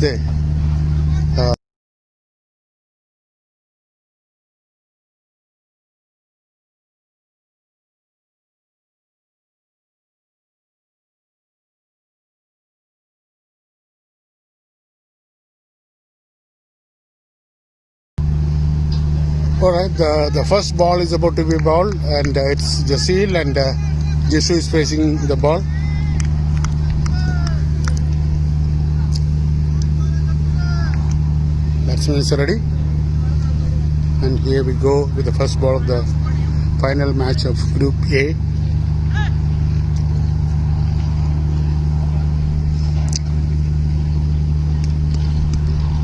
there. Alright, the first ball is about to be bowled, and it's Jasil, and Jesu is facing the ball. Batsman is ready, and here we go with the first ball of the final match of Group A.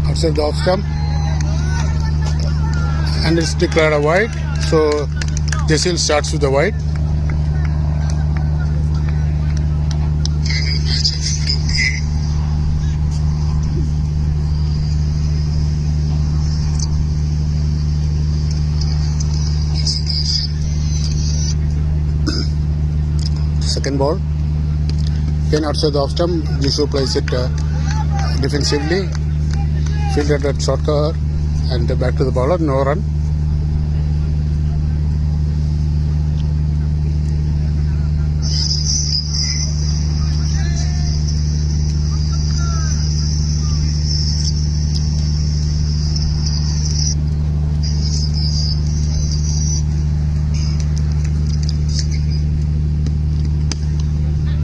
Outside the off stump, and it's declared a wide, so Jasil starts with the wide. Second ball, again outside the off stump, Jesu plays it defensively, fielded at short cover, and back to the bowler, no run.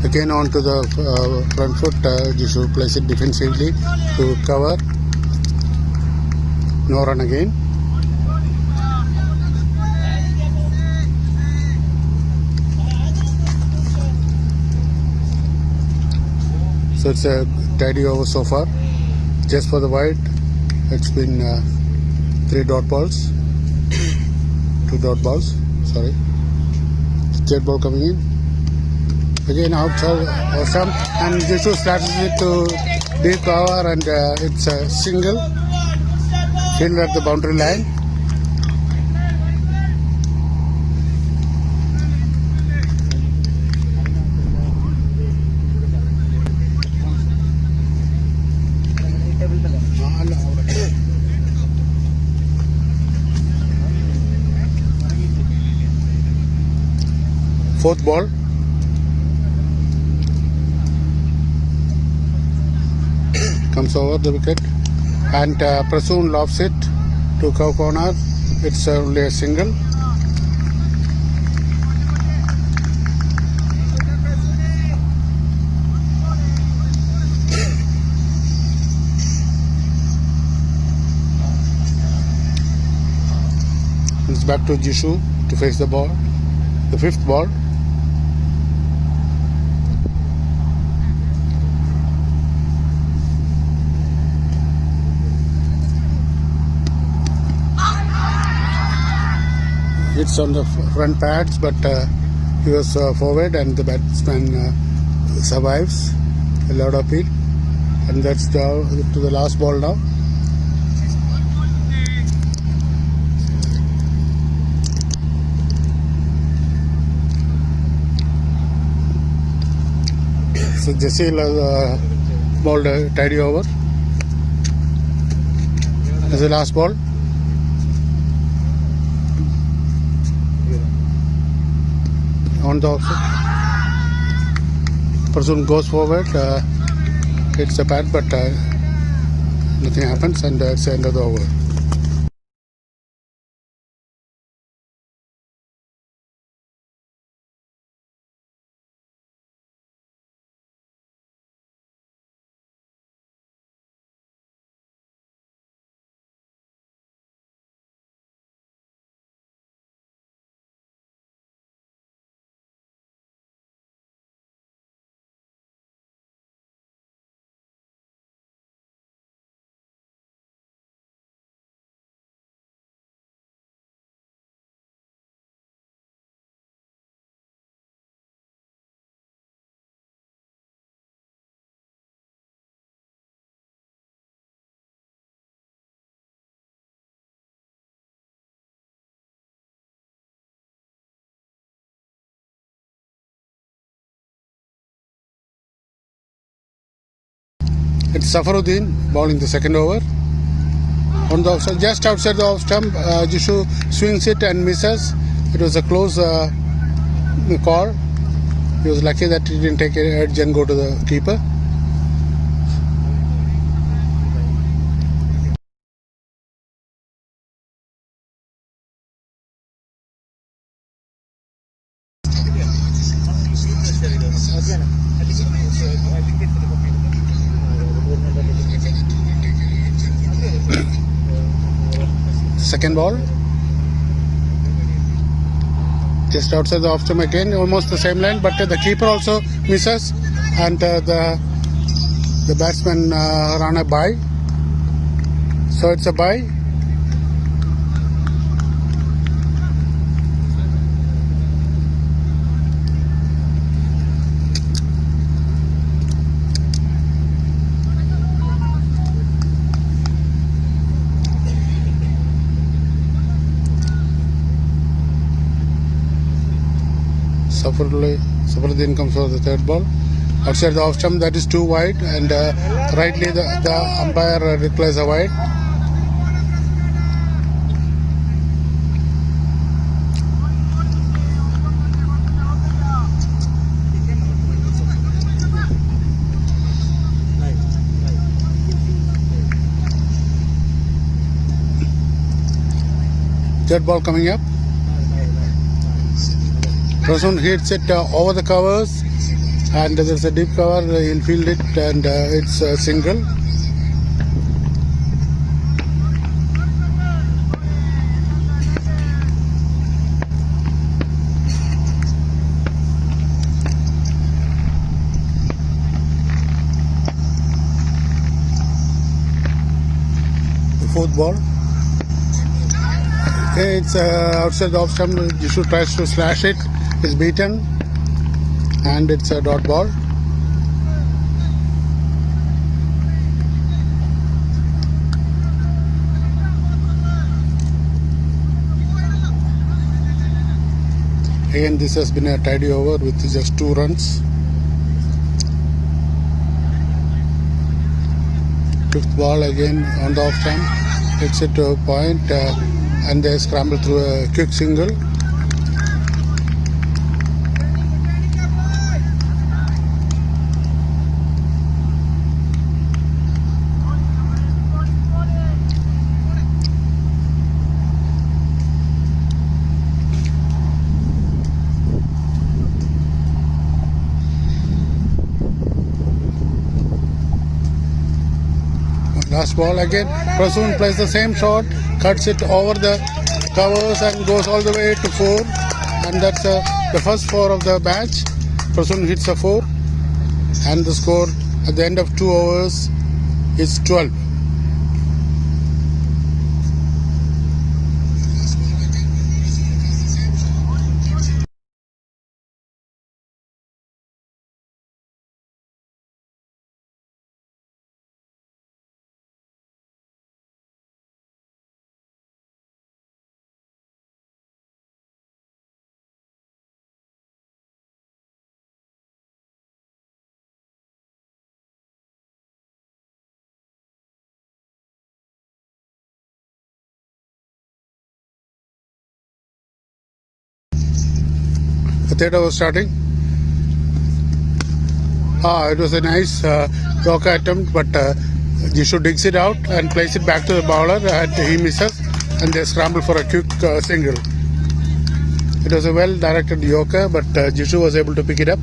Again on to the front foot, Jesu plays it defensively to cover, no run again. So it's a tidy over so far. Just for the wide, it's been 3 dot balls, 2 dot balls, sorry. Third ball coming in. Again outside or stump, and Jesu starts it to deep cover, and it's a single, field at the boundary line. Fourth ball. Comes over the wicket, and Prasoon lofts it to cow corner. It's only a single. It's back to Jesu to face the ball. The fifth ball. It's on the front pads, but he was forward, and the batsman survives. A lot of it, and that's to the last ball now. So Jasil bowled tidy over. This is the last ball. On the offside, person goes forward, hits the pad, but nothing happens, and it's the end of the over. It's Safaruddin bowling the second over. On the offside, just outside the off stump, Jishu swings it and misses. It was a close call. He was lucky that he didn't take an edge and go to the keeper. Second ball, just outside the off stump again, almost the same line, but the keeper also misses, and the batsman ran a bye, so it's a bye. Safaruddin comes for the third ball. Outside the off stump, that is too wide, and rightly the umpire declares a wide. Third ball coming up. Prasun hits it over the covers, and there's a deep cover. He'll field it, and it's a single. The fourth ball. Okay, it's outside the off stump. Jishu tries to slash it. Is beaten, and it's a dot ball. Again, this has been a tidy over with just 2 runs. Fifth ball again on the off stump, takes it to a point, and they scramble through a quick single. Last ball again, Prasun plays the same shot, cuts it over the covers and goes all the way to 4, and that's the first 4 of the match. Prasun hits a 4, and the score at the end of 2 overs is 12. The third over starting. It was a nice Yorker attempt, but Jishu digs it out and plays it back to the bowler, and he misses, and they scramble for a quick single. It was a well directed Yorker, but Jishu was able to pick it up.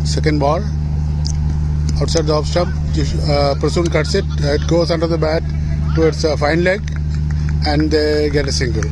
Second ball, outside the off stump, Prasun cuts it. It goes under the bat towards a fine leg, and they get a single.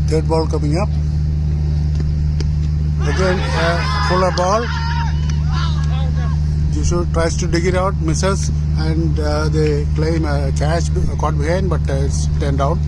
Third ball coming up. again fuller ball. Jishu tries to dig it out, misses, and they claim a catch caught behind, but it's turned out.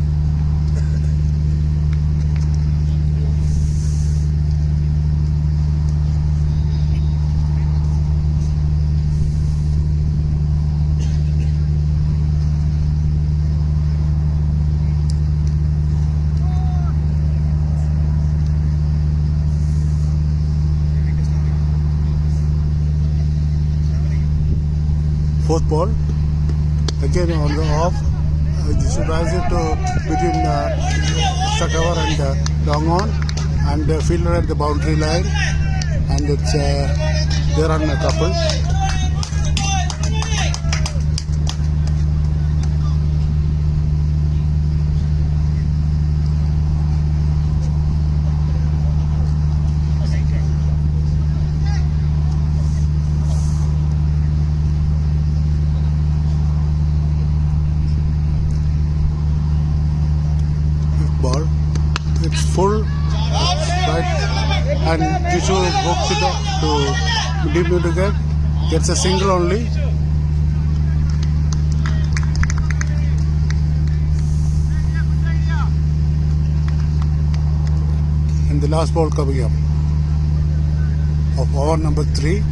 Fourth ball, again on the off. Jishu drives it to between Sakavar and long on, and fielder at the boundary line, and it's they run a couple. Ball, it's full, right, and Jishu hooks it up to deep mid wicket, gets a single only. And the last ball coming up of over number 3.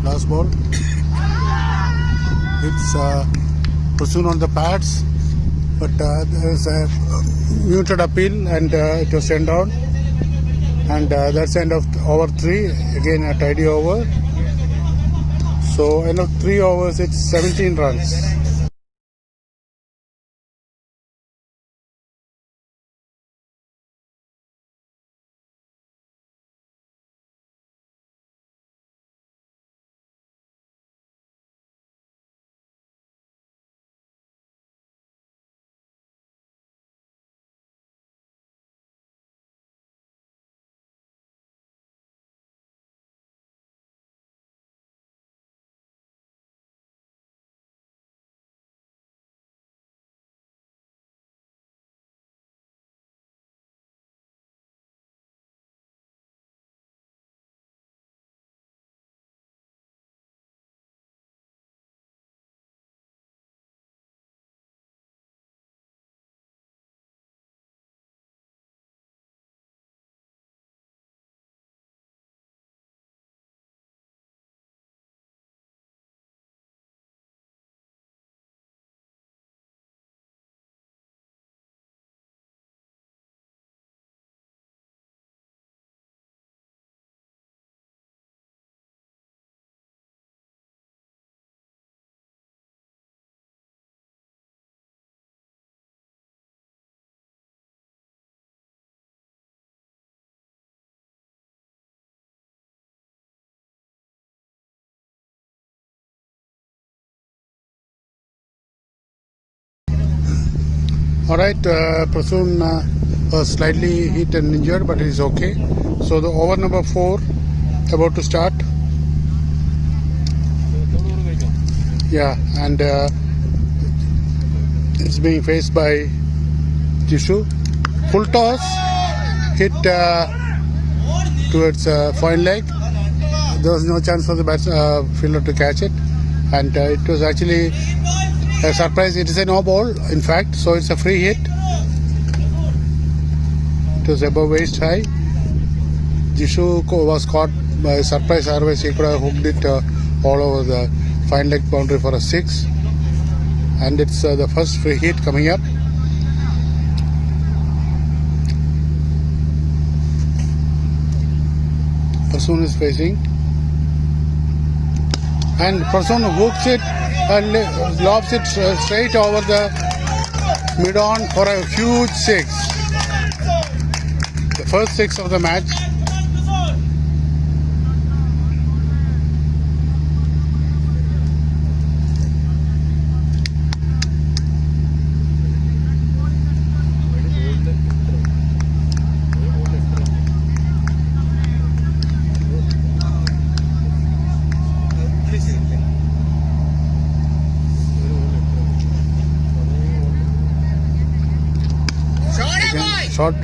Last ball. It's pursued on the pads, but there is a muted appeal, and it was sent down. And that's end of over 3. Again a tidy over. So end of 3 overs, it's 17 runs. Alright, Prasoon was slightly hit and injured, but he's okay. So the over number 4 about to start. Yeah, and it's being faced by Jishu. Full toss, hit towards fine leg. There was no chance for the fielder to catch it, and it was actually a surprise. It is a no ball, in fact, so it's a free hit. It was above waist high. Jishu was caught by surprise, otherwise he could have hooked it all over the fine leg boundary for a 6. And it's the first free hit coming up. Prasoon is facing, and Prasoon hooks it and lobs it straight over the mid-on for a huge 6. The first 6 of the match. Again, short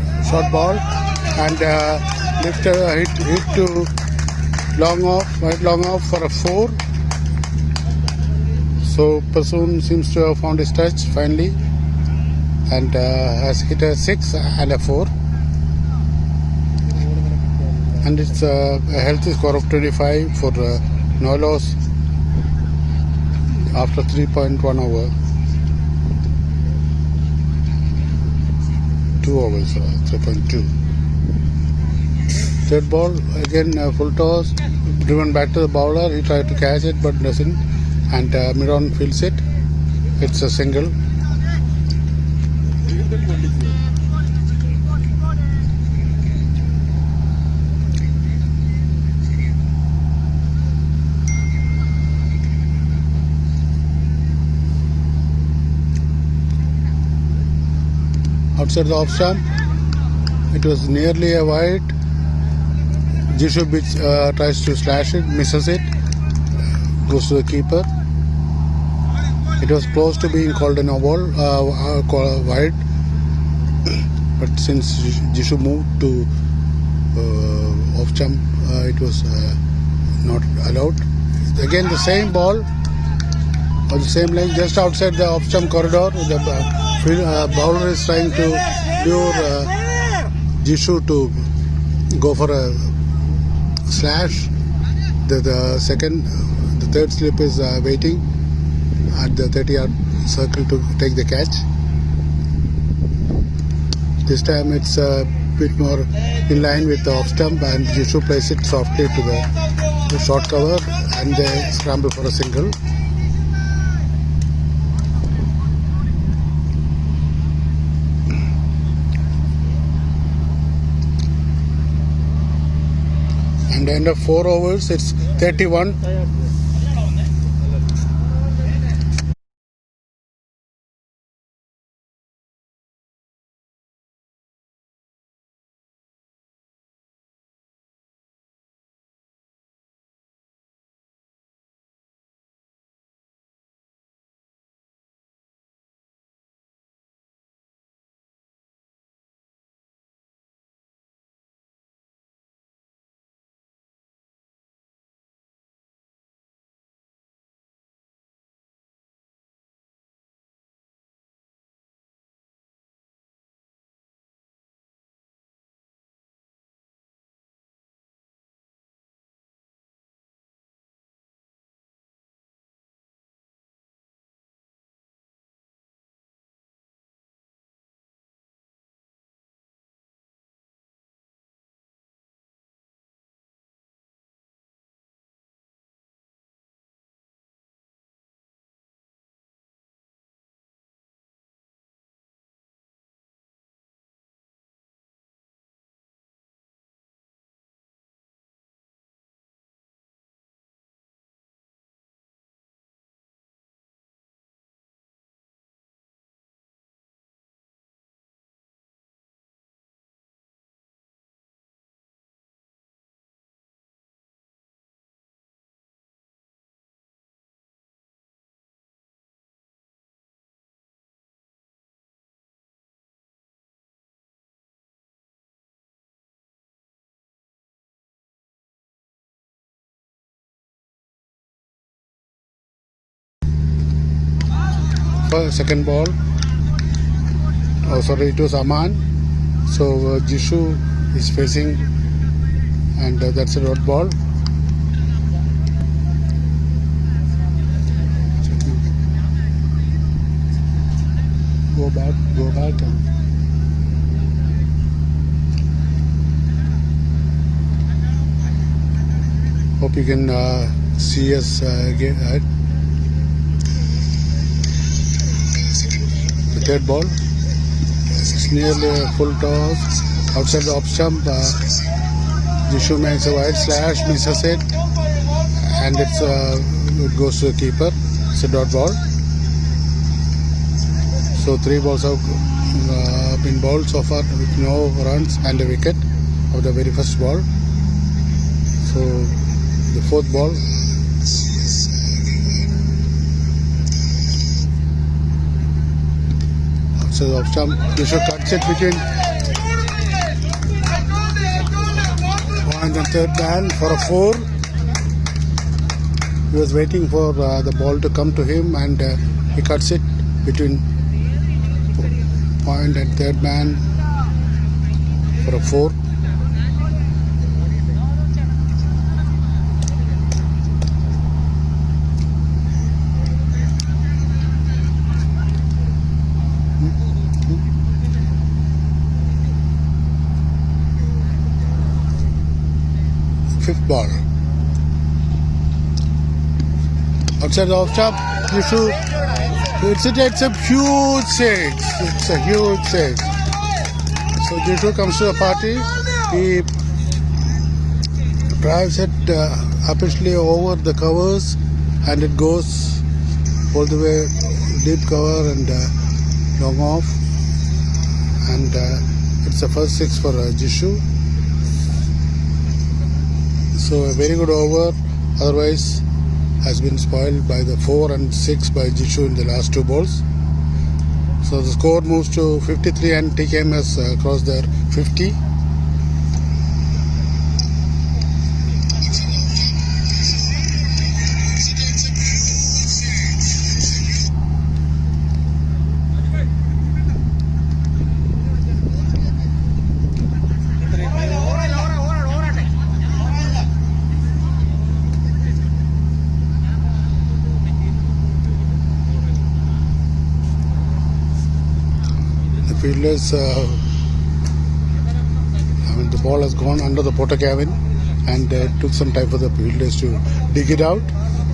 ball, and hit to right long off for a 4. So Prasoon seems to have found his touch finally, and has hit a 6 and a 4. And it's a healthy score of 25 for no loss after 3.1 over. 2 overs, 3.2. Third ball, again full toss, driven back to the bowler. He tried to catch it but doesn't, and mid-on fields it. It's a single. Outside the off stump, it was nearly a wide. Jishu tries to slash it, misses it, goes to the keeper. It was close to being called a no ball, wide, but since Jishu moved to off jump, it was not allowed. Again, the same ball on the same length, just outside the off jump corridor. The bowler is trying to lure Jishu to go for a slash. The third slip is waiting at the 30-yard circle to take the catch. This time it's a bit more in line with the off stump, and Jishu plays it softly to the short cover, and they scramble for a single. And end of 4 overs, it's 31. Second ball. Oh, sorry, it was Aman. So Jishu is facing, and that's a dot ball. Go back. Hope you can see us again. The third ball. It's nearly a full toss. Outside the off stump, Jishu makes a wide slash, misses it, and it goes to the keeper. It's a dot ball. So 3 balls have been bowled so far with no runs and a wicket of the very first ball. So the fourth ball So the off stump, Yusuf cuts it between point and third man for a 4. He was waiting for the ball to come to him, and he cuts it between point and third man for a 4. Fifth ball. Outside the off stump, Yusuf. It's a huge 6. It's a huge 6. So Yusuf comes to the party. He drives it upishly over the covers, and it goes all the way deep cover and long off. And it's the first 6 for Jishu. So a very good over, otherwise has been spoiled by the 4 and 6 by Jishu in the last 2 balls. So the score moves to 53, and TKM has crossed their 50. Fielders, the ball has gone under the porter cabin, and it took some time for the fielders to dig it out.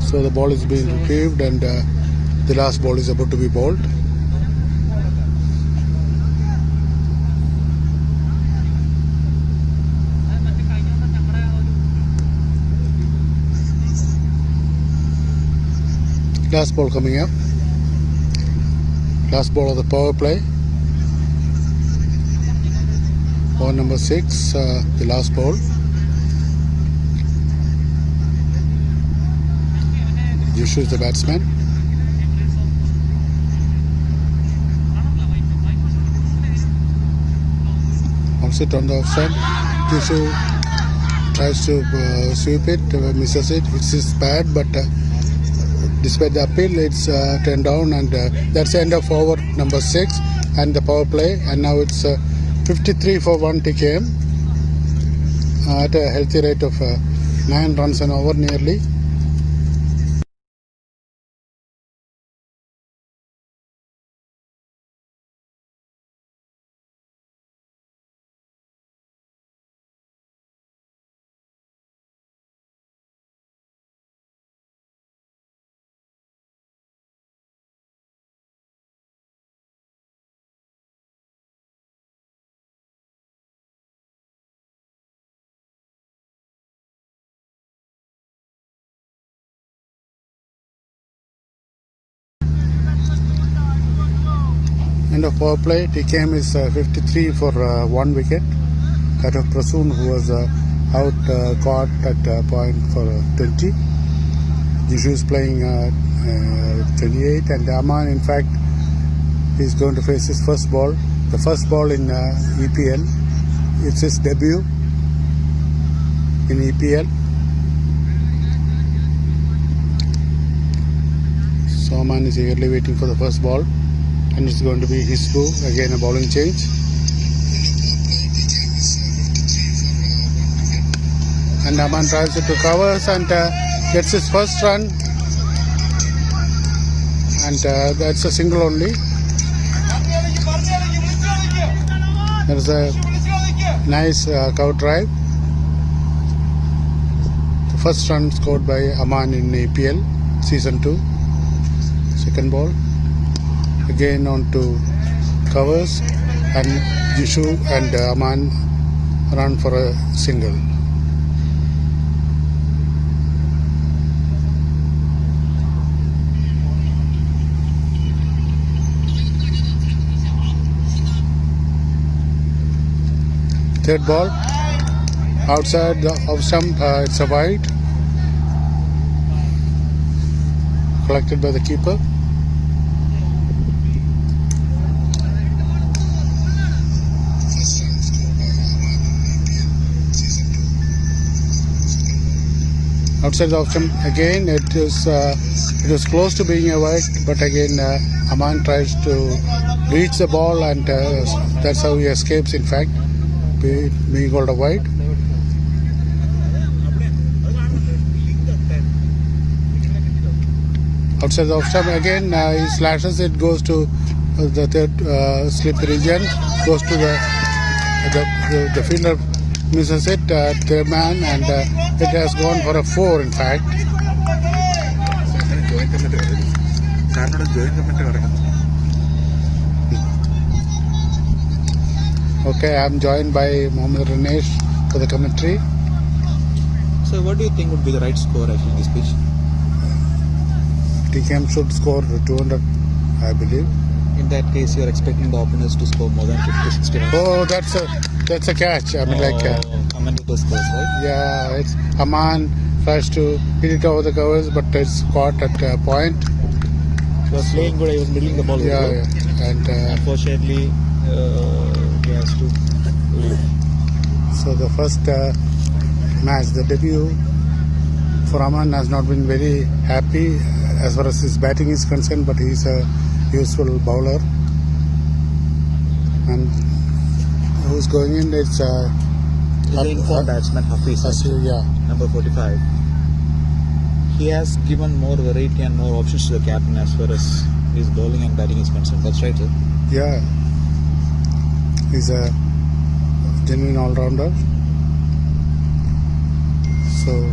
So the ball is being retrieved, and the last ball is about to be bowled. Last ball coming up. Last ball of the power play. Ball number 6, the last ball. Yusuf is the batsman. Onset on the offside. Yusuf tries to sweep it, misses it, which is bad, but despite the appeal, it's turned down, and that's the end of over number 6 and the power play. And now it's 53 for 1 TKM at a healthy rate of 9 runs an over nearly. End of power play. TKM is 53 for 1 wicket. Cut of Prasoon, who was out, caught at point for 20. Jishu is playing 28, and Aman, in fact, is going to face his first ball. The first ball in EPL. It's his debut in EPL. So Aman is eagerly waiting for the first ball. And it's going to be his go. Again, a bowling change. And Aman drives it to covers and gets his first run. And that's a single only. There's a nice cover drive. The first run scored by Aman in APL Season 2. Second ball. Again on to covers, and Jishu and Aman run for a single. Third ball, outside the off stump, it's a wide, collected by the keeper. Outside the off stump again, it was close to being a wide, but again Aman tries to reach the ball, and that's how he escapes. In fact, being called a wide. Outside the off stump again, he slashes it, goes to the third slip region, goes to the fielder misses it, third man, and it has gone for a 4 in fact. Okay, I'm joined by Mohammed Ranesh for the commentary. So what do you think would be the right score actually in this pitch? TKM should score 200, I believe. In that case, you are expecting the opponents to score more than 50-60 runs. Oh, that's a catch. I mean, comment with those scores, right? Yeah, it's Aman tries to hit it over the covers, but it's caught at a point. He was playing good. He was middling the ball. Yeah. And unfortunately, he has to leave. So the first match, the debut for Aman has not been very happy as far as his batting is concerned, but he's a useful bowler. And who's going in? It's the informed batsman Hafiz, yeah, number 45. He has given more variety and more options to the captain as far as his bowling and batting is concerned. That's right, sir. Yeah, he's a genuine all-rounder. So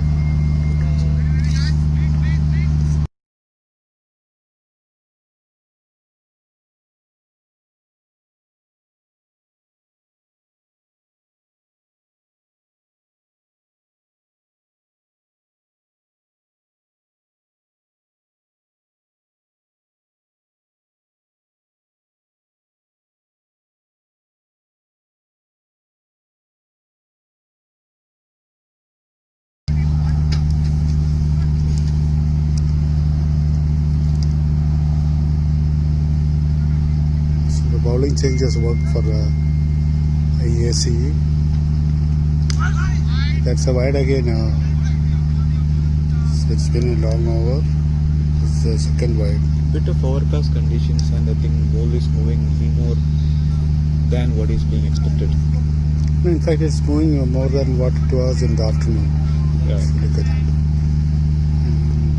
the bowling changes work for IESCE. That's a wide again. So it's been a long over. It's the second wide. Bit of overcast conditions, and I think ball is moving more than what is being expected. No, in fact, it's moving more than what it was in the afternoon. Yeah. Look at it.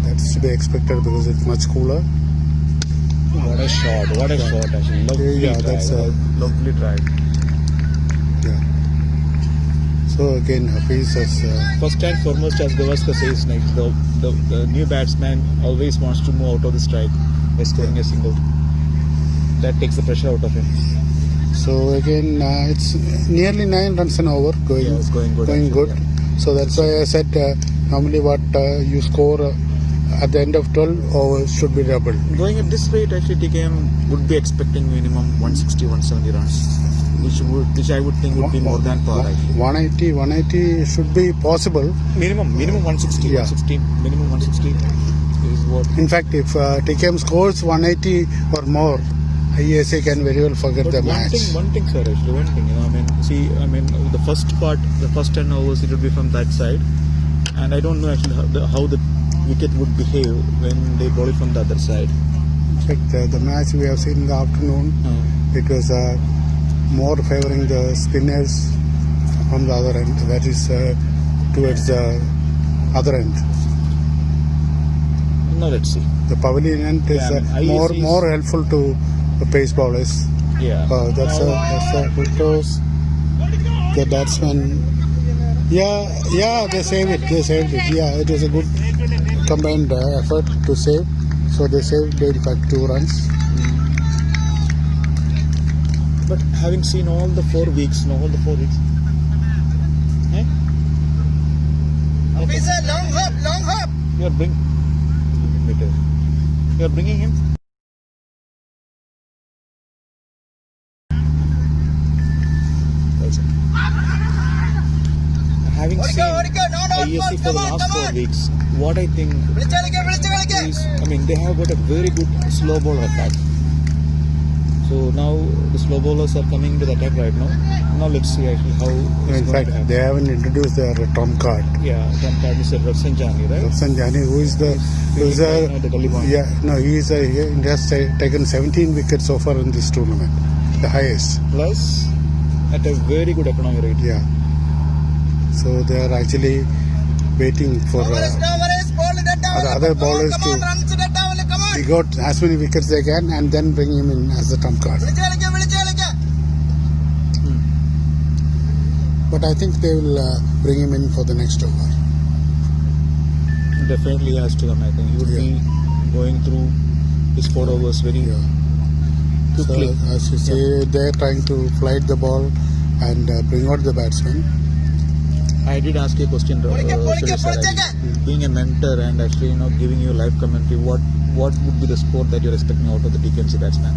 That's to be expected because it's much cooler. What a shot! What a shot! Actually, lovely Yeah, drive. that's Lovely drive. Yeah. So again, Hafiz has. First and foremost, as Gavaskar says, like the new batsman always wants to move out of the strike by scoring a single. That takes the pressure out of him. So again, it's nearly 9 runs an over going. Yeah, it's going good. Going good. Yeah. So that's why I said normally what you score at the end of 12 overs should be doubled. Going at this rate, actually, TKM would be expecting minimum 160, 170 runs, which I would think would be more than par. Actually. 180 should be possible. Minimum 160, Yeah. 160, minimum 160 is what. In fact, if TKM scores 180 or more, IESCE can very well forget But the match. One thing, sir, actually, one thing, the first part, the first 10 overs, it would be from that side, and I don't know actually how the wicket would behave when they bowl it from the other side. In fact, the match we have seen in the afternoon, it was more favoring the spinners from the other end, that is towards the other end. Now let's see. The pavilion end is more helpful to the pace bowlers. Yeah. That's a good toss. The batsman. Yeah, they saved it. Yeah, it was a good combined effort to save. So they saved, in fact, 2 runs. But having seen all the 4 weeks, eh? Officer, long hop. You are bringing him. Having seen IESCE for the last 4 weeks, what I think is, they have got a very good slow ball attack. So now the slow bowlers are coming to the attack right now. Now let's see actually how it's In going fact, to happen. they haven't introduced their trump card. Yeah, Trump card Mr. Rafsanjani, right? Rafsanjani, who is Right now the gully boy. he has taken 17 wickets so far in this tournament, the highest. Plus at a very good economy rate. Yeah. So they are actually waiting for No worries. Ball that down. the other bowlers Come on, to run to that down. Come on. dig out as many wickets they can and then bring him in as the trump card. But I think they will bring him in for the next over. Definitely has to come. I think he would be going through his 4 overs very quickly. So, as you say, they're trying to flight the ball and bring out the batsman. I did ask you a question, being a mentor and actually giving you live commentary. What would be the score that you're expecting out of the TKMC batsman?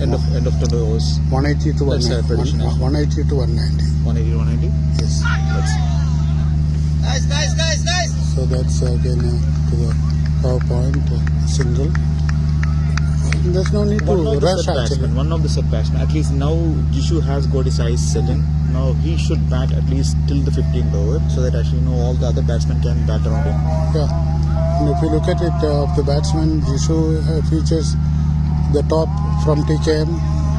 End of 20 overs. 180 to 190. 180 to 190. 180 to 190. Yes. Nice. So that's again to the power point single. There's no need to rush actually. One of the set batsmen. At least now Jishu has got his eyes set in. Now he should bat at least till the 15th over so that actually all the other batsmen can bat around him. Yeah. And if you look at it of the batsman, Jishu features the top from TKM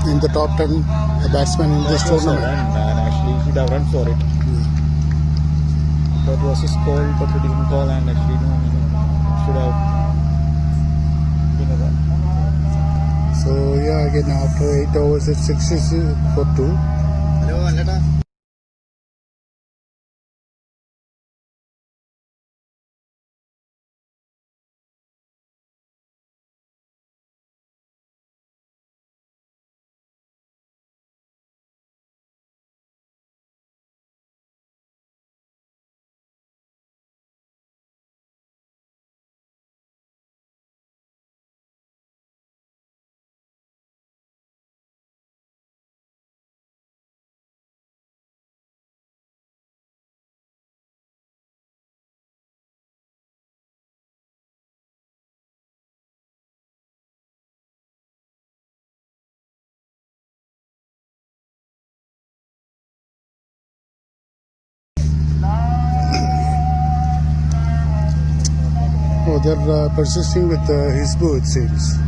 in the top 10 batsmen in this tournament. And actually he should have run for it. That was his call, but he didn't call and actually should have been a run. So yeah, again after 8 overs it's 60 for 2. Oh, they're persisting with Hizbu, it seems.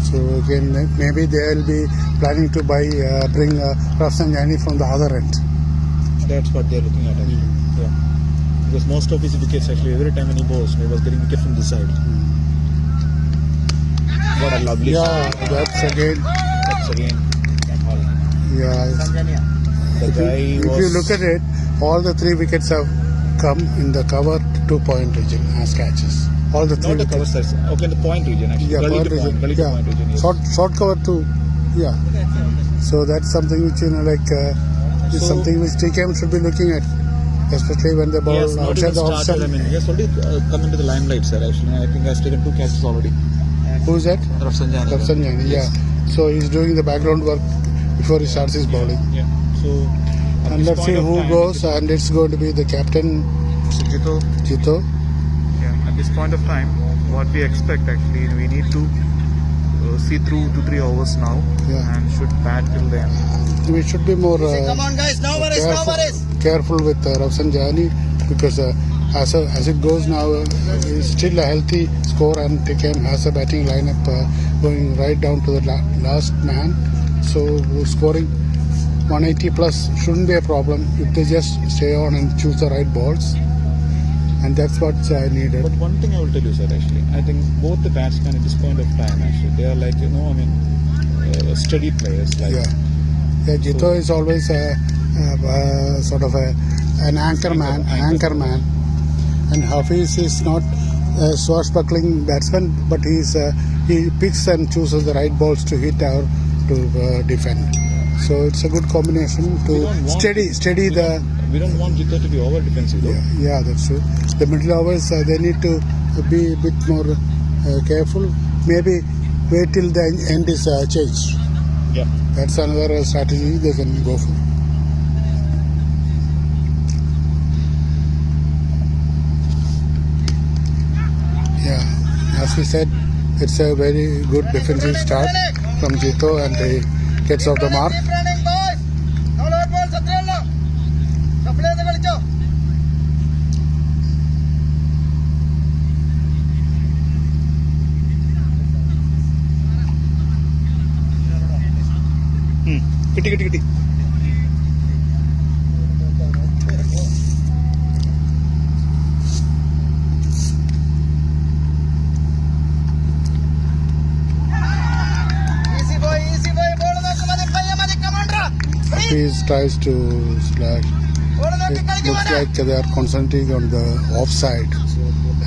So again, maybe they will be planning to bring Rafsanjani from the other end. That's what they're looking at actually. Yeah. Because most of his wickets actually every time when he bowls, he was getting wicket from this side. What a lovely shot. That's again. Yeah. If you look at it, all the 3 wickets have come in the cover 2-point region as catches. All the 3 not the cover wickets. size. Okay, the point region actually. Yeah, Gully point to region. point region. Yes. Short cover too. Yeah. So that's something which is something which TKM should be looking at, especially when the ball outside the off side. He has already come into the limelight, sir. Actually, I think he has taken 2 catches already. Who's that? Rafsanjani. Yeah. So he's doing the background work before he starts his bowling. Yeah. So. And let's see who goes, and it's going to be the captain, Jito. Yeah. At this point of time, what we expect actually, we need to see through 2-3 overs now, and should bat till then. We should be more Come on, guys. No worries. careful with Rafsanjani because as it goes now, it's still a healthy score, and TKM has a batting lineup going right down to the last man. So scoring 180 plus shouldn't be a problem if they just stay on and choose the right balls, and that's what I needed. But one thing I will tell you, sir, actually, I think both the batsmen at this point of time, actually, they are like, steady players. Like, Jito is always sort of an anchor man, and Hafiz is not a swashbuckling batsman, but he picks and chooses the right balls to hit or to defend. So it's a good combination to steady the. We don't want Jito to be over defensive, though. Yeah, that's true. The middle overs they need to be a bit more careful. Maybe wait till the end is changed. Yeah. That's another strategy they can go for. Yeah, as we said, It's a very good defensive start from Jito, and he gets off the mark. Keep running, boys. No load balls, Satrello. Supply the കളിച്ചോ. കിട്ടി Easy boy, ball നോക്ക് മതി, പയ്യെ മതി, come on, draw. He tries to slash. Ball നോക്കി It കളിക്ക് looks മോനെ. like they are concentrating on the offside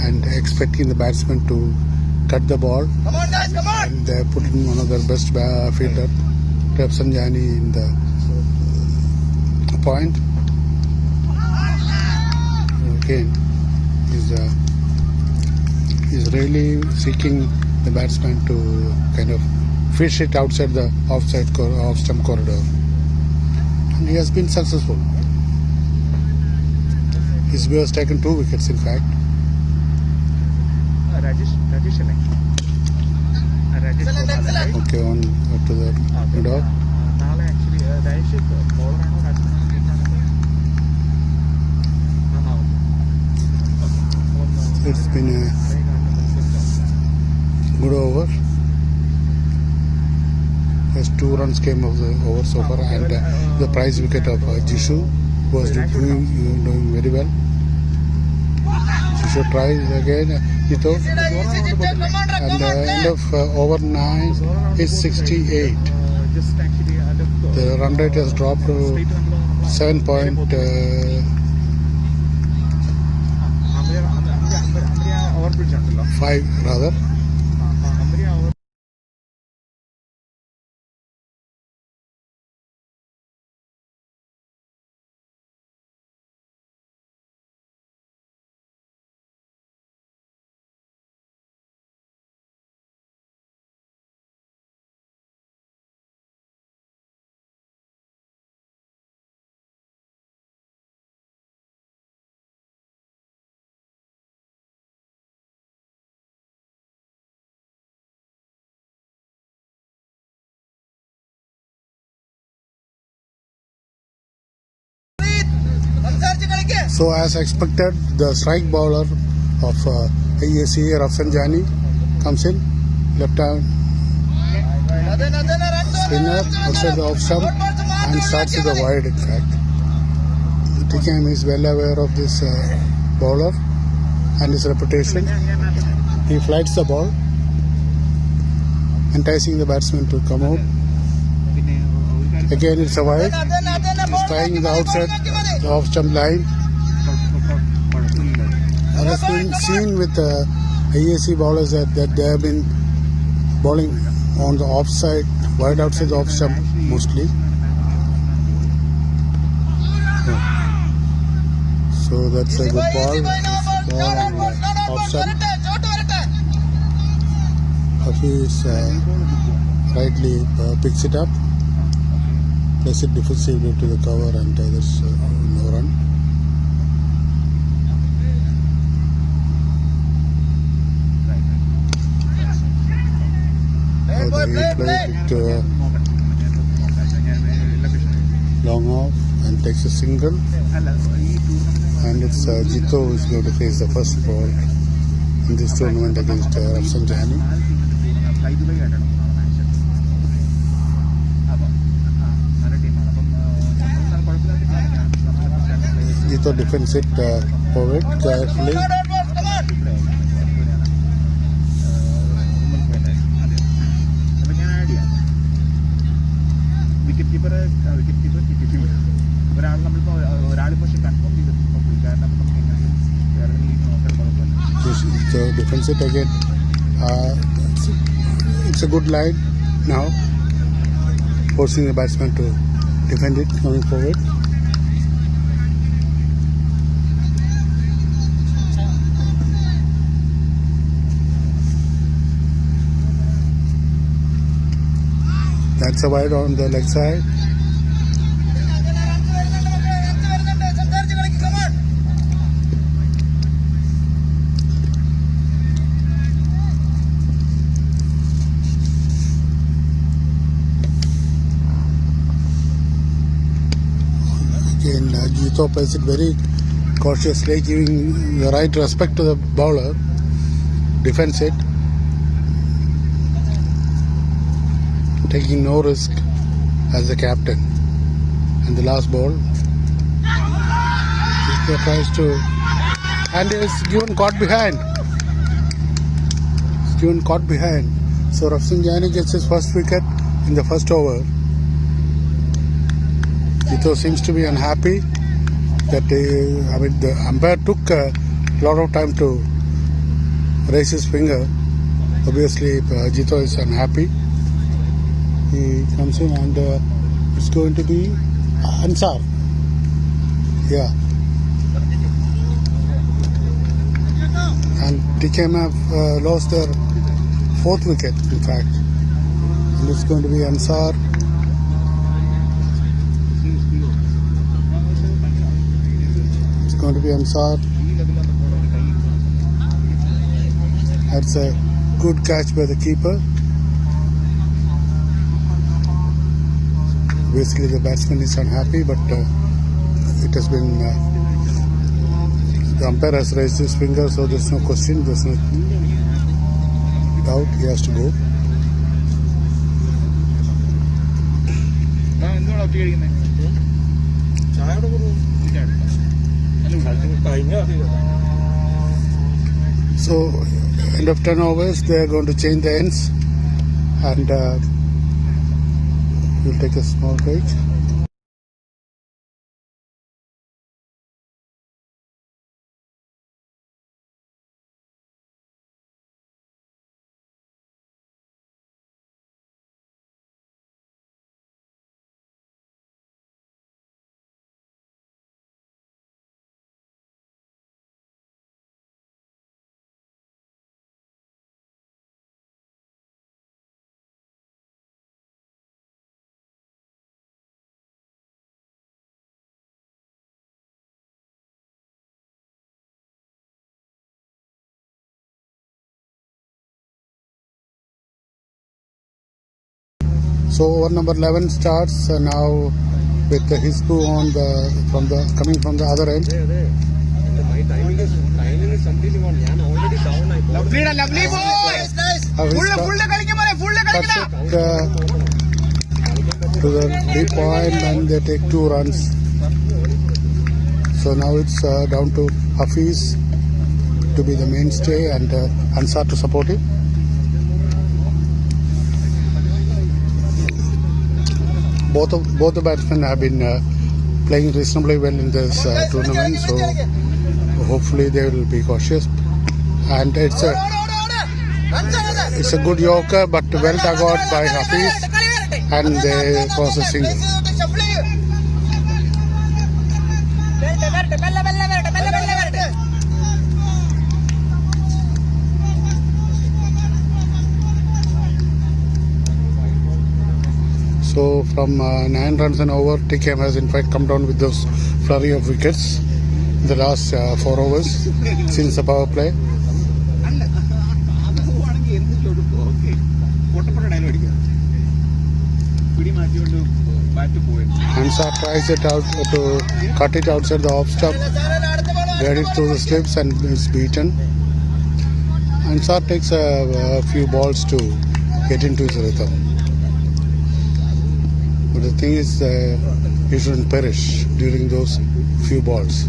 and expecting the batsman to cut the ball. Come on, guys, come on. And they put in one of their best fielder, Sanjani, in the point. Again, he's really seeking the batsman to kind of fish it outside the off-stump corridor. And he has been successful. His view has taken 2 wickets, in fact. Rajesh അല്ലേ Excellent, excellent. Okay, on to the mid-off. നാളെ actually Rajesh ബോളറാണോ It's been a good over. Just 2 runs came of the over so far, and the prize wicket of Jishu was doing very well. Jishu tries again, Jito, Easy, Jito, come on, draw, and come the on, end play. of over 9 is 68. The run rate has dropped to 7.5 rather. സംസാരിച്ച് കളിക്ക്. So as expected, the strike bowler of IESCE Rafsanjani comes in, left hand അതന്നെ run spinner outside the off stump and starts with the wide, in fact. TKM is well aware of this bowler and his reputation. He flights the ball, enticing the batsman to come out. Again, it's a wide. He's trying the outside, the off stump line. And has been seen with IESCE bowlers that they have been bowling on the offside, wide outside the off stump mostly. So that's a good ball. Ball on the off stump. Hafiz rightly picks it up, plays it defensively to the cover, and there's no run. He played it long off and takes a single, and it's Jito who is going to face the first ball in this tournament against Rafsanjani. Jito defends it forward carefully. Wicket keeper ഒരാളിപ്പോൾ confirm ചെയ്തിട്ടുണ്ട് കാരണം നമുക്ക് എങ്ങനെയും വേറെ league നോക്കാൻ കുഴപ്പമില്ല. So defends it again. It's a good line now, forcing the batsman to defend it coming forward. That's a wide on the leg side. Jito plays it very cautiously, giving the right respect to the bowler, defends it, taking no risk as the captain. And the last ball, Jito tries to, and is given caught behind. Caught behind. So Rafsingh Jaini gets his first wicket in the first over. Jito seems to be unhappy that the umpire took a lot of time to raise his finger. Obviously, Jito is unhappy. He comes in and it's going to be Ansar. Yeah. And TKM have lost their fourth wicket, in fact. And it's going to be Ansar. It's going to be Ansar. That's a good catch by the keeper. Basically, the batsman is unhappy, but it has been. The umpire has raised his finger, so there's no question, there's no doubt, he has to go. So, end of 10 overs, they are going to change the ends, and we'll take a small break. So over number 11 starts now with the Hisbu on coming from the other end. My timing is completely on. I am already down. Lovely boy. To the deep point and they take 2 runs. So now it's down to Hafiz to be the mainstay and Ansar to support him. Both the batsmen have been playing reasonably well in this tournament, so hopefully they will be cautious. And it's a good yorker, but well dug out by Hafiz, and they cross a single. So from 9 runs and over, TKM has in fact come down with those flurry of wickets in the last 4 overs since the power play. Ansar tries it out to cut it outside the off stump, get it through the slips and is beaten. Ansar takes a few balls to get into his rhythm. But the thing is, he shouldn't perish during those few balls.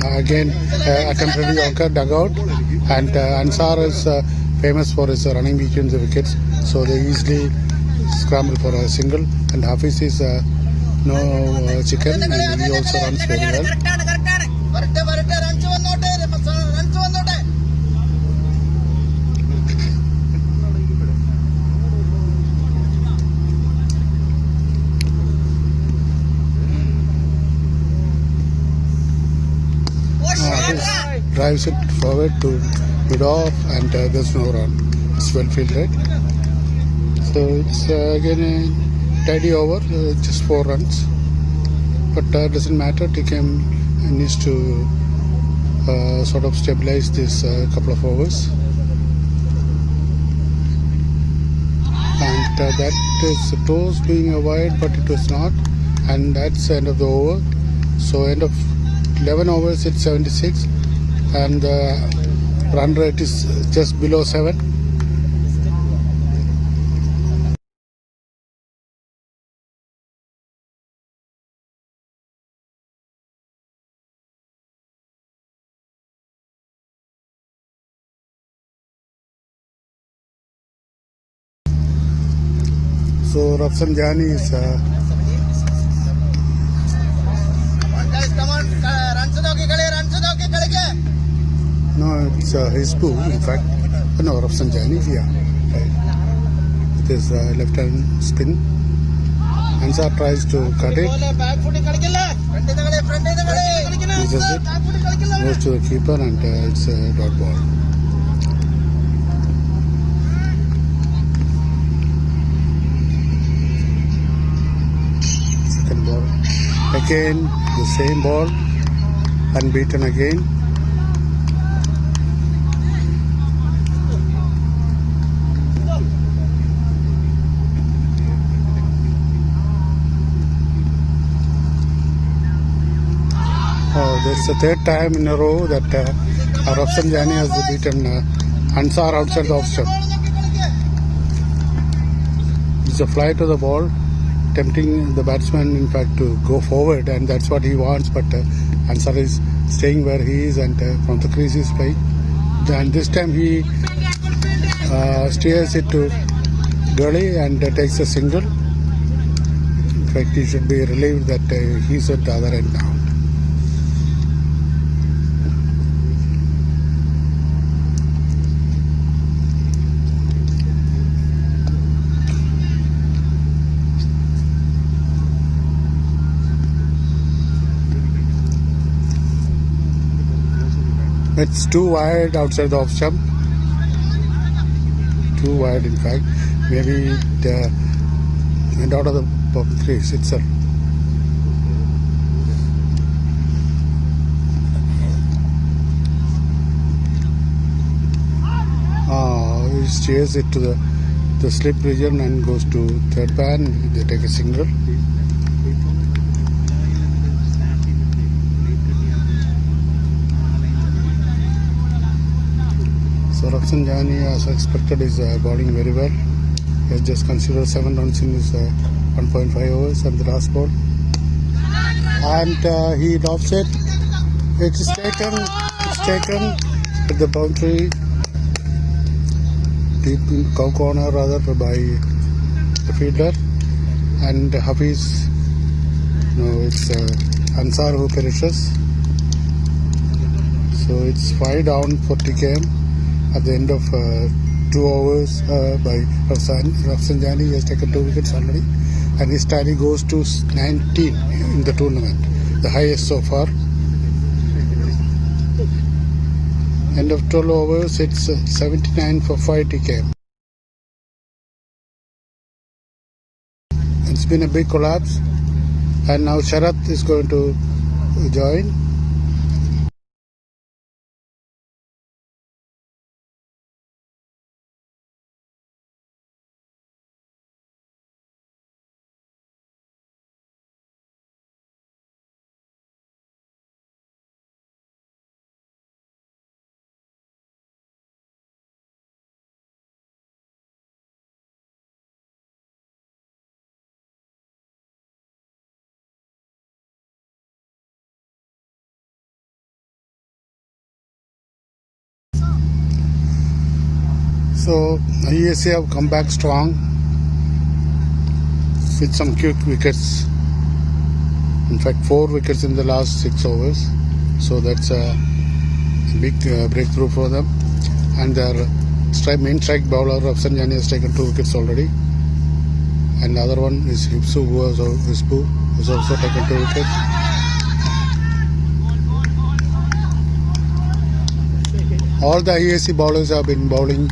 Again, a temporary yorker dug out, and Ansar is famous for his running between the wickets, so they easily scramble for a single. And Hafiz is no chicken, and he also runs very well. Drives it forward to mid off, and there's no run. It's well fielded. So it's again a tidy over, just 4 runs. But doesn't matter. TKM needs to sort of stabilize this couple of overs. And that is supposed being a wide, but it was not. and that's the end of the over. So end of 11 overs it's 76, and the run rate is just below 7. So Rafsanjani is no, it's IESCE in fact. No, Rafsanjani, yeah, right. It is left hand spin. Ansar tries to cut it. Uses it. Goes to the keeper, and it's a dot ball. Second ball. Again, the same ball. Unbeaten again. It's the third time in a row that Rafsanjani has beaten Ansar outside the off stump. It's a fly to the ball, tempting the batsman in fact to go forward, and that's what he wants, but Ansar is staying where he is, and from the crease is playing. And this time he steers it to gully and takes a single. In fact, he should be relieved that he's at the other end now. It's too wide outside the off stump. Too wide, in fact. Maybe it went out of the crease itself. He steers it to the slip region and goes to third pan. They take a single. So Rafsanjani, as expected, is bowling very well. He has just considered 7 runs in his 1.5 overs and the last ball. And he lofts it. It's taken at the boundary, deep in cow corner rather, by the fielder. And Hafiz, no, it's Ansar who perishes. So it's 5 down for TKM. At the end of 2 overs by Rafsanjani, he has taken 2 wickets already, and his tally goes to 19 in the tournament, the highest so far. End of 12 overs, it's 79 for 5 TKM. It's been a big collapse, and now Sharath is going to join. So IESCE have come back strong with some quick wickets. In fact, 4 wickets in the last 6 overs. So that's a big breakthrough for them. And their main strike bowler Rafsanjani has taken 2 wickets already. And the other one is IESCE, who has also taken 2 wickets. All the IESCE bowlers have been bowling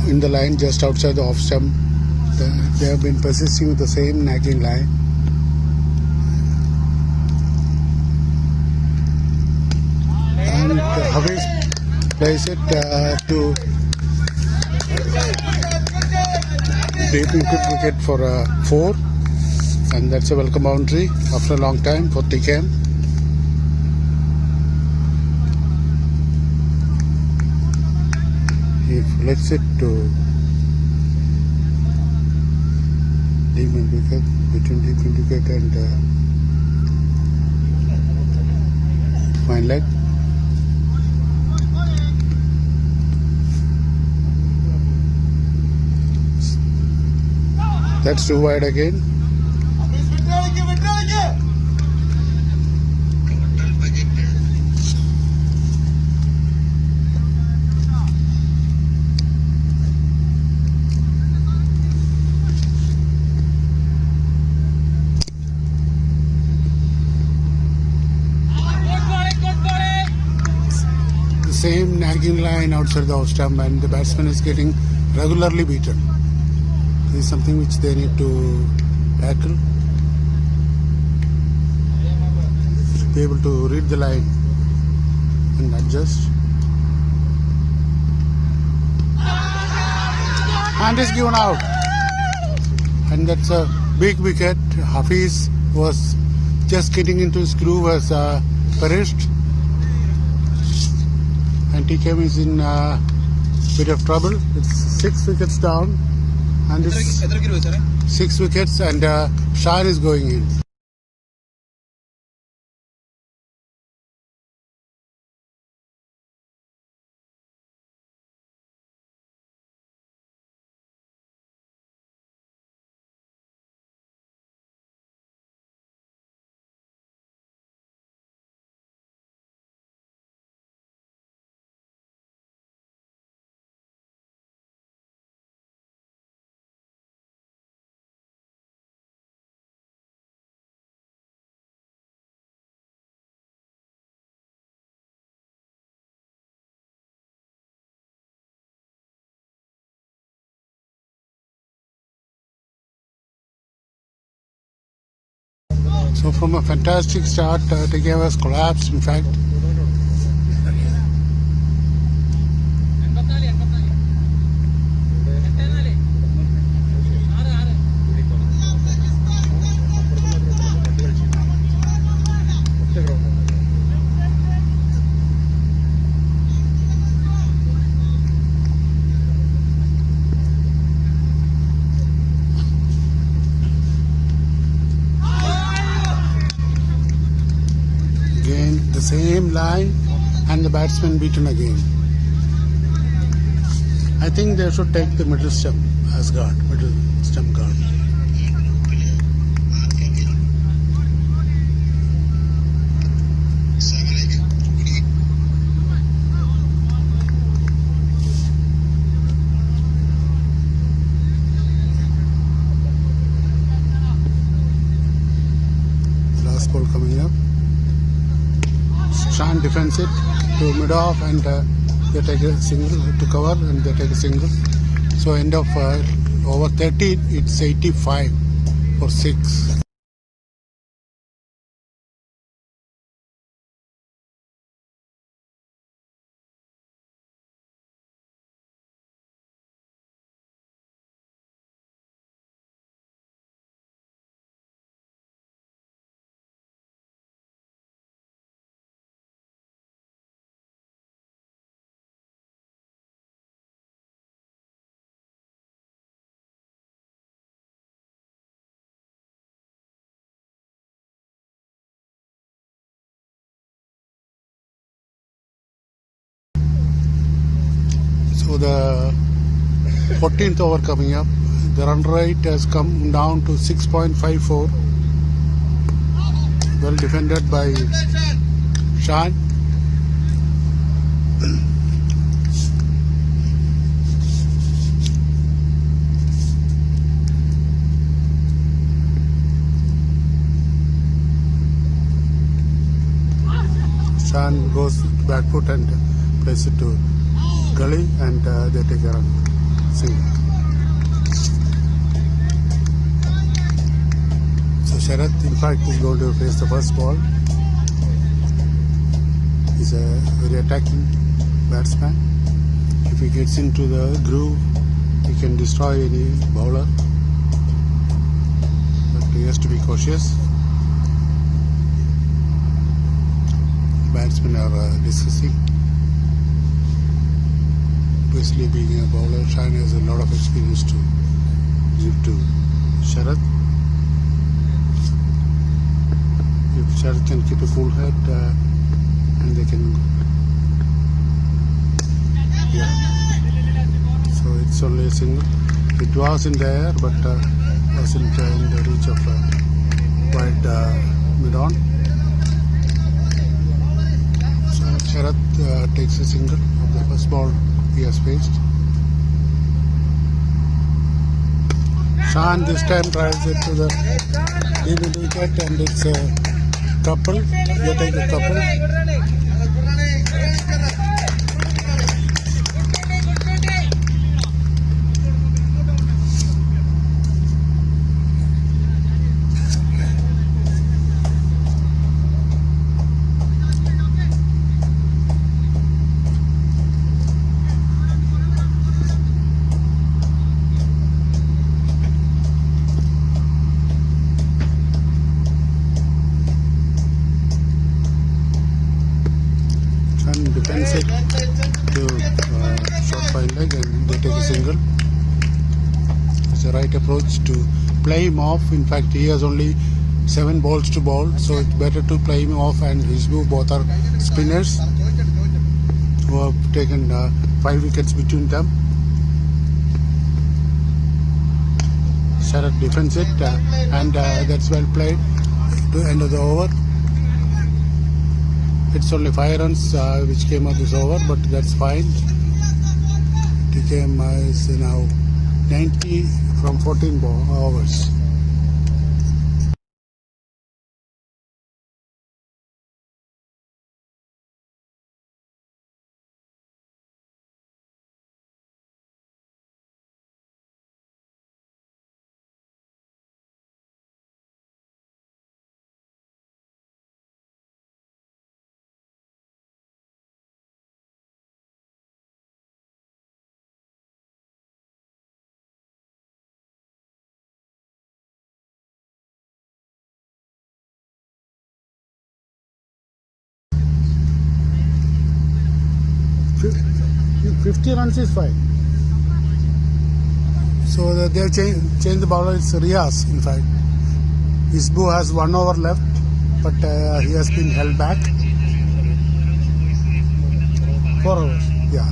in the line just outside the off stump. They have been persisting with the same nagging line. And Hafiz plays it to deep in quick wicket for 4. And that's a welcome boundary after a long time for TKM. He flicks it to deep mid wicket, between deep mid wicket and fine leg. That's too wide again. The same nagging line outside the off stump, and the batsman is getting regularly beaten. This is something which they need to tackle. Should be able to read the line and adjust. And is given out. And that's a big wicket. Hafiz was just getting into his groove as perished. And TKM is in a bit of trouble. It's 6 wickets down. And it's 6 wickets, and Shan is going in. So from a fantastic start, TKM has collapsed, in fact. The same line, and the batsman beaten again. I think they should take the middle stump as guard, middle stump guard. Last ball coming up. Shan defends it to mid off, and they take a single to cover, and they take a single. So end of over 13, it's 85 for 6. So the 14th over coming up, the run rate has come down to 6.54. Well defended by Shan. Shan goes back foot and plays it to gully, and they take a run. Single. So Sharath, in fact, is going to face the first ball. He's a very attacking batsman. If he gets into the groove, he can destroy any bowler. But players to be cautious. Batsmen are discussing. Obviously, being a bowler, Shan has a lot of experience to give to Sharad. If Sharad can keep a cool head and they can, so it's only a single. It was in the air, but wasn't in the reach of wide mid-on. So Sharad takes a single of the first ball he has faced. Shan this time tries it to the lead wicket, and it's a couple. They take a couple. 5 leg and they take a single. It's the right approach to play him off. In fact, he has only 7 balls to bowl, so it's better to play him off and IESCE both are spinners who have taken 5 wickets between them. Sharad defends it and that's well played to end of the over. It's only 5 runs which came up this over, but that's fine. TKM is now 90 from 14 overs. If 50 runs is fine. So they have changed the bowler. It's Riaz, in fact. IESCE has 1 over left, but he has been held back. 4 overs, yeah.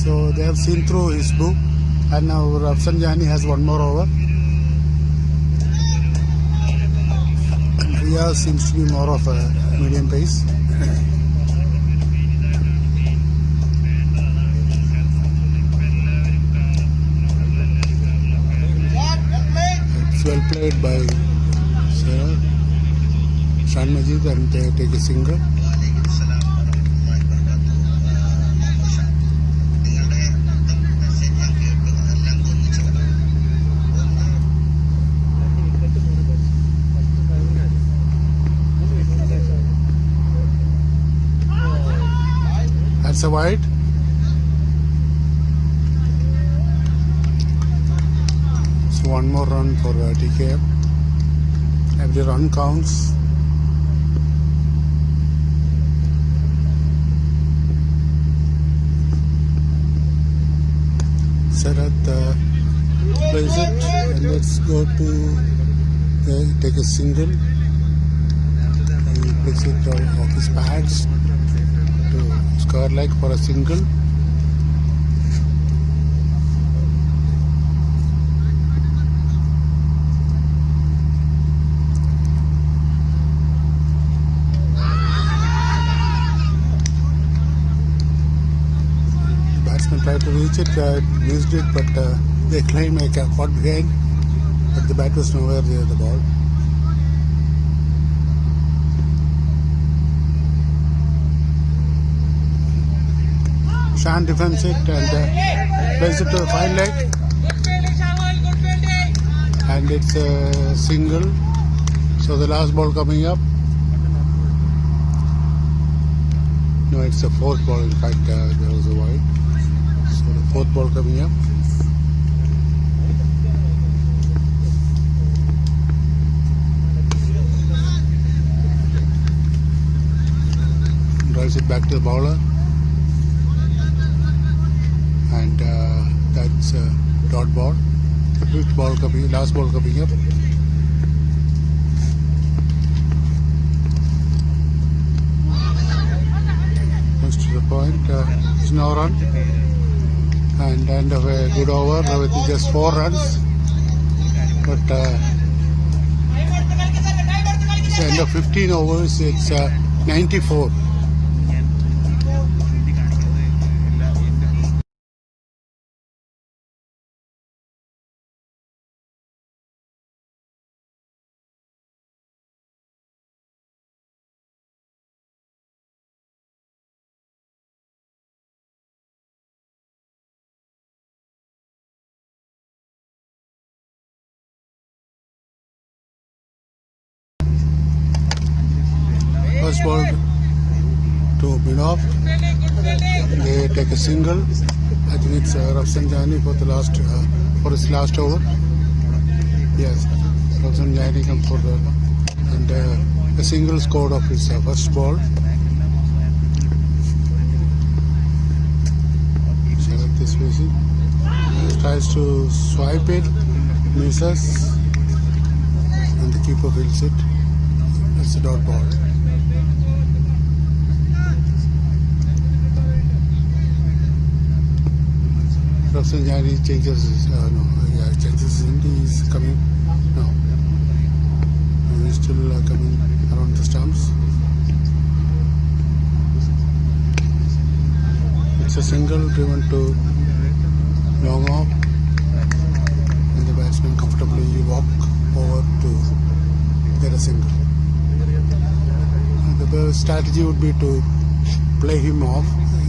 So they have seen through IESCE, and now Rafsanjani has 1 more over. And Riaz seems to be more of a medium pace. Well played by Shan Majid, and they take a single. That's a wide. So 1 more run for TKM. Every run counts. Sharad plays it, and let's go to take a single. He plays it off his pads to square leg for a single. Tried to reach it, missed it, but they claim I caught behind, but the bat was nowhere near the ball. Shan defends it and plays it to the 5 leg, and it's a single. So the last ball coming up. No, it's the 4th ball. In fact, there was a wide. So the 4th ball coming up. drives it back to the bowler, and that's dot ball. Fifth ball coming, last ball coming up. Comes to the point. There's no run, and end of a good over with just 4 runs. But it's the end of 15 overs. It's 94. First ball to mid-off. They take a single. I think it's Rafsanjani for the last for his last over. Yes, Rafsanjani comes for the and a single scored of his first ball. Sharath is facing. He tries to swipe it, misses, and the keeper fills it. It's a dot ball. Rafsanjani changes his, changes his end. He's coming. No. He's still coming around the stumps. It's a single driven to long off, and the batsman comfortably walk over to get a single. And the strategy would be to play him off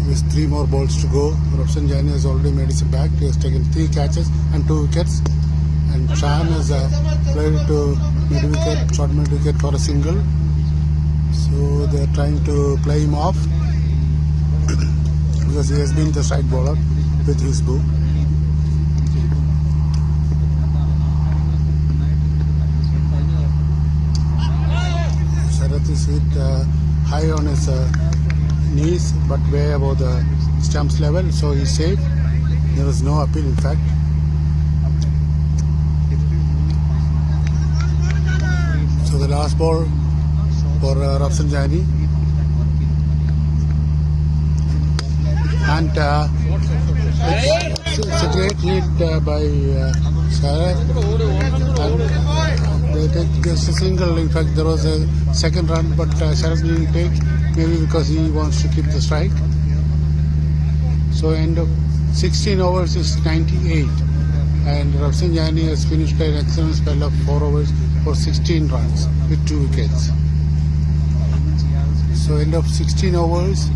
with 3 more balls to go. Rafsanjani has already made his impact. He has taken 3 catches and 2 wickets. And Chan has played to mid-wicket, short mid-wicket for a single. So they are trying to play him off because he has been the strike bowler with his bow. Sharath is hit high on his knees, but way above the stumps level, so he's safe. There was no appeal, in fact. So the last ball for Rafsanjani, and it's a great hit by Sharath. They take just a single. In fact, there was a second run, but Sharath didn't take. Maybe because he wants to keep the strike. So end of 16 overs is 98, and Rafsanjani has finished an excellent spell of 4 overs for 16 runs with 2 wickets. So end of 16 overs,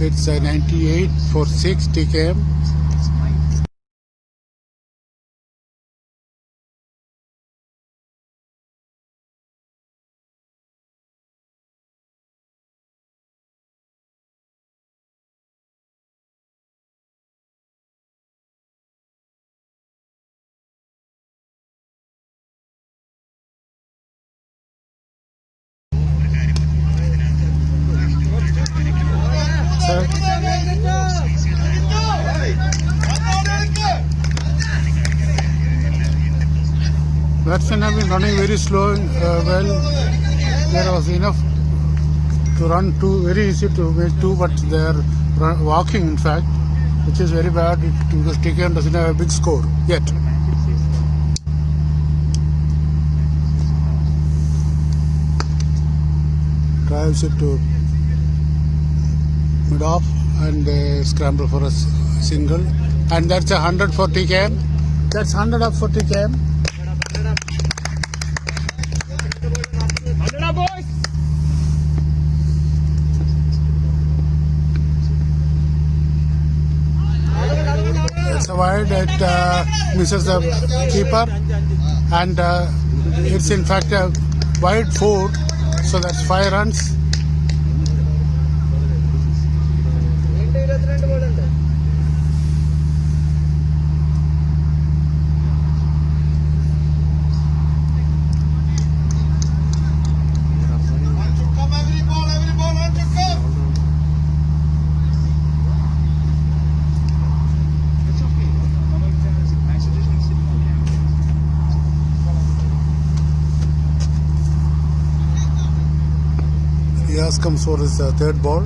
it's 98 for 6 TKM. Batsmen have been running very slow. There was enough to run 2, very easy to make 2, but they are walking, in fact, which is very bad because TKM doesn't have a big score yet. Drives it to mid-off, and they scramble for a single, and that's 100 for TKM. That's 100 up for TKM. It's a wide. It misses the keeper, and it's in fact a wide 4, so that's 5 runs. IESCE comes for his third ball.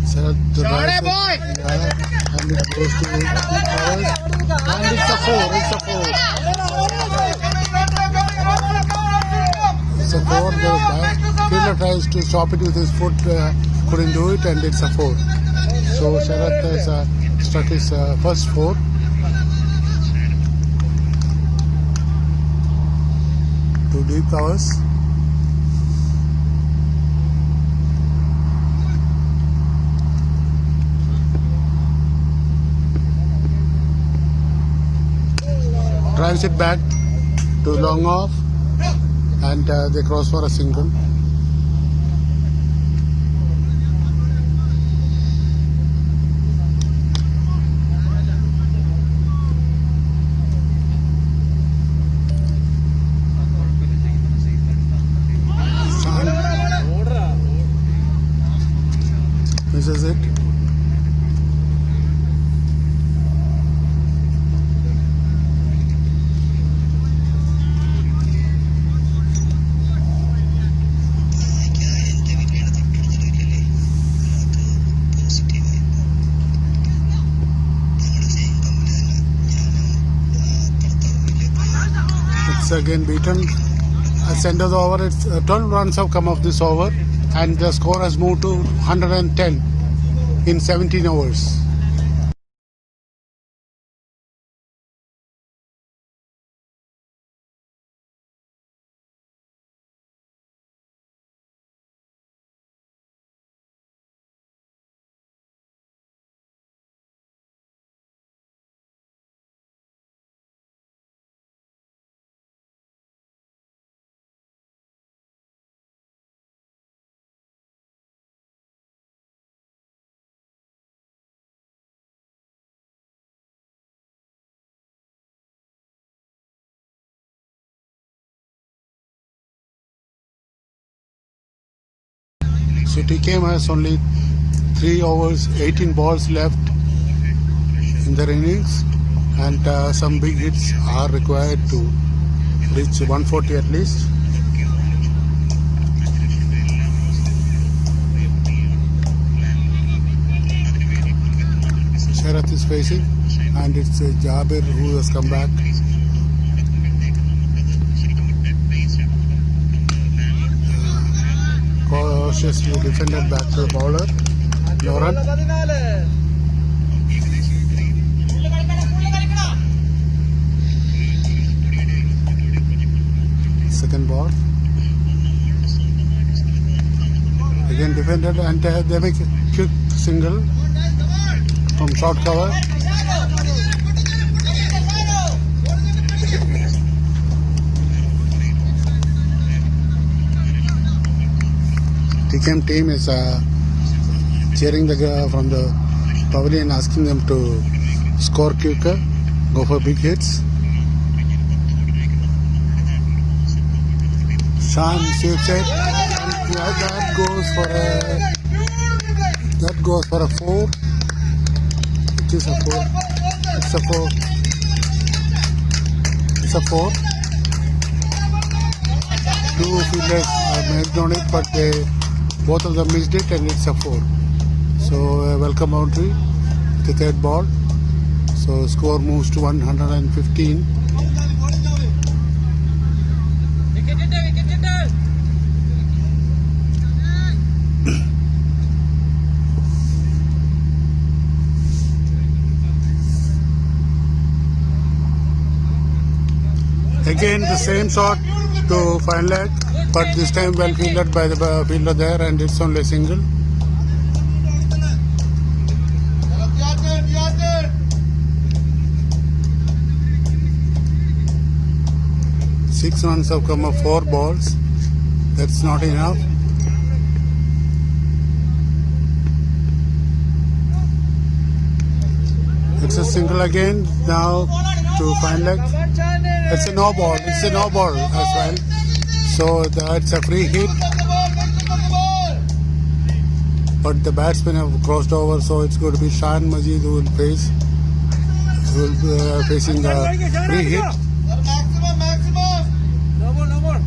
So the boy! And it goes to hours. And it's a 4. It's a 4. It's a 4. The fielder tries to stop it with his foot, couldn't do it, and it's a 4. So Sharath has struck his first 4. Two deep covers. Drives it back to long off, and they cross for a single. Misses it. It's again beaten. At the end of the over, it's 12 runs have come off this over, and the score has moved to 110 in 17 overs. So TKM has only 3 overs, 18 balls left in their innings, and some big hits are required to reach 140 at least. Sharath is facing, and it's Jabir who has come back. Cautiously defended back to the bowler, Lauren. Second ball. Again defended, and they make a quick single from short cover. TKM team is cheering from the pavilion, asking them to score quicker, go for big hits. Shan shapes it, and that goes for a 4. It is a 4. It's a 4. It's a 4. Two fielders made on it, but both of them missed it, and it's a 4. So welcome boundary, the third ball. So score moves to 115. Again the same shot to final leg, but this time well fielded by the fielder there, and it's only a single. Six runs have come of 4 balls. That's not enough. It's a single again now to final leg. It's a no ball. It's a no ball as well. So that's a free hit. but the batsmen have crossed over, so it's going to be Shan Majid who will face. Who will be facing the free hit. No more.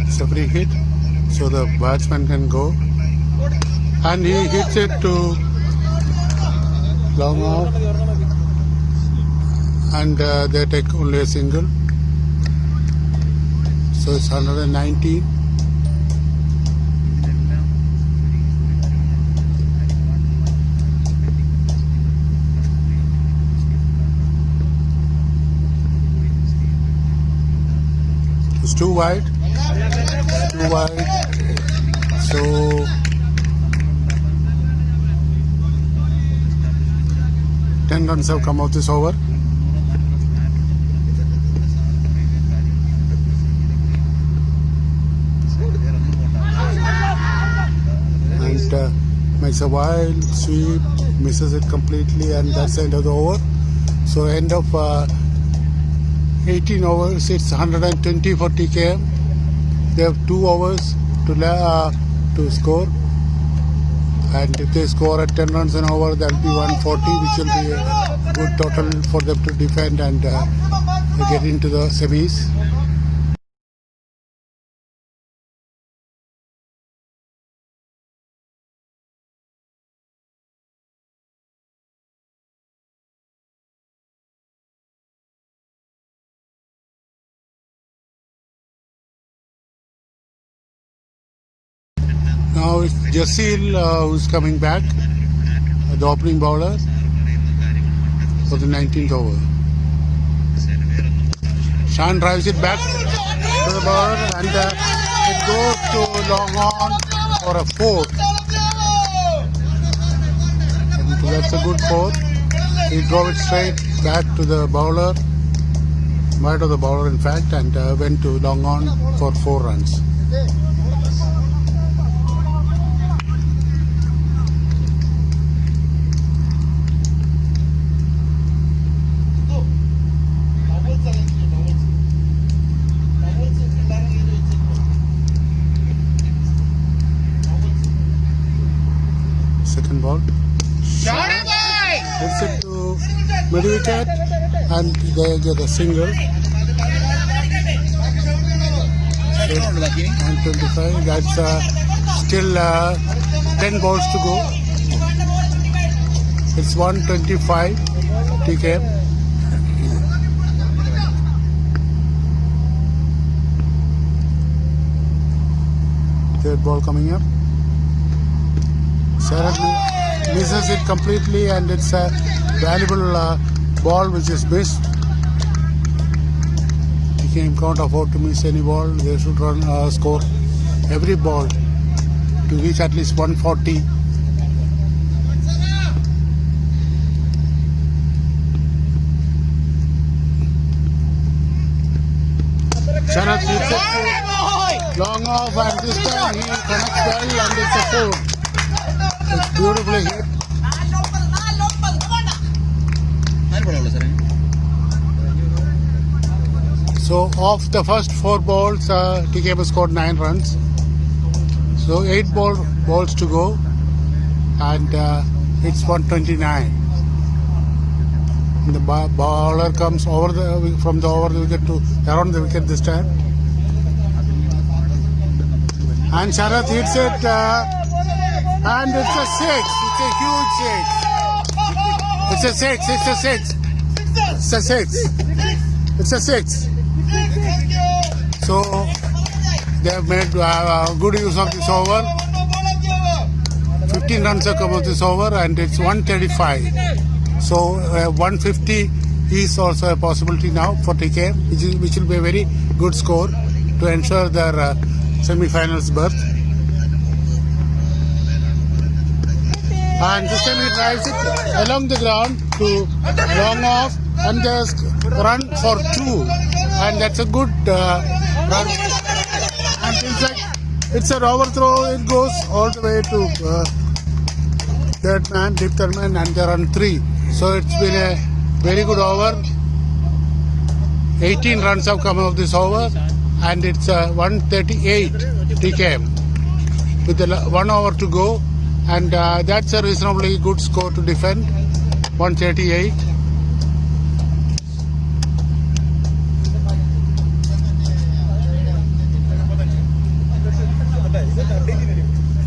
It's a free hit, so the batsman can go, and he hits it to long off, and they take only a single. So it's 119. It's too wide. So ten runs have come out this over. And makes a wild sweep, misses it completely, and that's the end of the over. So end of 18 overs, it's 120 for TKM. They have 2 overs to score, and if they score at 10 runs an over, that will be 140, which will be a good total for them to defend and get into the semis. Now it's Jasil who's coming back, the opening bowler for the 19th over. Shan drives it back to the bowler, and it goes to long on for a 4. And that's a good 4. He drove it straight back to the bowler, right of the bowler in fact, and went to long on for 4 runs. Second ball. Hits it to mid wicket, and they get a single. So, 125. That's still 10 balls to go. It's 125 TKM. Third ball coming up. Sarah misses it completely, and it's a valuable ball which is missed. TKM can't afford to miss any ball. They should score every ball to reach at least 140. Sharath hits it long off, and this time he connects well, and it's a 4. It's beautifully hit. So off the first 4 balls, TKM scored 9 runs. So 8 balls to go, and it's 129. And the bowler comes from the over the wicket to around the wicket this time. And Sharath hits it. And it's a 6. It's a huge 6. It's a 6. It's a 6. It's a 6. It's a 6. So they have made good use of this over. 15 runs have come of this over, and it's 135. So 150 is also a possibility now for TKM, which will be a very good score to ensure their semi-finals berth. And this time he drives it along the ground to long off, and just run for 2, and that's a good run. And things like it's an overthrow, it goes all the way to third man, deep third man, and they run 3. So it's been a Very good over. 18 runs have come out of this over, and it's 138 TKM with 1 over to go, and that's a reasonably good score to defend. 138.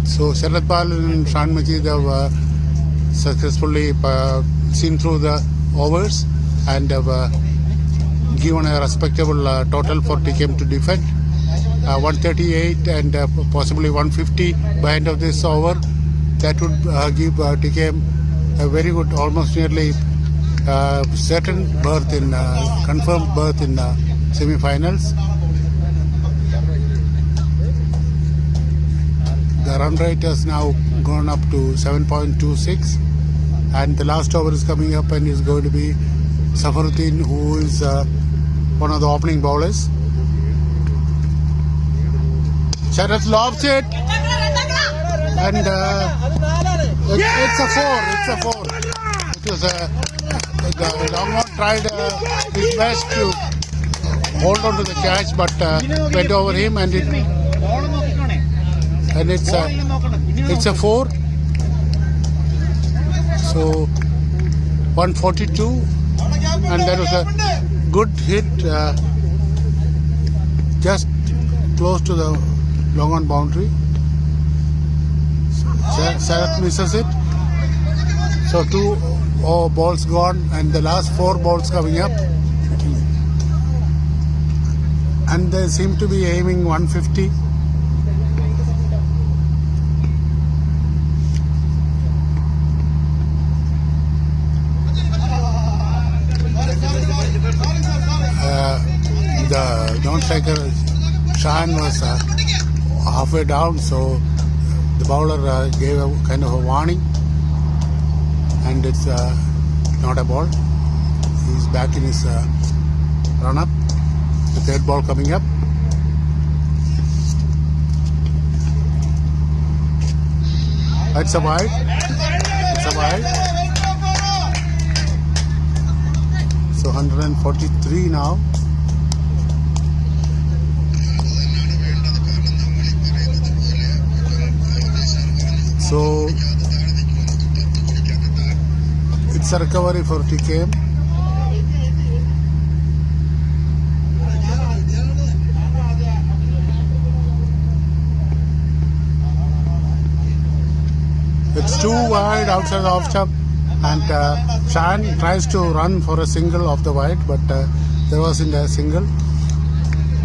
So Sharad Pal and Shan Majid have successfully seen through the overs and have given a respectable total for TKM to defend. 138 and possibly 150 by end of this over. That would give TKM a very good, almost nearly certain berth in confirmed berth in semi-finals. The run rate has now gone up to 7.26, and the last over is coming up and is going to be Safaruddin, who is one of the opening bowlers. Sharad lobs it, and it's a four. It's a four. It was the long one tried his best to hold on to the catch, but went over him, and it's a four. So 142, and there was a good hit just close to the long on boundary. Sarath misses it. So 2 balls gone, and the last 4 balls coming up, and they seem to be aiming 150. The non-striker Shahan was halfway down, so the bowler gave a kind of a warning, and it's not a ball. He's back in his run-up. The third ball coming up. It's a wide. It's a wide. So 143 now. So it's a recovery for TKM. It's too wide outside the off stump, and Shan tries to run for a single off the wide, but there wasn't a single.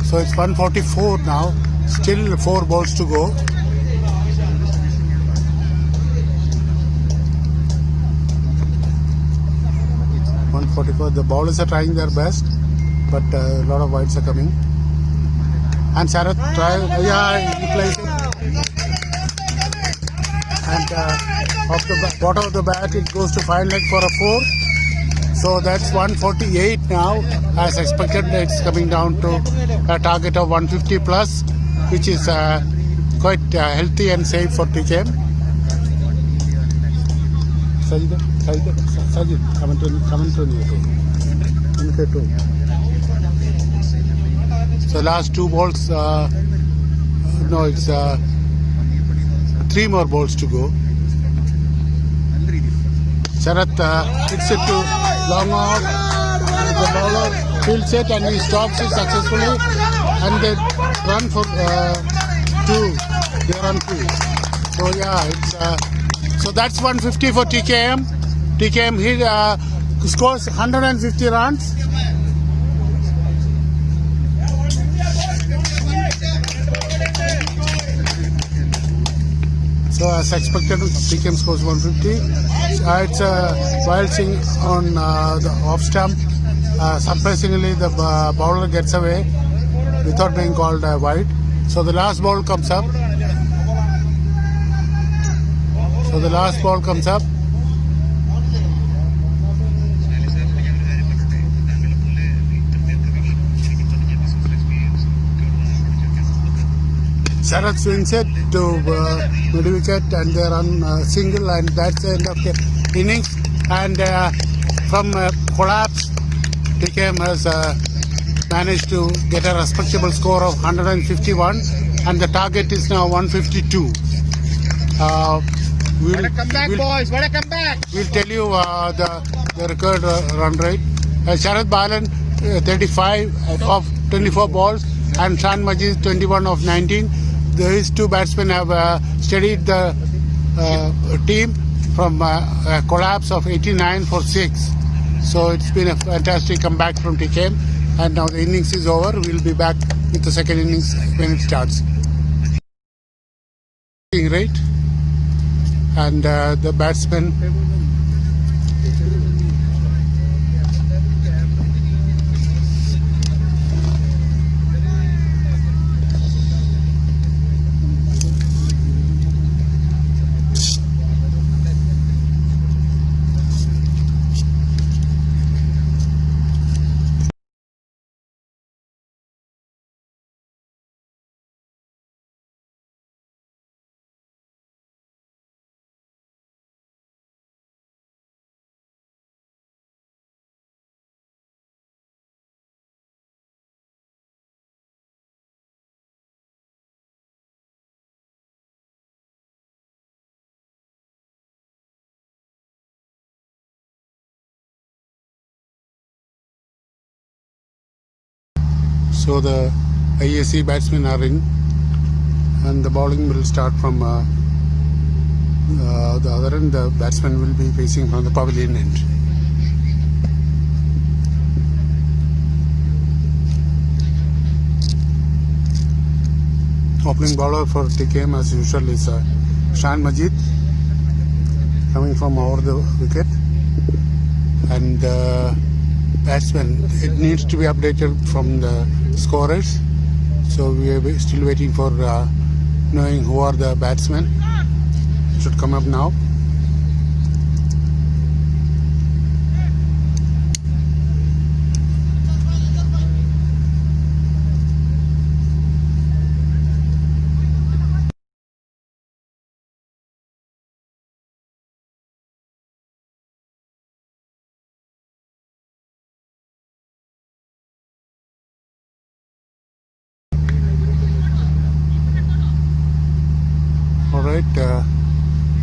So it's 144 now. Still 4 balls to go. The bowlers are trying their best, but a lot of wides are coming. And Sarath he plays it. And off the bottom of the bat, it goes to fine leg for a 4. So that's 148 now. As expected, it's coming down to a target of 150 plus, which is quite healthy and safe for TKM. Sajid, come into So last 2 balls, no, it's 3 more balls to go. Sharath hits it to long off. The bowler fields it and he stops it successfully, and they run for 2. They run 2. So yeah, it's so that's 150 for TKM. TKM scores 150 runs. So as expected, TKM scores 150. It's a wild swing on the off stump. Surprisingly, the bowler gets away without being called wide. So the last ball comes up. Sharath swings it to mid-wicket, and they run single, and that's the end of the innings. And from collapse, TKM has managed to get a respectable score of 151, and the target is now 152. What a comeback, boys! What a comeback! We'll tell you the record run rate. Sharad Balan 35 of 24 balls, and Shan Majid 21 of 19. These two batsmen have steadied the team from a collapse of 89 for 6. So it's been a fantastic comeback from TKM, and now the innings is over. We'll be back with the second innings when it starts. Rate, and the batsman so the IESCE batsmen are in, and the bowling will start from the other end. The batsman will be facing from the pavilion end. Opening bowler for TKM as usual is Shan Majid, coming from over the wicket, and batsman, it needs to be updated from the scorers, so we are still waiting for knowing who are the batsmen. It should come up now. Alright,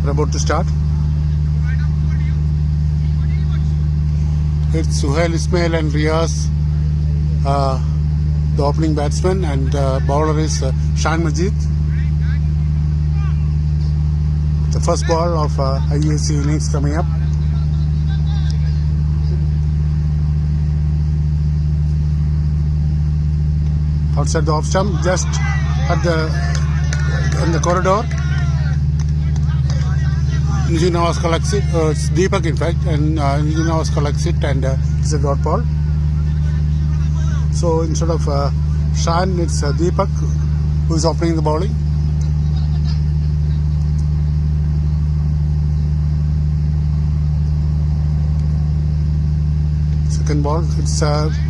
we're about to start. It's Suhail Ismail and Riaz, the opening batsman, and bowler is Shan Majid. The first ball of IESCE innings coming up. Outside the off stump, just at in the corridor. Nijinawas collects it, it's Deepak in fact, and Nijinawas collects it, and it's a dot ball. So instead of Shan, it's Deepak who is opening the bowling. Second ball, it's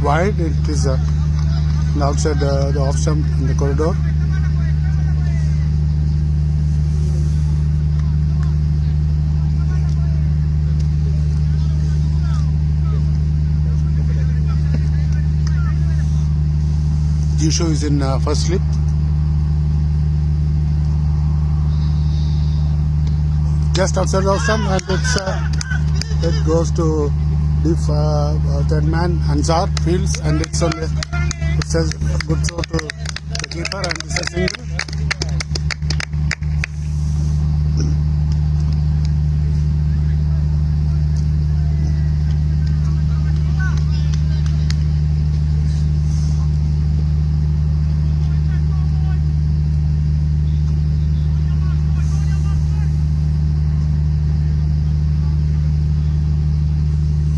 wide, it is outside the off stump in the corridor. Jushu is in first slip. Just outside the off stump, and it goes to deep third man Ansar fields, and it's a good throw to the keeper, and it's a single.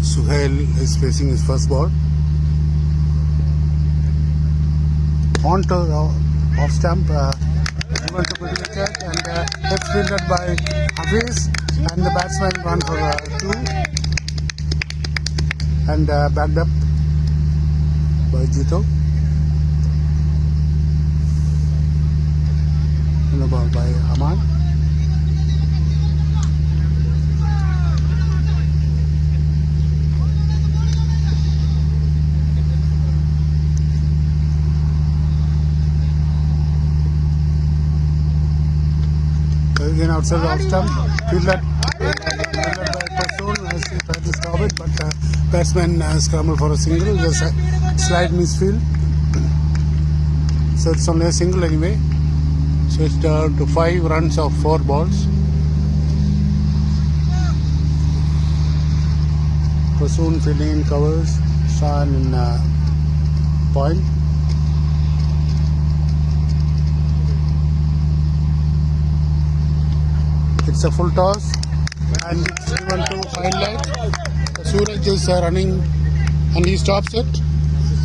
Suhail is facing his first ball. On to off stump, given to good wicket, and it's fielded by Hafiz, and the batsman run for 2, and backed up by Jito. And the ball by Aman. again outside the off stump. Fielded by Prasoon as he tried to stop it, but batsman scrambled for a single. Just a slight misfield. So it's only a single anyway. So it's down to 5 runs of 4 balls. Prasoon fielding in covers. Shan in point. It's a full toss and it's given to fine leg. Suraj is running and he stops it,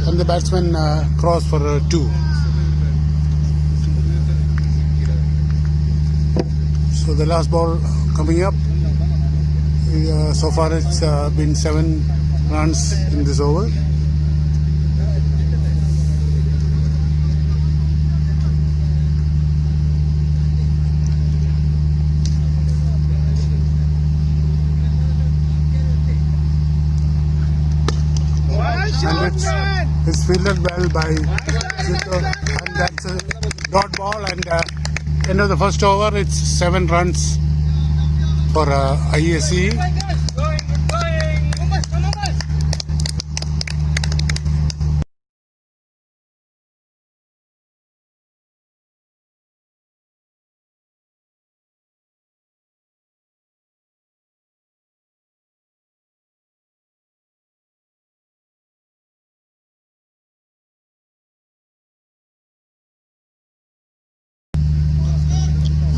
and the batsman cross for 2. So the last ball coming up. So far it's been 7 runs in this over. And it's fielded well by Zito, and that's a dot ball, and end of the first over it's 7 runs for IESCE.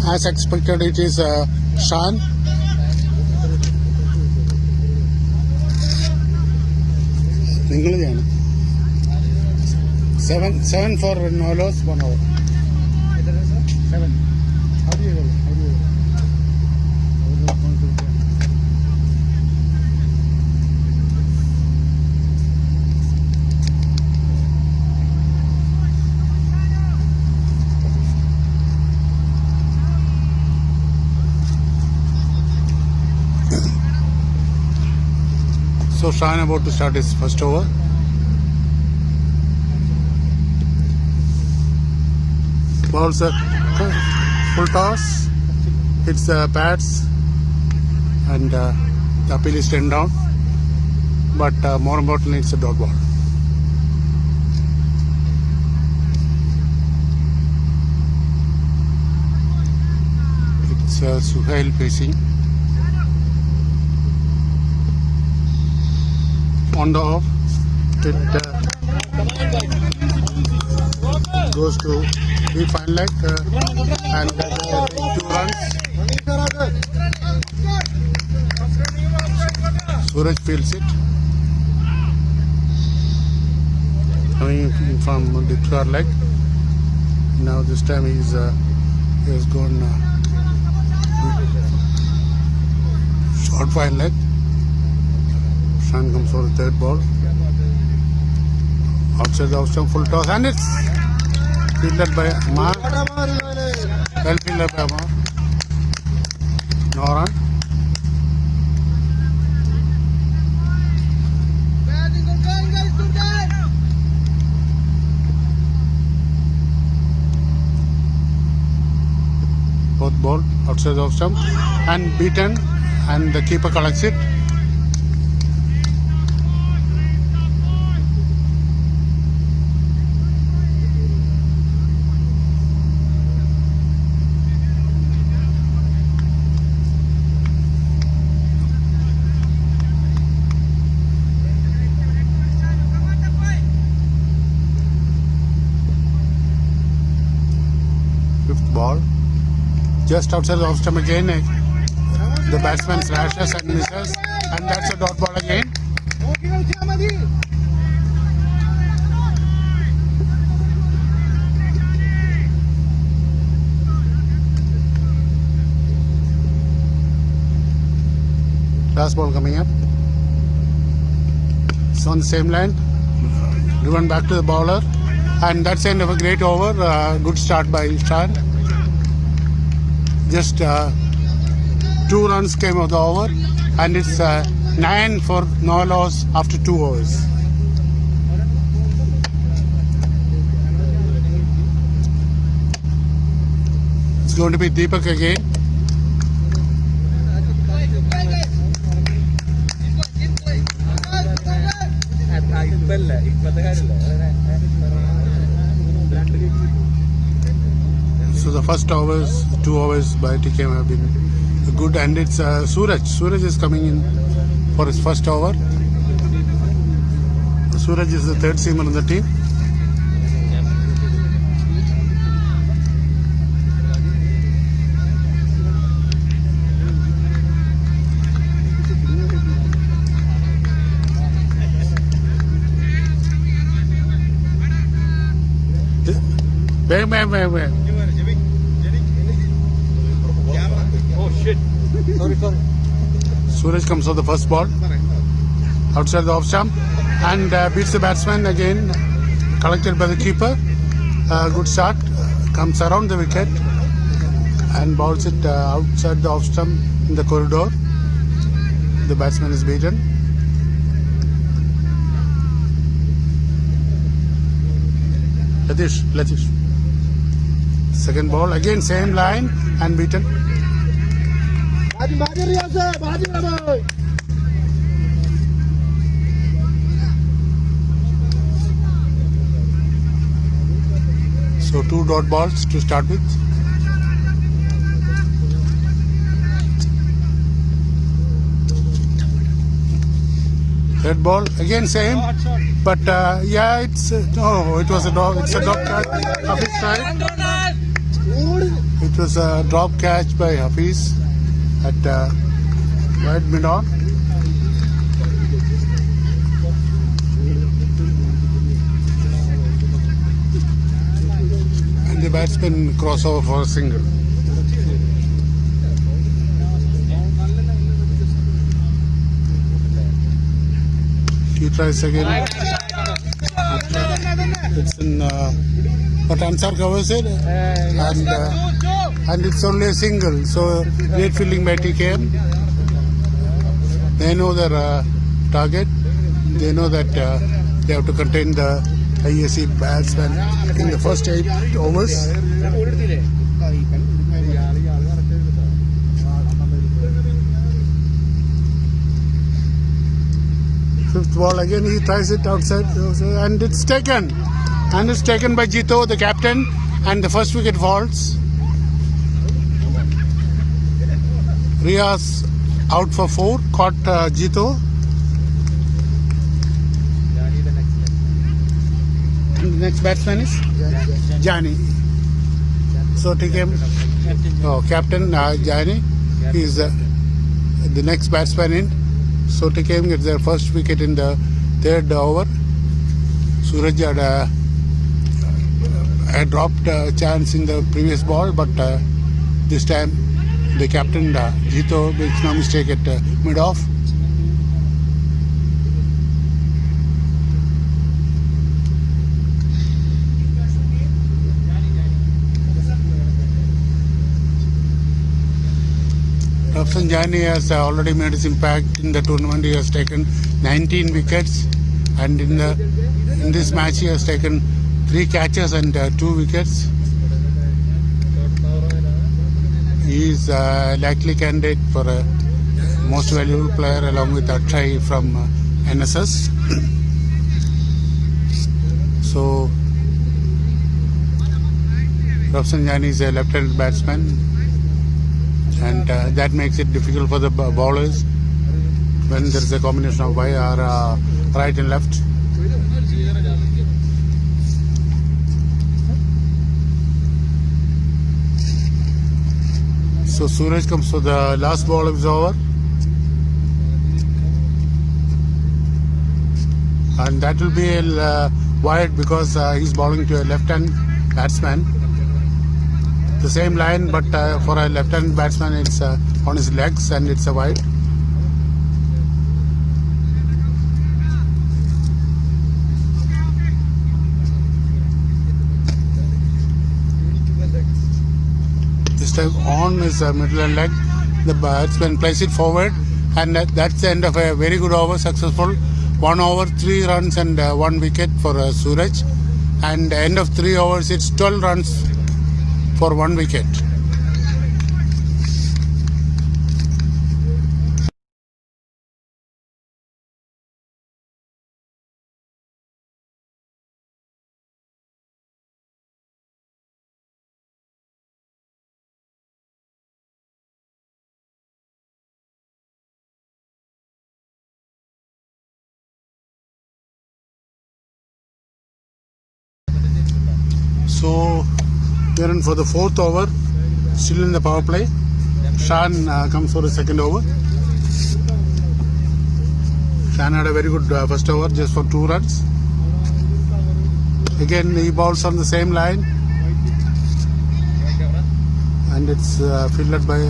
As expected, it is Shan. Seven for no loss, 1 over. 7. How do you roll? So Shan about to start his first over. Balls full toss. Hits the pads and the appeal is 10 down. But more importantly, it's a dot ball. It's Suhail facing. On the off, it goes to the fine leg and take 2 runs. Suraj fields it. Coming from the 3rd leg. Now this time he has gone short fine leg. Shan comes for the 3rd ball. Outside the off stump, full toss, and it's fielded by Amar. Well fielded by Amar. No run. Fourth ball outside the off stump and beaten, and the keeper collects it. Ball just outside the off stump again. The batsman slashes and misses, and that's a dot ball again. Last ball coming up. It's on the same line. Driven back to the bowler, and that's the end of a great over. Good start by Shan. Just 2 runs came of the over, and it's 9 for no loss after 2 overs. It's going to be Deepak again. So the first 2 hours by TKM have been good, and it's Suraj. Suraj is coming in for his first over. Suraj is the third seamer on the team. Bang. Oh shit. Sorry. Suraj comes for the first ball outside the off stump and beats the batsman again, collected by the keeper. Good start, comes around the wicket and bowls it outside the off stump in the corridor. The batsman is beaten. Latish. Second ball, again same line and beaten. So 2 dot balls to start with. Third ball, again same, but yeah, it was a dog. It's a drop catch. Hafiz side. It was a drop catch by Hafiz at wide mid-on. And the batsman crossover for a single. He tries again. It's in, but Ansar covers it, and it's only a single. So great fielding by TKM. They know their target. They know that they have to contain the IESCE batsman in the first 8 overs. Fifth ball, again he tries it outside and it's taken. And it's taken by Jito, the captain, and the first wicket falls. Riaz out for 4, caught Jito. And the next batsman is Jani. So TKM, captain Jani is the next batsman in. So TKM gets their first wicket in the 3rd over. Suraj had dropped a chance in the previous ball, but this time the captain Jito makes no mistake at mid-off. Rafsan Jani has already made his impact in the tournament. He has taken 19 wickets, and in this match he has taken 3 catches and 2 wickets. He is a likely candidate for a most valuable player along with Akshay from NSS. So Rafsan Jani is a left-handed batsman, and that makes it difficult for the bowlers when there is a combination of right and left. So Suraj comes for the last ball of his over, and that will be wide because he's bowling to a left-hand batsman. The same line, but for a left-hand batsman it's on his legs and it's a wide. This time on is middle and leg. The batsman plays it forward, and that's the end of a very good over, successful. 1 over, 3 runs and 1 wicket for Suraj, and end of 3 overs it's 12 runs for 1 wicket. So we are in for the 4th over, still in the power play. Shan comes for the 2nd over. Shan had a very good first over just for 2 runs. Again he bowls on the same line, and it's fielded by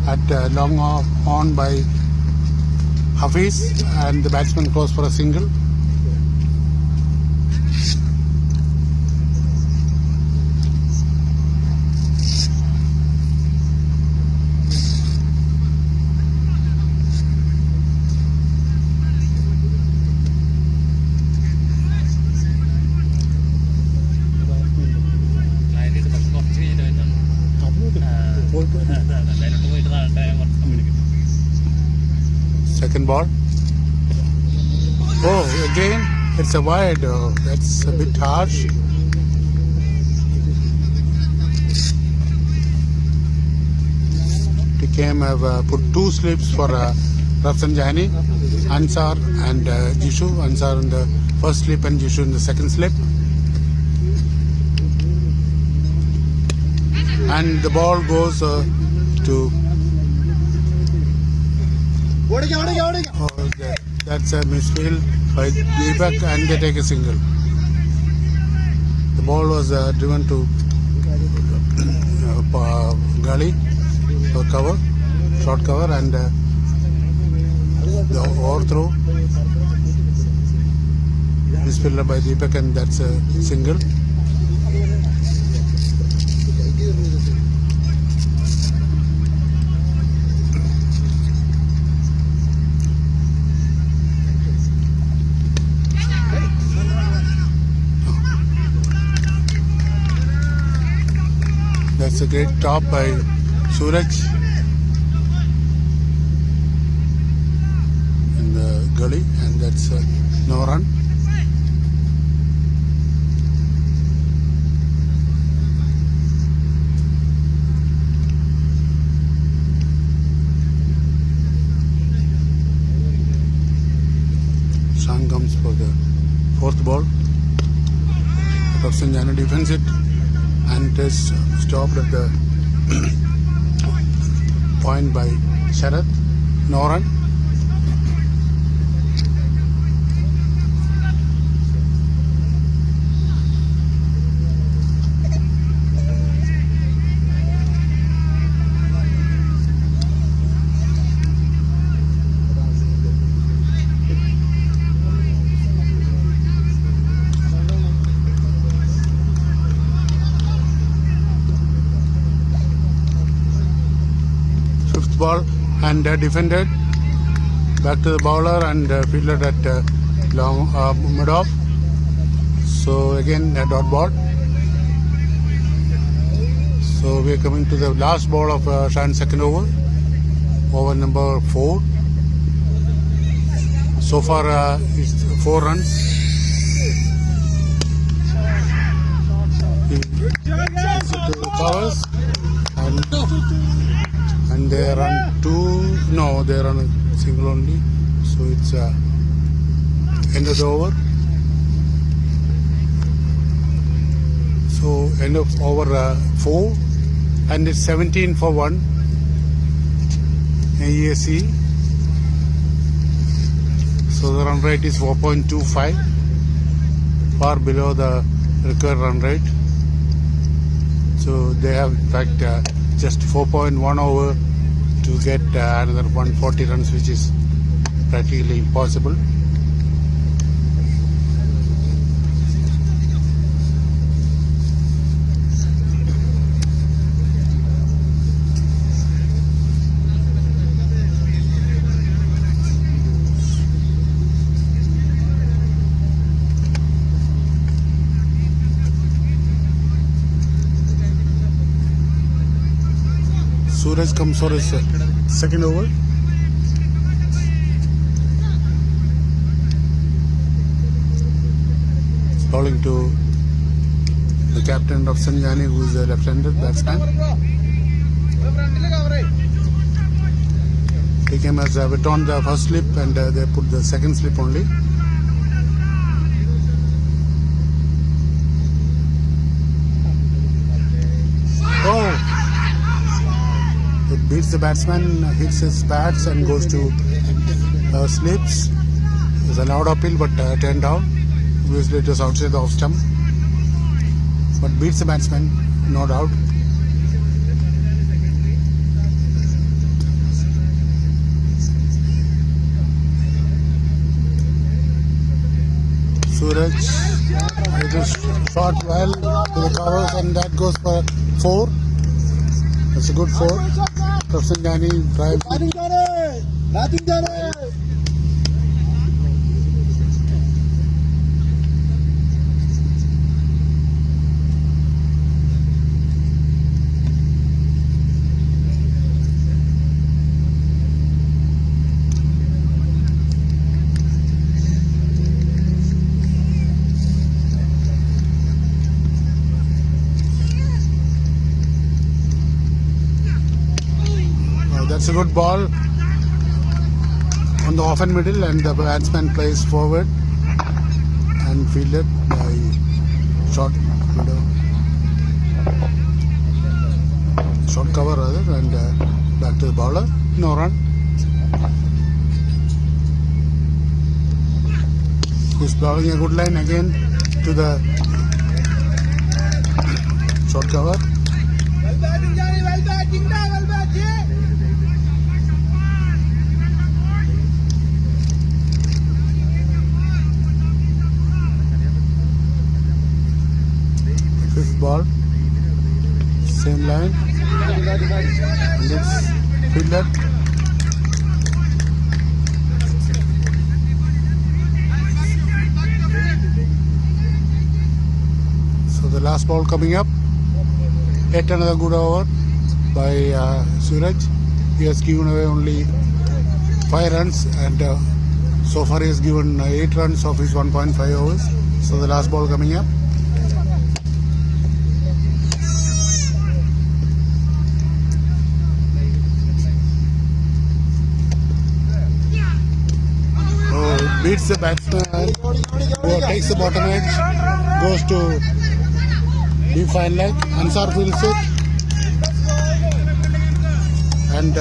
at long on by Hafiz, and the batsman goes for a single. Second ball. Oh, again it's a wide. That's a bit harsh. TKM have put 2 slips for Rafsanjani, Ansar and Jishu. Ansar in the first slip and Jishu in the second slip. And the ball goes to... that's a misfield by Deepak, and they take a single. The ball was driven to gully or cover, short cover, and the overthrow misfielded by Deepak, and that's a single. That's a great top by Suraj in the gully, and that's no run. Shan comes for the 4th ball. Rafsanjani defends it, and it is stopped at the point by Sharath. No run. Ball and defended back to the bowler and fielded at long mid-off. So again a dot ball. So we are coming to the last ball of Shan's second over, over number 4. So far it's 4 runs. He covers and they run 2. No, they run a single only. So it's end of the over. So end of over 4, and it's 17 for 1 IESCE. So the run rate is 4.25, far below the required run rate. So they have in fact just 4.1 over to get another 140 runs, which is practically impossible. Suraj comes for his second over. Bowling to the captain of Sanjani, who is a left-handed batsman. TKM has withdrawn the first slip, and they put the second slip only. beats the batsman, hits his bats and goes to slips. It's a loud appeal but turned down. Obviously it was outside the off stump. But beats the batsman, no doubt. Suraj, it is shot well to the covers and that goes for 4. That's a good 4. Rafsanjani drives. That's a good ball on the off and middle, and the batsman plays forward and fielded by short cover rather, and back to the bowler. No run. He's bowling a good line again to the short cover. Well batting, Johnny. Well batting, well batting. Fifth ball, same line, and it's fielded. So the last ball coming up, yet another good over by Suraj. He has given away only 5 runs, and so far he has given 8 runs of his 1.5 overs. So the last ball coming up. Beats the batsman, takes the bottom edge, goes to deep fine leg. Ansar fields it, and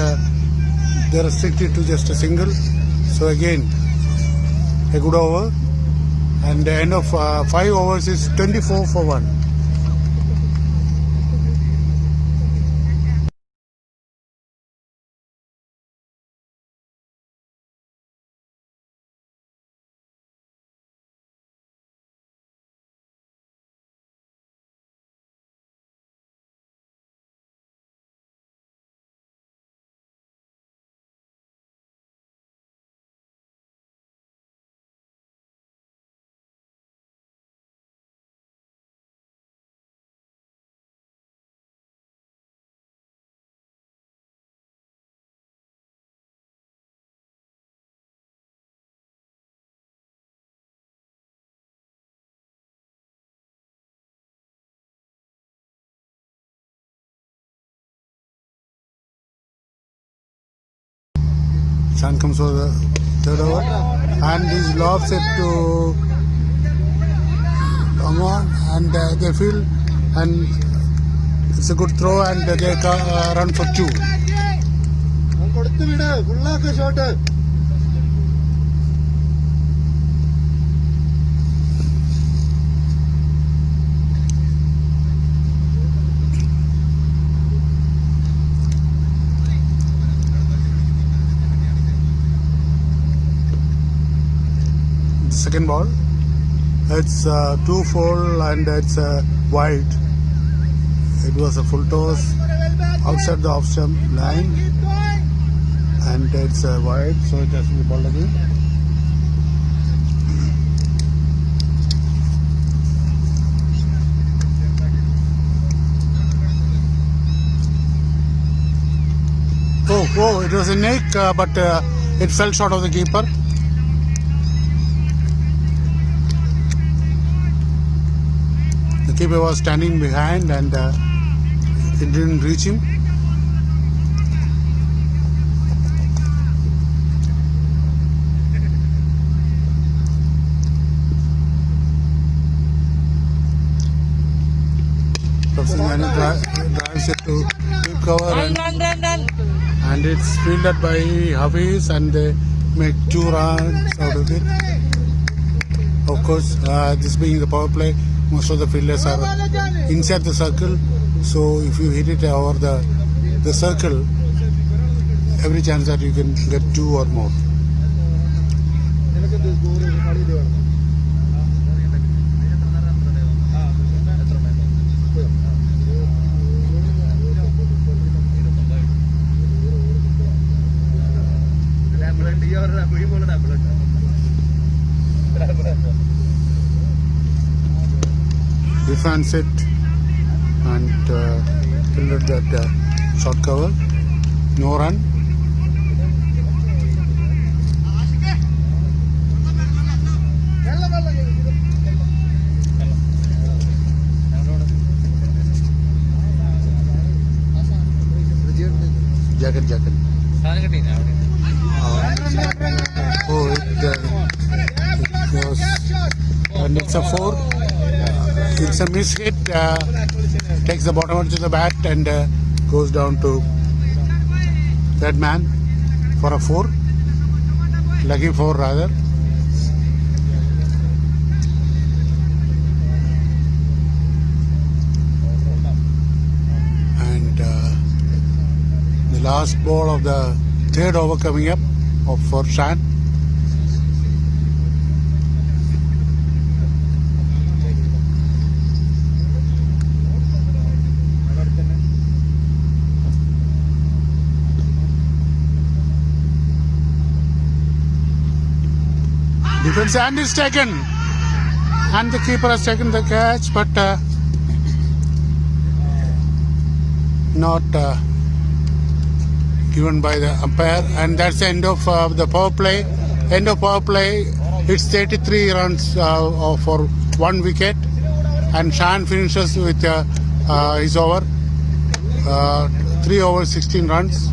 they're restricted to just a single. So again, a good over, and the end of 5 overs is 24 for 1. Chan comes for the third over, and he's lobs it to Amon, and they feel, and it's a good throw, and they run for 2. Second ball, it's 2 full and it's wide. It was a full toss outside the off stump line, and it's wide, so it has to be ball again. Oh, it was a nick, but it fell short of the keeper. The keeper was standing behind, and it didn't reach him. Rafsanjani drives it to deep cover, and and it's fielded by Hafiz, and they make 2 runs out of it. Of course, this being the power play, most of the fielders are inside the circle, so if you hit it over the circle, every chance that you can get 2 or more. Defense it and fielded that short cover. No run. Jacket. It goes, and it's a 4. It's a miss hit. Takes the bottom edge of the bat and goes down to that man for a 4. Lucky 4 rather. And the last ball of the 3rd over coming up for Shan. Defense hand is taken, and the keeper has taken the catch, but not given by the umpire, and that's the end of the power play. End of power play. It's 33 runs for 1 wicket, and Shan finishes with his over 3 overs 16 runs.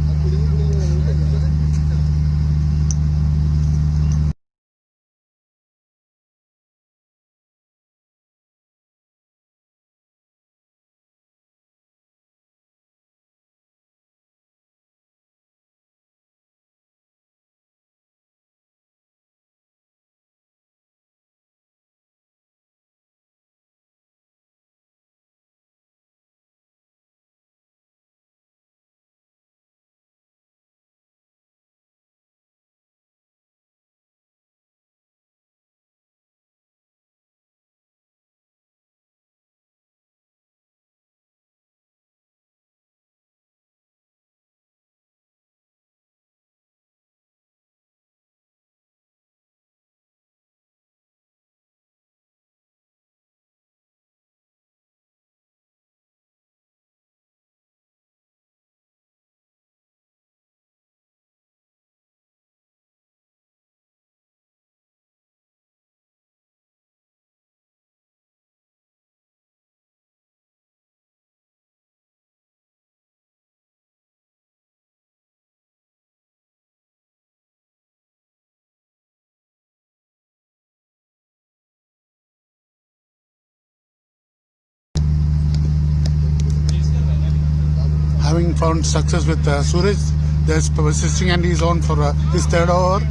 Having found success with Suraj, there's persisting and he's on for his 3rd over,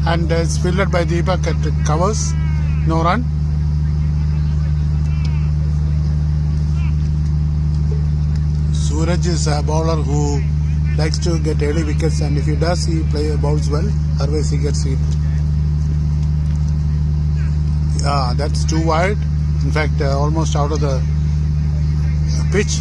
and it's fielded by Deepak at covers. No run. Suraj is a bowler who likes to get early wickets, and if he does, he bowls well. Otherwise, he gets hit. That's too wide. In fact, almost out of the pitch.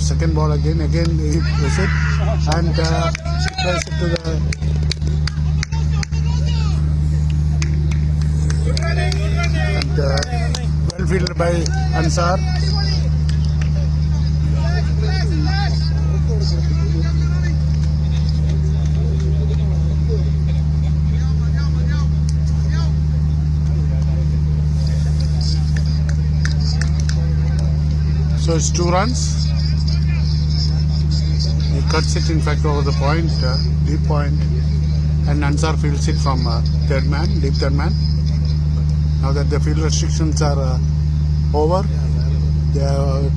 Second ball again he plays it, and plays it to the well fielded by Ansar. So it's 2 runs. cuts it in fact over the point, deep point, and Ansar fields it from third man, deep third man. Now that the field restrictions are over,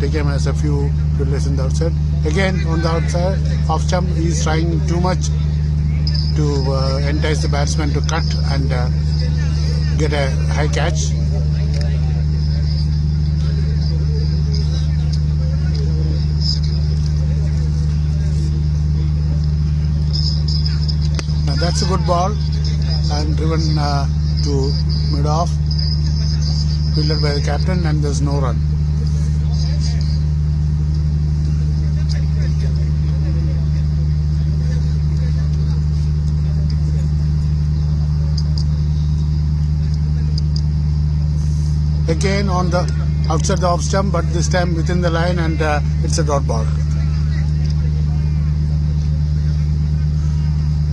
TKM has a few fielders in the outside. Again on the outside, off stump, he is trying too much to entice the batsman to cut and get a high catch. Now that's a good ball and driven to mid-off, fielded by the captain, and there's no run. Again on the outside the off stump, but this time within the line, and it's a dot ball.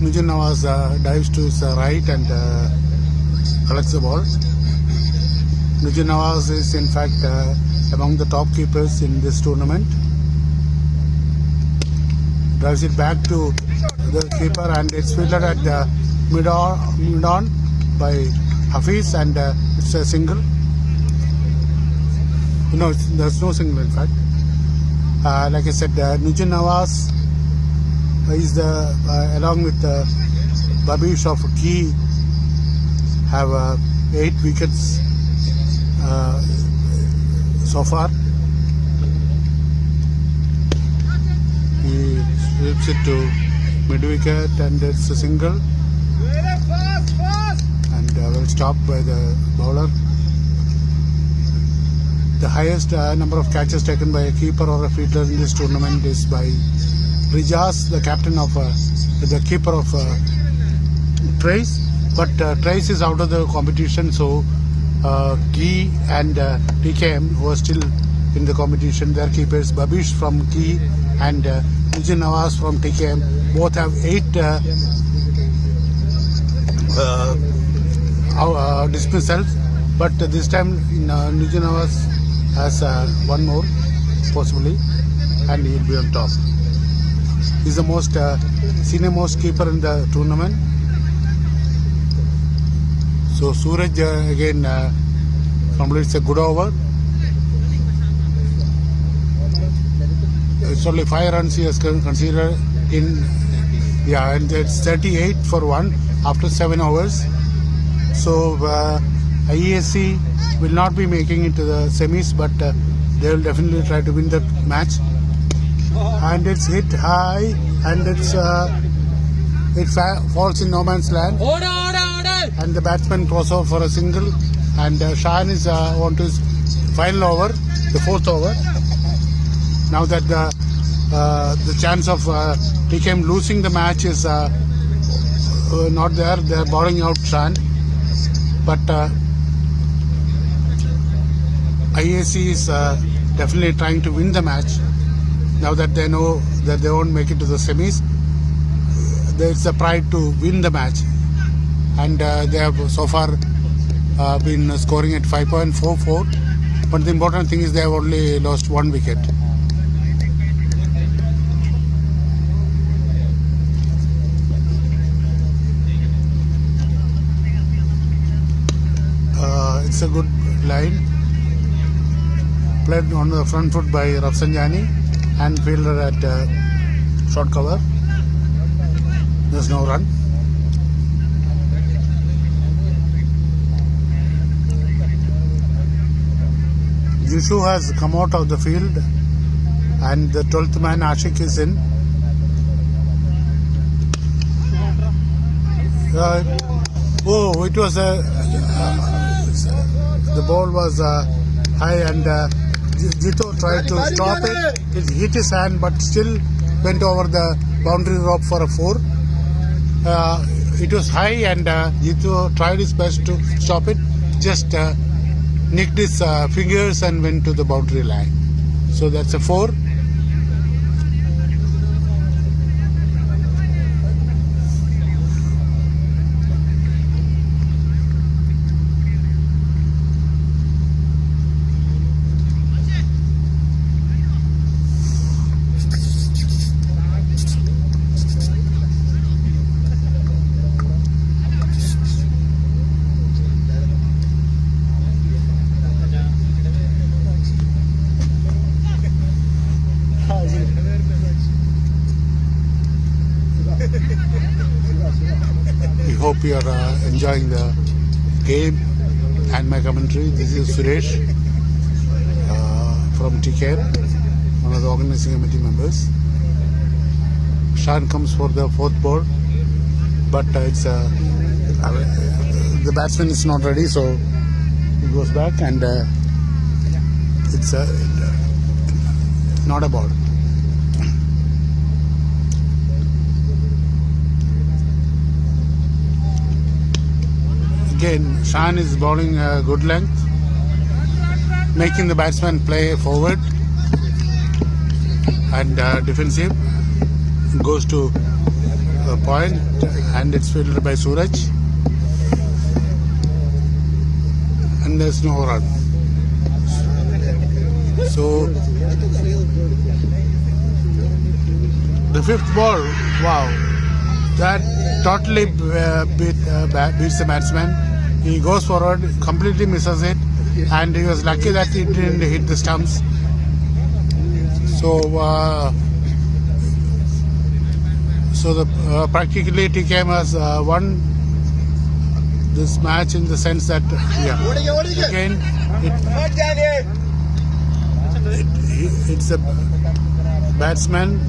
Nujum Nawaz dives to his right and collects the ball. Nujum Nawaz is in fact among the top keepers in this tournament. Drives it back to the keeper, and it's fielded at mid-on by Hafiz, and it's a single. No, there's no single in fact. Like I said, Nujum Nawaz is along with Babish of Key have 8 wickets so far. He sweeps it to mid wicket, and it's a single, and well stopped by the bowler. The highest number of catches taken by a keeper or a fielder in this tournament is by Rijaz, the captain of the keeper of Trace, but Trace is out of the competition, so Key and TKM, who are still in the competition, their keepers Babish from Key and Nujum Nawaz from TKM, both have 8 dismissals, but this time Nujum Nawaz has one more possibly, and he'll be on top. He's the most senior most keeper in the tournament. So Suraj again completes a good over. It's only 5 runs he has considered in, and it's 38 for 1 after 7 overs. So IESCE will not be making it to the semis, but they will definitely try to win the match. And it's hit high, and it falls in no man's land. Order, order, order! And the batsman throws over for a single, and Shahan is on to his final over, the 4th over. Now that the chance of TKM losing the match is not there, they are bowling out Shahan. But IESCE is definitely trying to win the match. Now that they know that they won't make it to the semis, there's a pride to win the match. And they have so far been scoring at 5.44. But the important thing is they have only lost 1 wicket. It's a good line. Played on the front foot by Rafsanjani and fielder at short cover. There's no run. Yushu has come out of the field, and the 12th man Ashik is in. It was the ball was high, and Jito tried to stop it. It hit his hand, but still went over the boundary rope for a 4. It was high, and Jito tried his best to stop it. Just nicked his fingers and went to the boundary line. So that's a 4. We hope you are enjoying the game and my commentary. This is Suresh from TKM, one of the organizing committee members. Shan comes for the fourth ball, but the batsman is not ready, so he goes back and it's not a ball. Again, Shan is bowling a good length, making the batsman play forward and defensive. Goes to a point and it's fielded by Suraj. And there's no run. So the fifth ball, wow, that totally beats the batsman. He goes forward, completely misses it, and he was lucky that he didn't hit the stumps. So practically TKM has won this match in the sense that again it's a batsman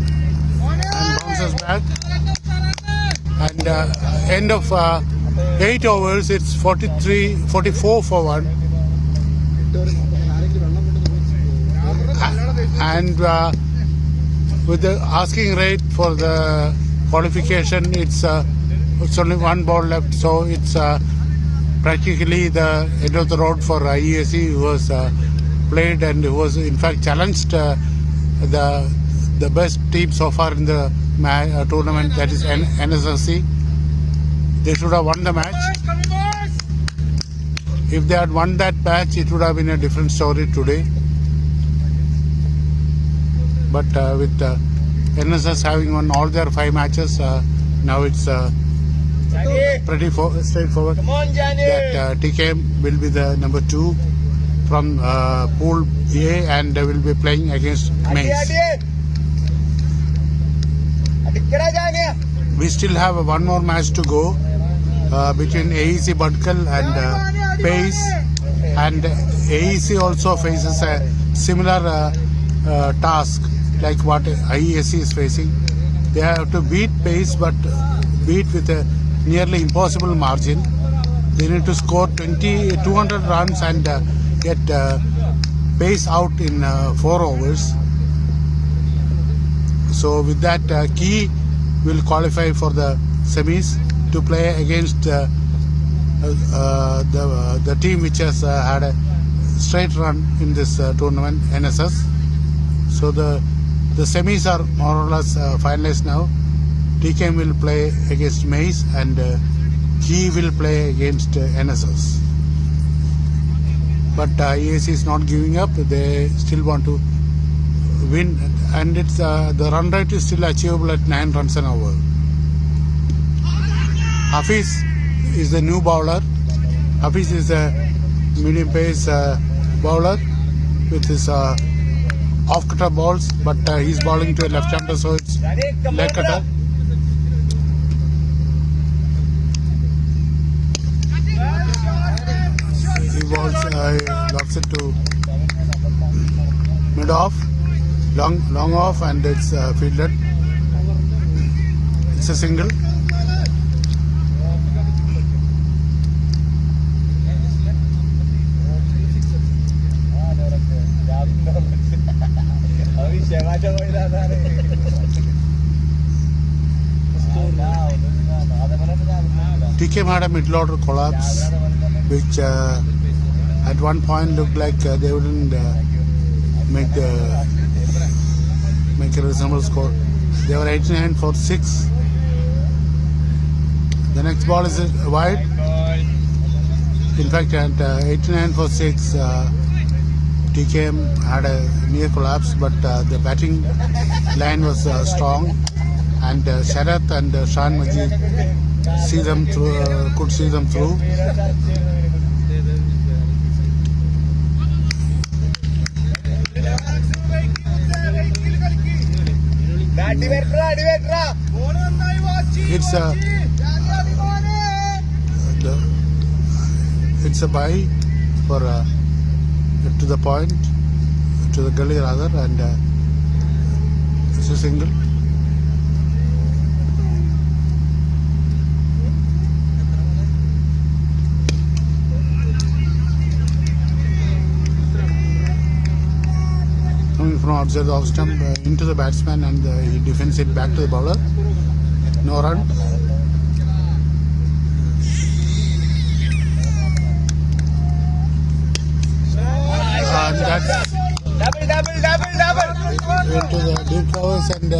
and bounces back, and end of 8 overs it's 44 for 1, and with the asking rate for the qualification it's only 1 ball left, so it's practically the end of the road for IESCE, who was played and who was in fact challenged the best team so far in the tournament, that is IESCE. They should have won the match. If they had won that match, it would have been a different story today. But with IESCE having won all their 5 matches, now it's pretty straightforward that TKM will be the number 2 from Pool A, and they will be playing against Mace. We still have one more match to go between AEC Badkal and Pace, and AEC also faces a similar task like what IESCE is facing. They have to beat Pace, but beat with a nearly impossible margin. They need to score 200 runs and get Pace out in 4 overs. So with that, Key will qualify for the semis to play against the team which has had a straight run in this tournament, IESCE. So the semis are more or less finalized now. TKM will play against Mace and Key will play against IESCE. But IESCE is not giving up. They still want to win, and it's the run rate is still achievable at 9 runs an over. Hafiz is the new bowler. Hafiz is a medium pace bowler with his off cutter balls, but he's bowling to a left hander, so it's leg cutter. He balls, locks it to mid off, long off, and it's fielded. It's a single. TKM had a middle order collapse, which at one point looked like they wouldn't make a reasonable score. They were 89 for 6. The next ball is wide. In fact, at 89 for 6, TKM had a near collapse, but the batting line was strong, and Sharath and Shan Majid could see them through. Activator. it's a bye for to the point, to the gully rather, and it's a single. Coming from outside the off stump into the batsman, and he defends it back to the bowler. No run. And that's double. into the deep covers, and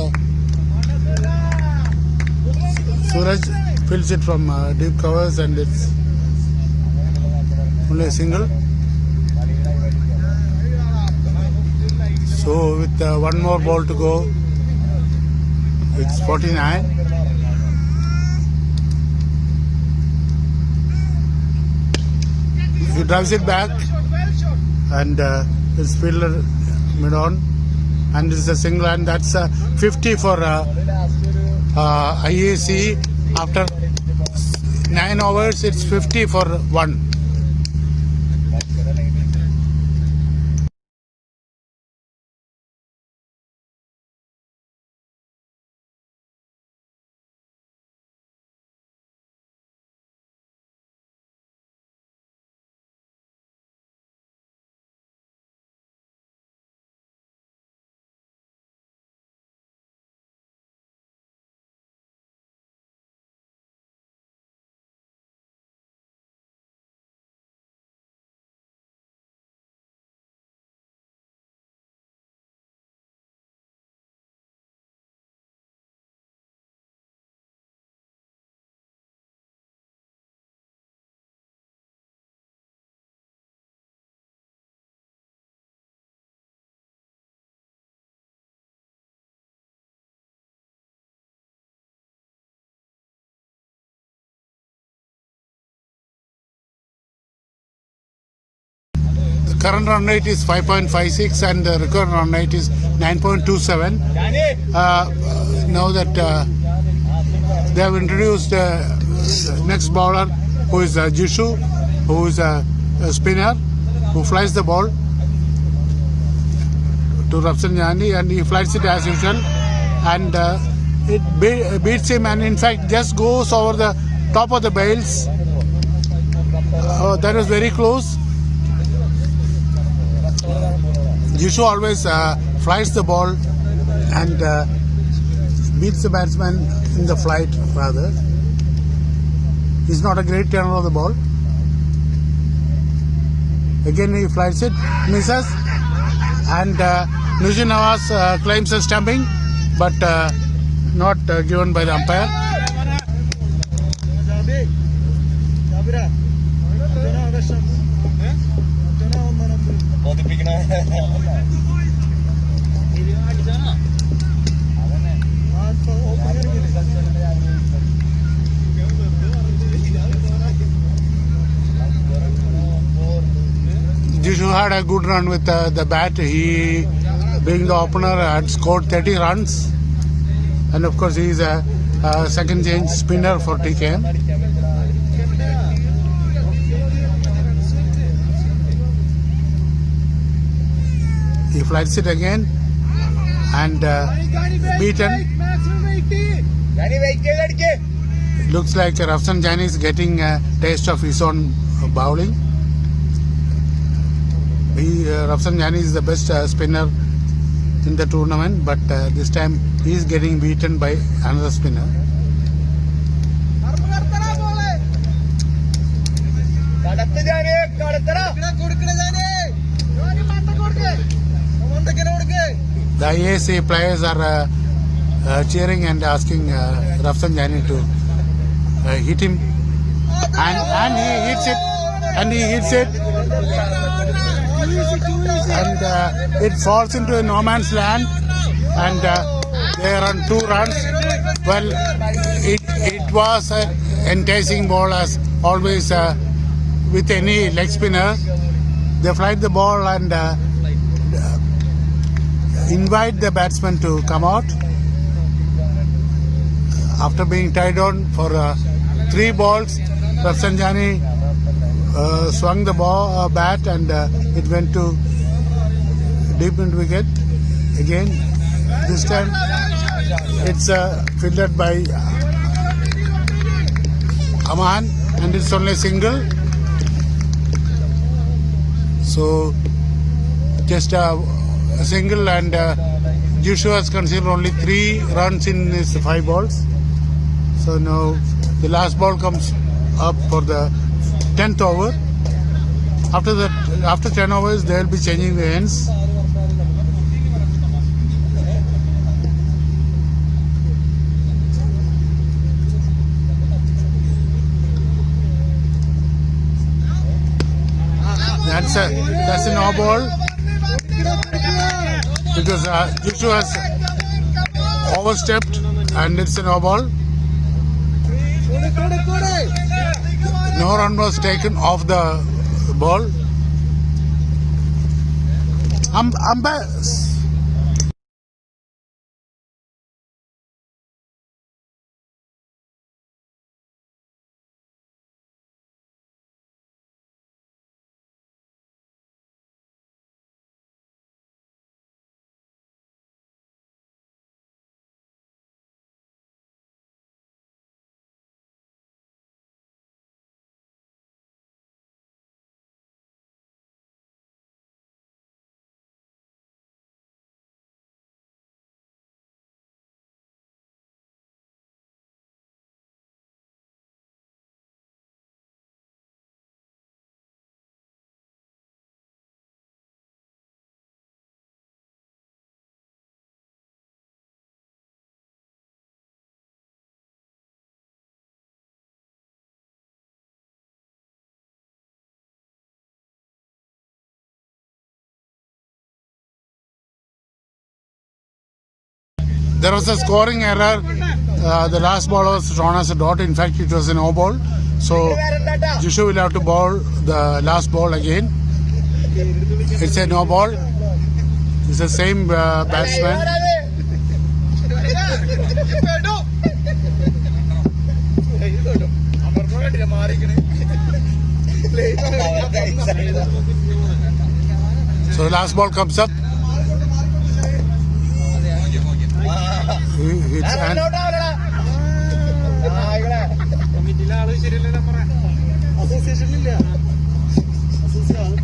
Suraj fills it from deep covers, and it's only a single. So with one more ball to go, it's 49. He drives it back, and his fielder mid-on, and it's a single, and that's 50 for IESCE. After 9 overs, it's 50 for 1. Current run rate is 5.56 and the record run rate is 9.27. Now that they have introduced next bowler, who is Jishu, who is a spinner, who flies the ball to Rafsanjani, and he flies it as usual, and it beats him, and in fact just goes over the top of the bails. That was very close. Jishu always flies the ball and beats the batsman in the flight rather. He's not a great turner of the ball. Again he flies it, misses, and Nujin Nawaz claims a stumping, but not given by the umpire. Jishu had a good run with the bat. He, being the opener, had scored 30 runs, and of course he is a second change spinner for TKM. He flies it again and beaten. Looks like Rafsanjani is getting a taste of his own bowling. Rafsanjani is the best spinner in the tournament, but this time he is getting beaten by another spinner. The IESCE players are cheering and asking Rafsanjani to hit him, and he hits it, and it falls into a no man's land, and they are on 2 runs. Well, it was an enticing ball as always with any leg spinner. They flight the ball and invite the batsman to come out. after being tied on for 3 balls, Rafsanjani swung the ball bat and it went to deep mid wicket. Again, this time it's fielded by Aman and it's only single. So just a single and Joshua has conceded only 3 runs in his 5 balls. So now the last ball comes up for the 10th over. After 10 overs, they will be changing the ends. That's a no ball because Joshua has overstepped and it's a no ball. No run was taken off the ball. Umpire. There was a scoring error. The last ball was drawn as a dot. In fact, it was a no ball. So Joshua will have to bowl the last ball again. It's a no ball. It's the same batsman. So the last ball comes up.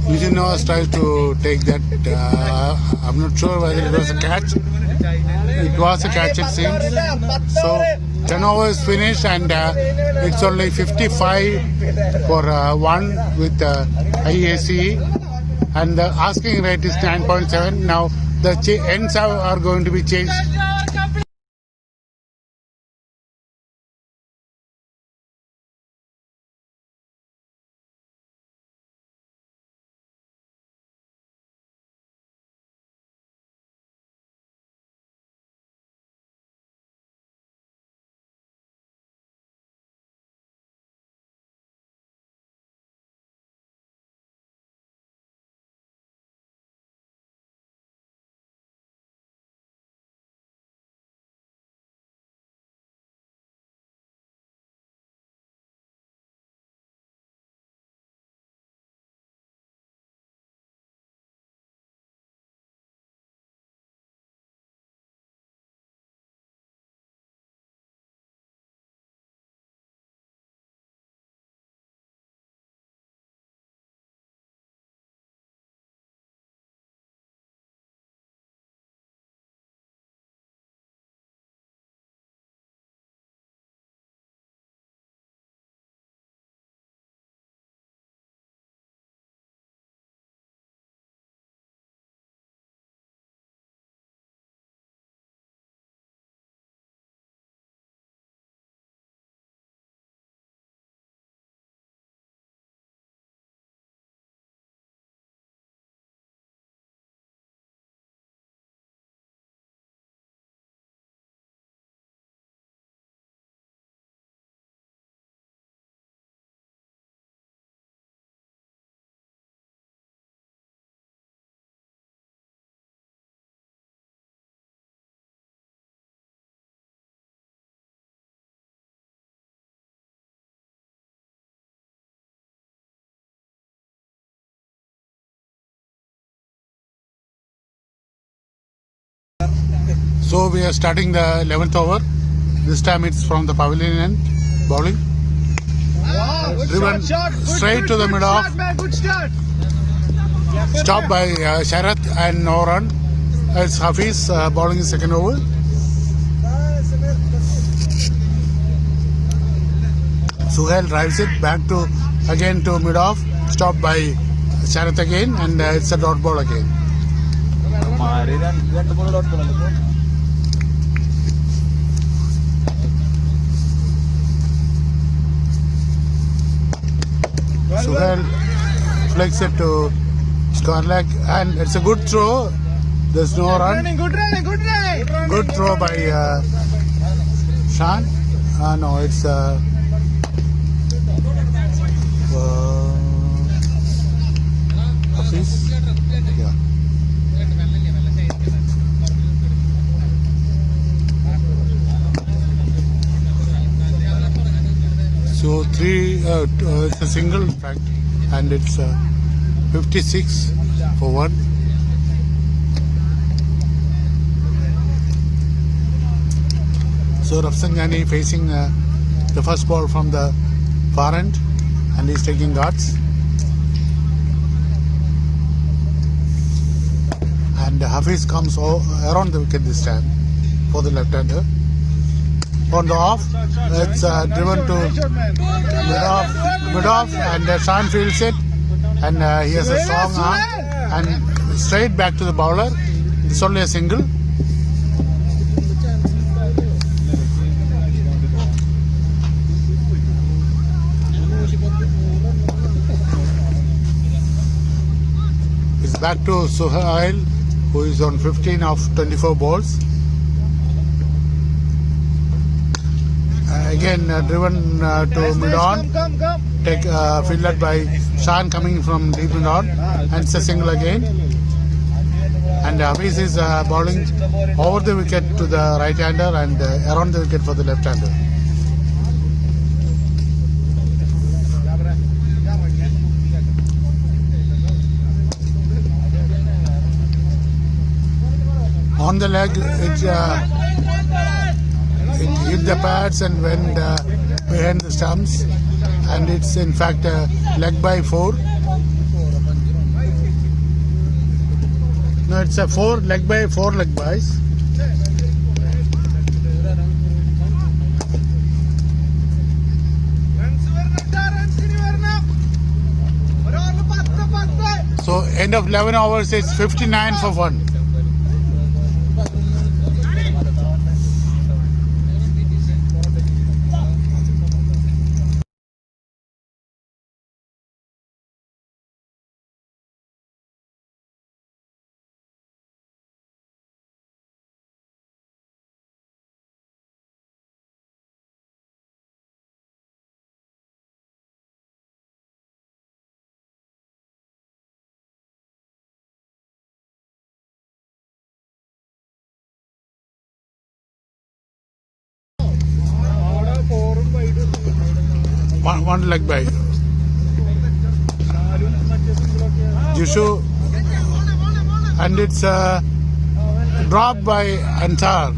Eugene tries to take that. I'm not sure whether it was a catch. It was a catch, it seems. So 10 overs finished and it's only 55 for 1 with IESCE and the asking rate is 9.7. Now the ends are going to be changed So we are starting the 11th over. This time it's from the pavilion end, bowling. Wow, good Driven shot. Good, straight good, to the good mid-off. Start, man. Good start. Stopped by Sharath and no run. It's Hafiz bowling his second over. Suhail drives it back to again to mid-off. Stopped by Sharath again, and it's a dot ball again. Suhail flicks it to square leg, and it's a good throw. There's no run. Running, good running, good running. Good throw by Shan. No, it's Hafiz. Yeah. So it's a single in fact, and it's 56 for 1. So Rafsanjani facing the first ball from the far end, and he's taking guards. And Hafiz comes around the wicket this time for the left-hander. On the off, it's driven to mid-off, and Shan fields it, and he has a strong arm, and straight back to the bowler. It's only a single. It's back to Suhail, who is on 15 of 24 balls. Again driven to mid-on, take fielded by Shan coming from deep mid-on, and it's a single again. And Hafiz is bowling over the wicket to the right-hander and around the wicket for the left-hander. On the leg, it hit the pads and went behind the stumps, and it's in fact a leg by 4. No, it's a 4 leg by 4 leg bys. So end of 11 hours, it's 59 for 1. One leg by Jushu, and it's dropped by Ansar.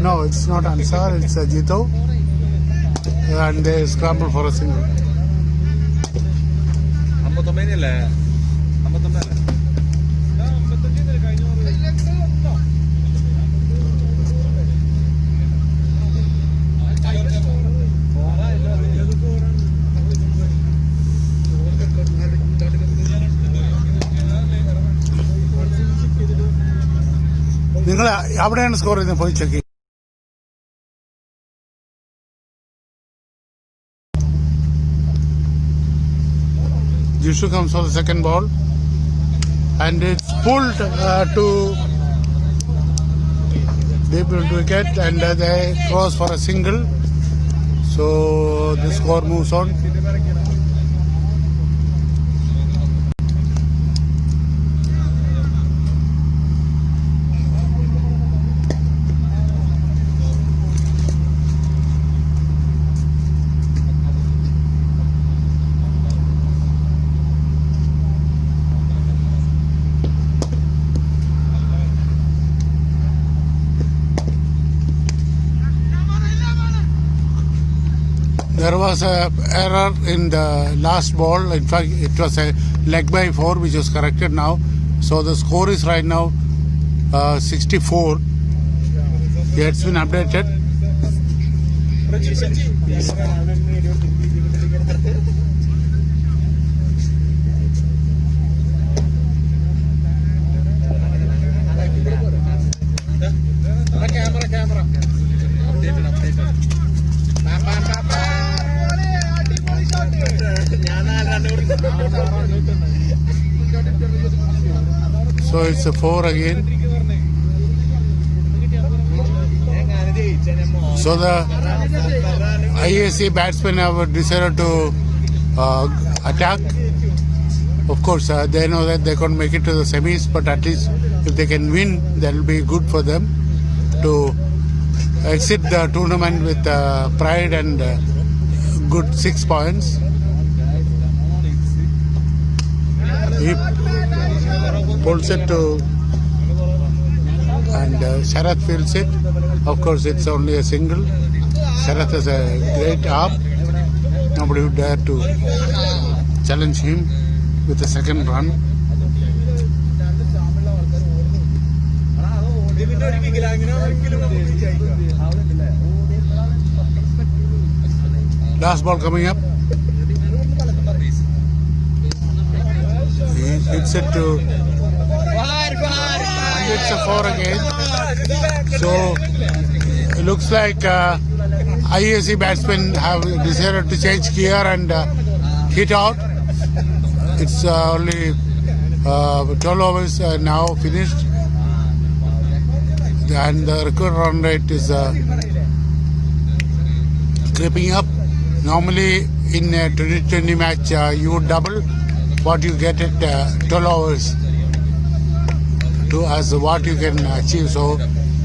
No, it's not Ansar, it's Jito, and they scramble for a single. നിങ്ങൾ അവിടെയാണ് score ചെയ്യുന്നത്, പോയി check. Jushu comes for the second ball, and it's pulled to deep into wicket, and they cross for a single. So the score moves on. There was a error in the last ball. In fact, it was a leg by 4 which was corrected now. So the score is right now 64. Yeah, it's been updated. Camera. Updated. So it's a 4 again. So the IESCE batsmen have decided to attack. Of course, they know that they can't make it to the semis, but at least if they can win, that will be good for them to exit the tournament with pride and good 6 points. He pulls it to, and Sharath fields it. Of course, it's only a single. Sharath has a great arm. Nobody would dare to challenge him with a second run. Last ball coming up. He hits it to, and it's a 4 again. So it looks like IESCE batsmen have decided to change gear and hit out. It's only 12 overs now finished, and the record run rate is creeping up. Normally in a 2020 match you would double what you get at 12 hours to as what you can achieve. So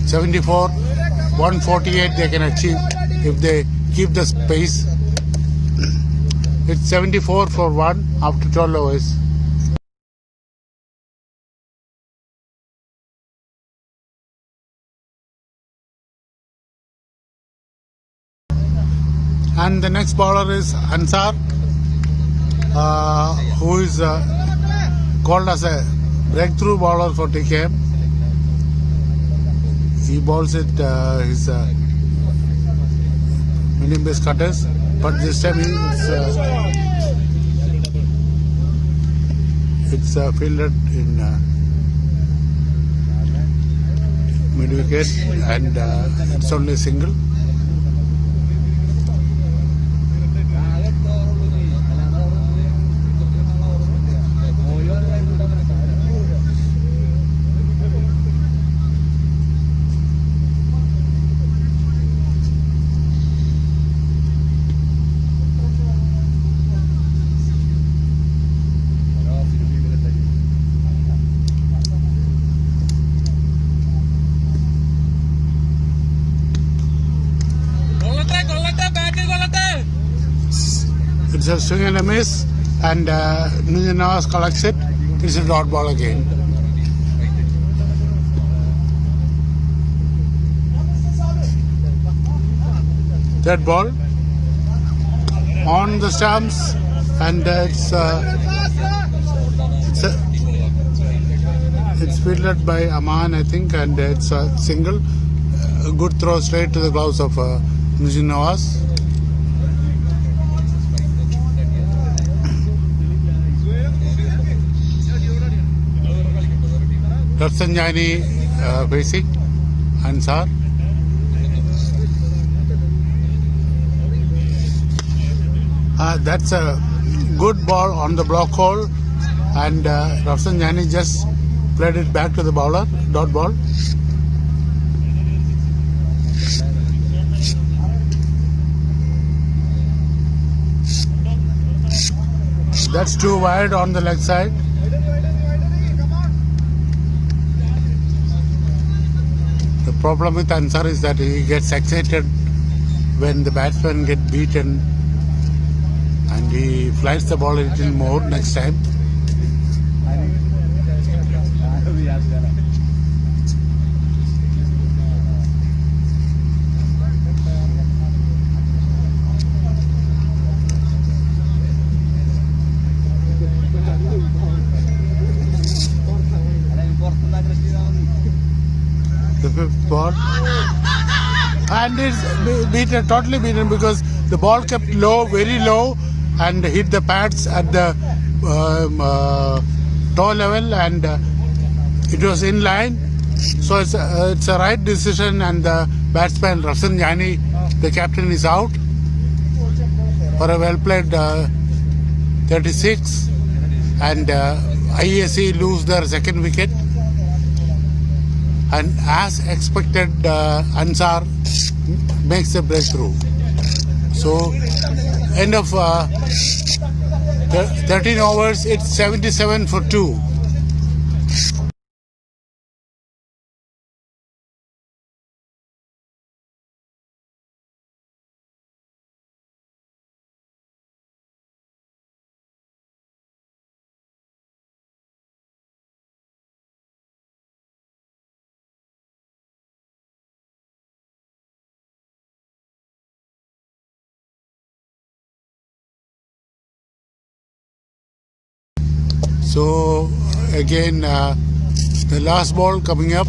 74, 148 they can achieve if they keep the pace. It's 74 for 1 after 12 hours. And the next bowler is Ansar, who is called as a breakthrough bowler for TKM. He bowls it his medium base cutters, but this time it's fielded in mid wicket, and it's only a single. It's a swing and a miss, and Nujinawaz collects it. It's a dot ball again. Third ball on the stumps, and it's fielded by Aman, I think, and it's a single. A good throw straight to the gloves of Nujinawaz. Rafsanjani facing Ansar. That's a good ball on the block hole, and Rafsanjani just played it back to the bowler, dot ball. That's too wide on the leg side. The problem with Ansar is that he gets excited when the batsman get beaten, and he flies the ball a little more next time. 25th ball. And it's beaten, totally beaten, because the ball kept low, very low, and hit the pads at the toe level, and it was in line. So it's a right decision, and the batsman Rafsan Yani, the captain, is out for a well played 36, and IESCE lose their second wicket. And as expected, Ansar makes a breakthrough. So, end of 13 overs, it's 77 for 2. So, again, the last ball coming up.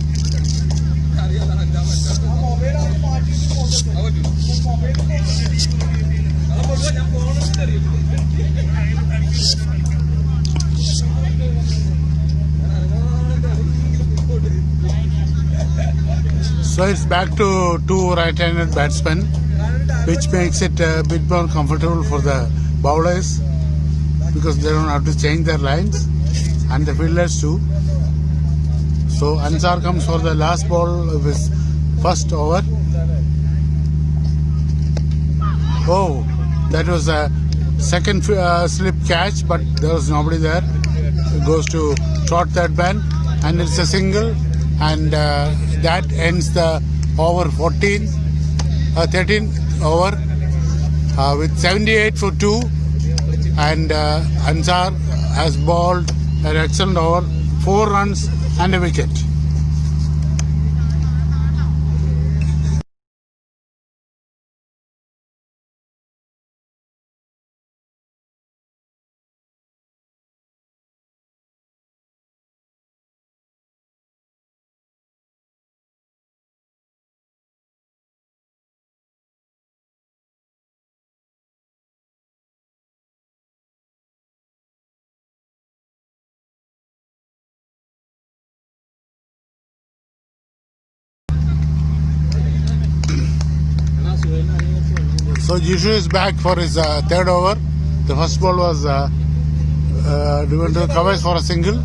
So it's back to two right-handed batsmen, which makes it a bit more comfortable for the bowlers, because they don't have to change their lines, and the fielders too. So Ansar comes for the last ball of his first over. Oh, that was a second slip catch, but there was nobody there. It goes to short third man, and it's a single, and that ends the over 13 over with 78 for 2. And Ansar has bowled an excellent over, 4 runs and a wicket. So Jishu is back for his third over. The first ball was driven to covers for a single.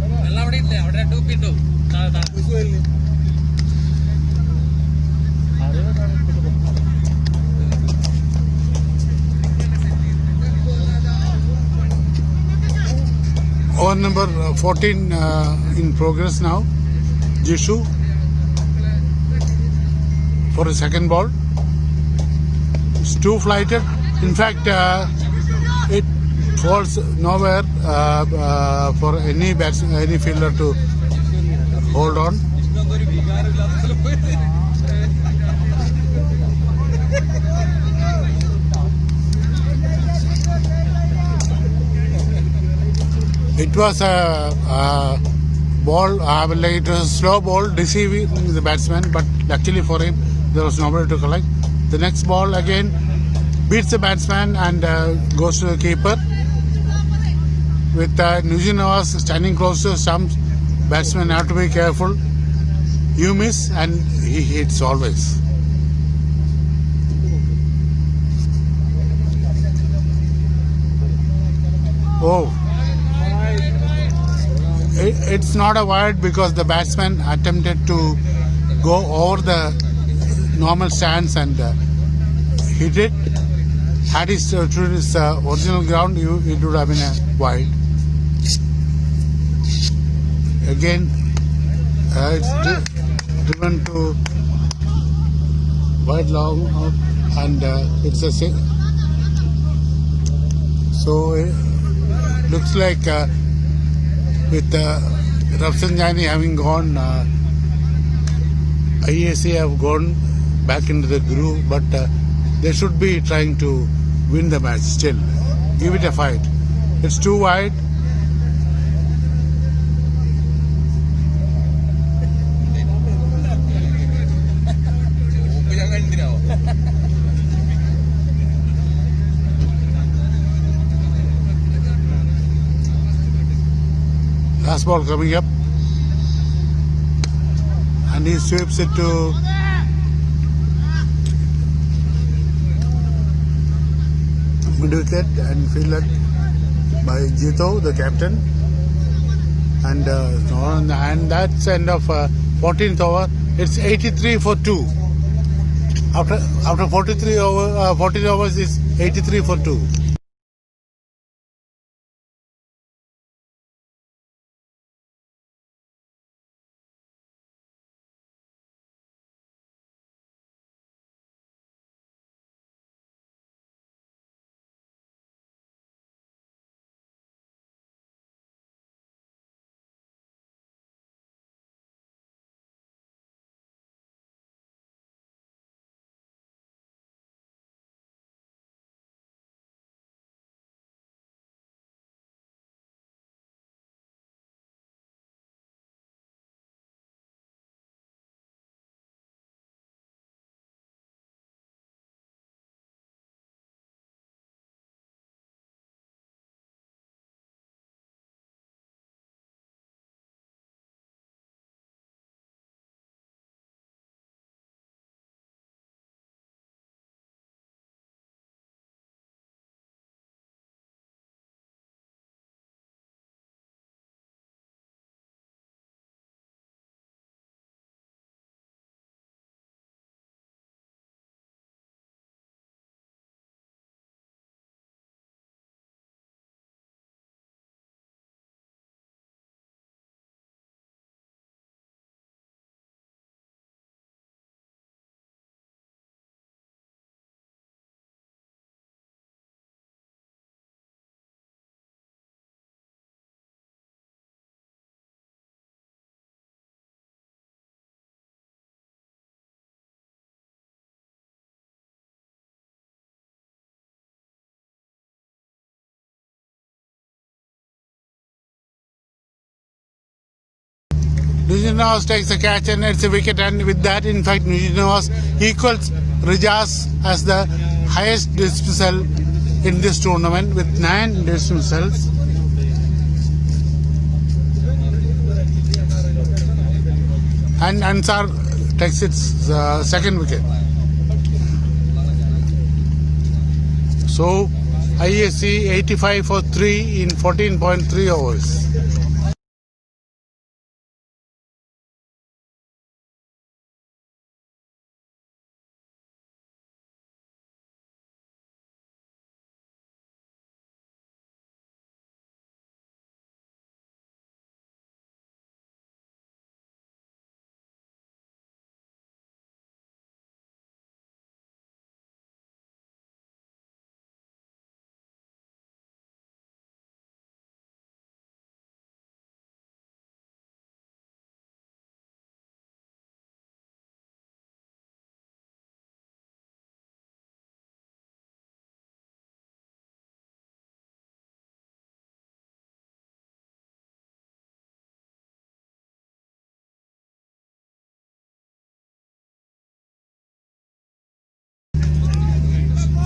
Over number 14 in progress now. Jishu for his second ball. It's too flighted. In fact, it falls nowhere for any fielder to hold on. It was a ball, it was a slow ball, deceiving the batsman, but luckily for him, there was nobody to collect. The next ball again beats the batsman and goes to the keeper. With Nujin Nawaz standing close to stumps, batsmen have to be careful. You miss and he hits always. Oh, it's not a wide because the batsman attempted to go over the normal stance and hit it. Had he stood his original ground, it would have been a wide. Again, it's driven to wide long, and it's a sing. So it looks like with Rafsan Yani having gone, IESCE have gone back into the groove, but they should be trying to win the match still. Give it a fight. It's too wide. Last ball coming up. And he sweeps it to mid-wicket and fielded by Jito, the captain. And that's end of 14th over. It's 83 for 2. After 14 overs is 83 for 2. Nujin takes the catch and it's a wicket, and with that, in fact, Nujin equals Rijas as the highest dismissal in this tournament with 9 dismissals. And Ansar takes its second wicket. So IESCE 85 for 3 in 14.3 overs.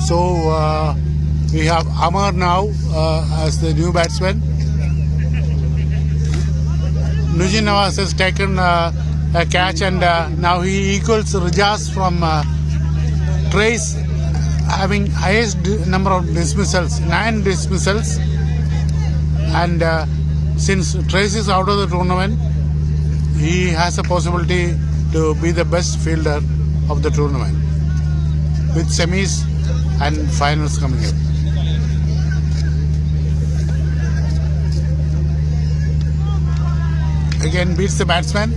So we have Amar now as the new batsman. Nujin Nawaz has taken a catch, and now he equals Rijas from Trace, having highest number of dismissals, 9 dismissals. And since Trace is out of the tournament, he has a possibility to be the best fielder of the tournament, with semis and finals coming up. Again beats the batsman.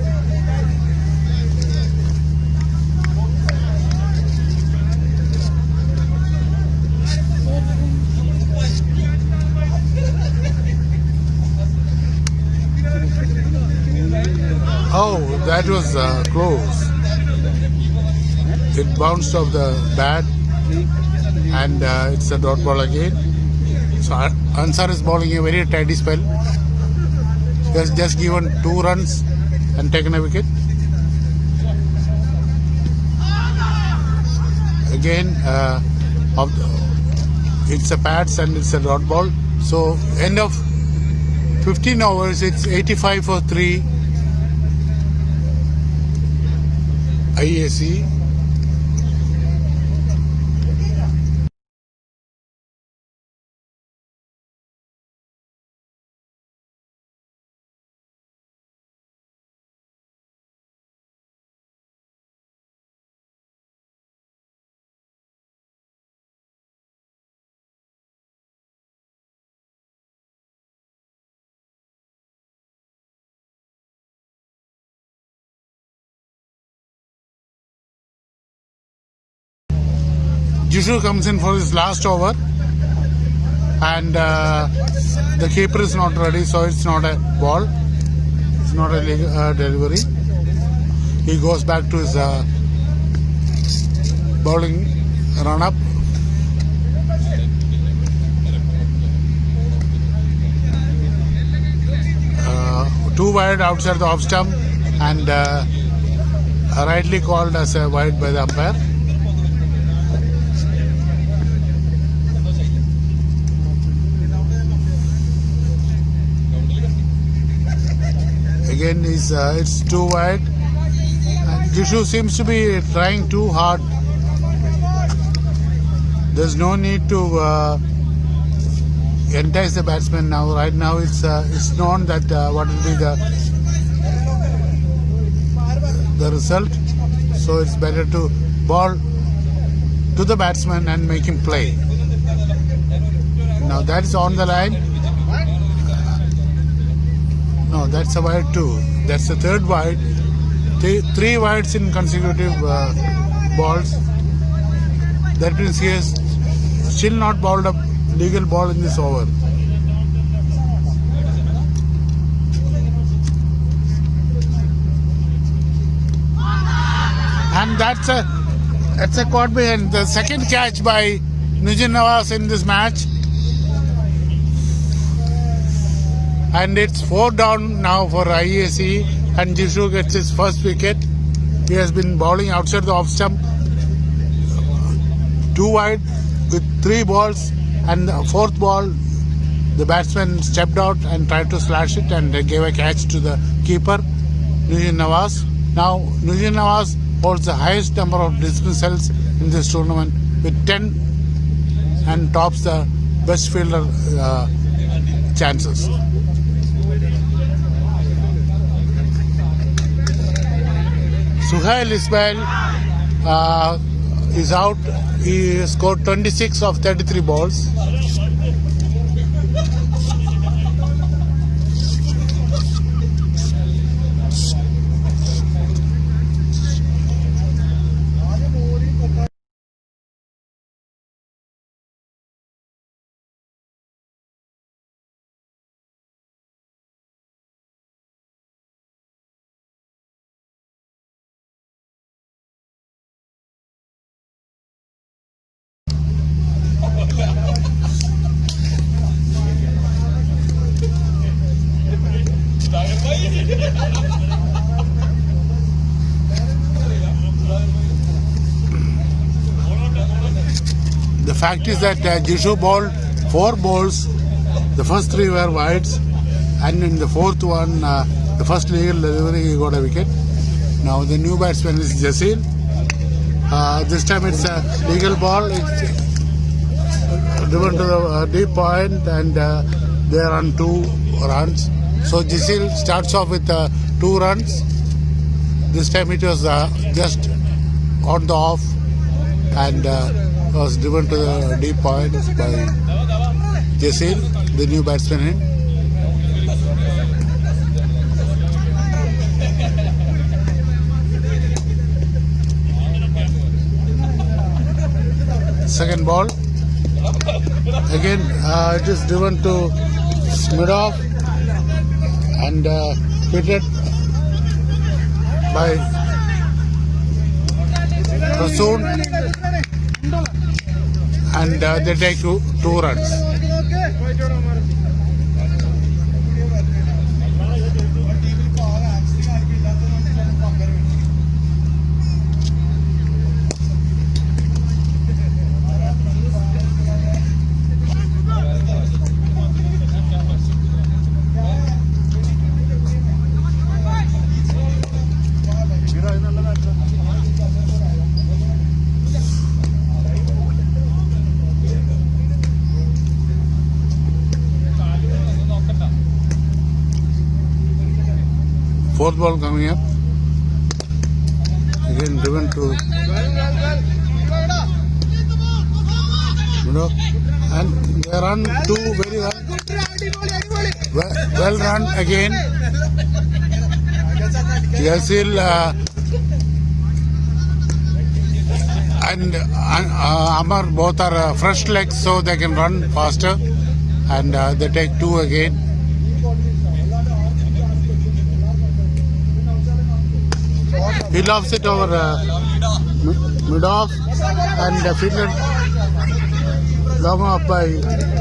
Oh, that was close. It bounced off the bat, and it's a dot ball again. So Ansar is bowling a very tidy spell. He has just given 2 runs and taken a wicket. Again, it's a pads and it's a dot ball. So end of 15 overs, it's 85 for 3 IESCE. Jishu comes in for his last over, and the keeper is not ready, so it's not a ball. It's not a delivery. He goes back to his bowling run-up. Too wide outside the off stump, and rightly called as a wide by the umpire. Again, it's too wide. And Jishu seems to be trying too hard. There's no need to entice the batsman now. Right now, it's known that what will be the result. So it's better to ball to the batsman and make him play. Now that's on the line. No, that's a wide too. That's the third wide. Three wides in consecutive balls. That means he has still not bowled a legal ball in this over. And that's a caught behind. The second catch by Nujin Nawaz in this match. And it's 4 down now for IESCE, and Jishu gets his first wicket. He has been bowling outside the off stump, 2 wide with 3 balls, and the 4th ball the batsman stepped out and tried to slash it and gave a catch to the keeper, Nujin Nawaz. Now Nujin Nawaz holds the highest number of dismissals in this tournament with 10 and tops the best fielder chances. Suhail Ismail is out. He scored 26 of 33 balls. The fact is that Jishu bowled 4 balls. The first 3 were wides, and in the 4th one, the first legal delivery, he got a wicket. Now the new batsman is Jasil. This time it's a legal ball. It's driven to the deep point, and they are on 2 runs. So Jasil starts off with 2 runs. This time it was just on the off, and was driven to the deep point by Jasil, the new batsman. Second ball. Again, it is driven to mid-off and hit by Rasoon, and they take 2 runs. Fourth ball coming up. Again driven to and they run two very well. Well run again. Yasil and Amar both are fresh legs, so they can run faster, and they take two again. He loves it over mid-off and fielded long off by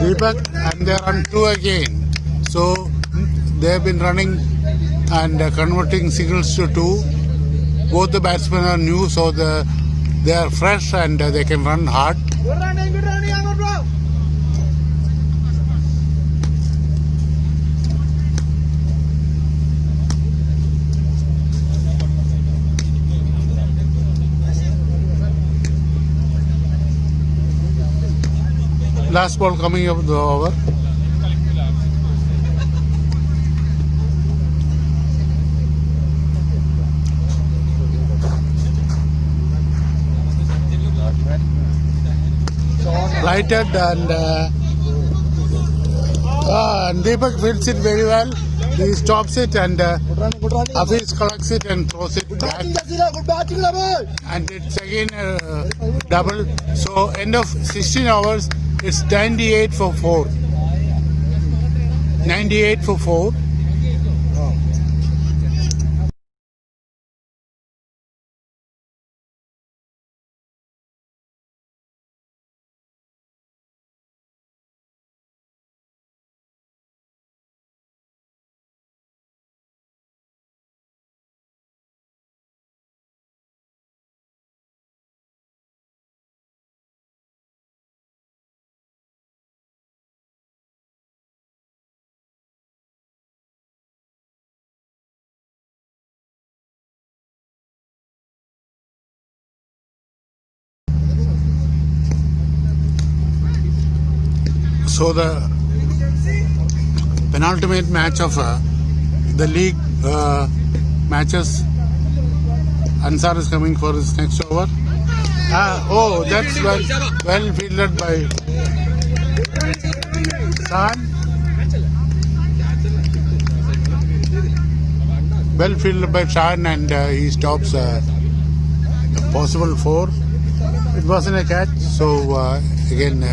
Deepak, and they run two again. So they have been running and converting singles to two. Both the batsmen are new, so they are fresh and they can run hard. Last ball coming up the over. Lighted and Deepak fields it very well. He stops it and Hafiz collects it and throws it back. And it's again double. So end of 16 overs, it's 98 for 4. 98 for 4. So the penultimate match of the league matches, Ansar is coming for his next over. Oh, that's well fielded by Shan. Well fielded by Shan, and he stops a possible 4. It wasn't a catch, so again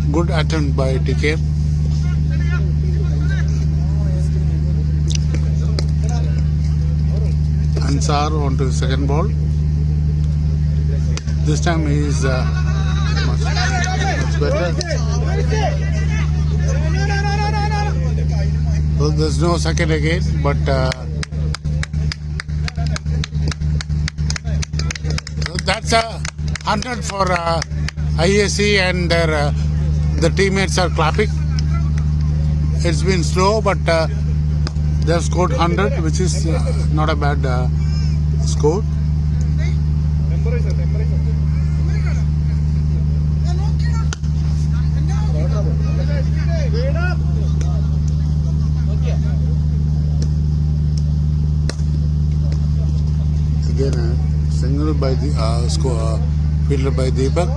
good attempt by TK. Ansar on to the second ball. This time he is much better. So there's no second again, but that's a 100 for IESCE, and the teammates are clapping. It's been slow, but they have scored 100, which is not a bad score. Again, a single by the score fielded by Deepak.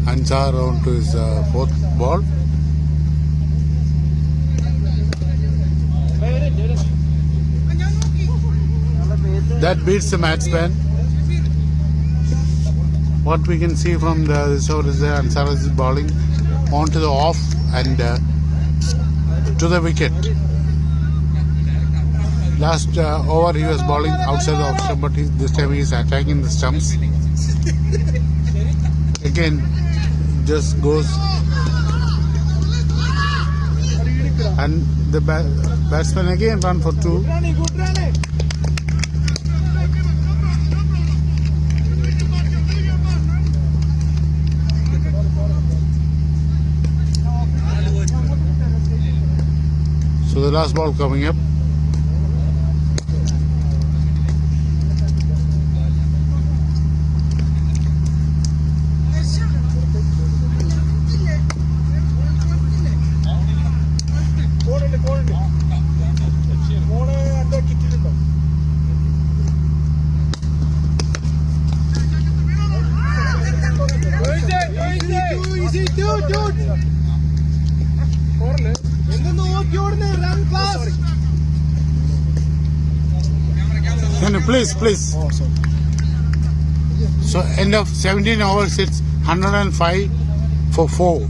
Ansar on to his fourth ball. That beats the match span. What we can see from this over is that Ansar is bowling onto the off and to the wicket. Last over he was bowling outside the off stump, but this time he is attacking the stumps. Again, just goes, and the batsman again run for 2. So the last ball coming up. easy, dude. എന്തെന്ന് നോക്കി ഓടുന്നേ run class. No, please. Oh, sorry. So end of 17 overs, it's 105 for 4.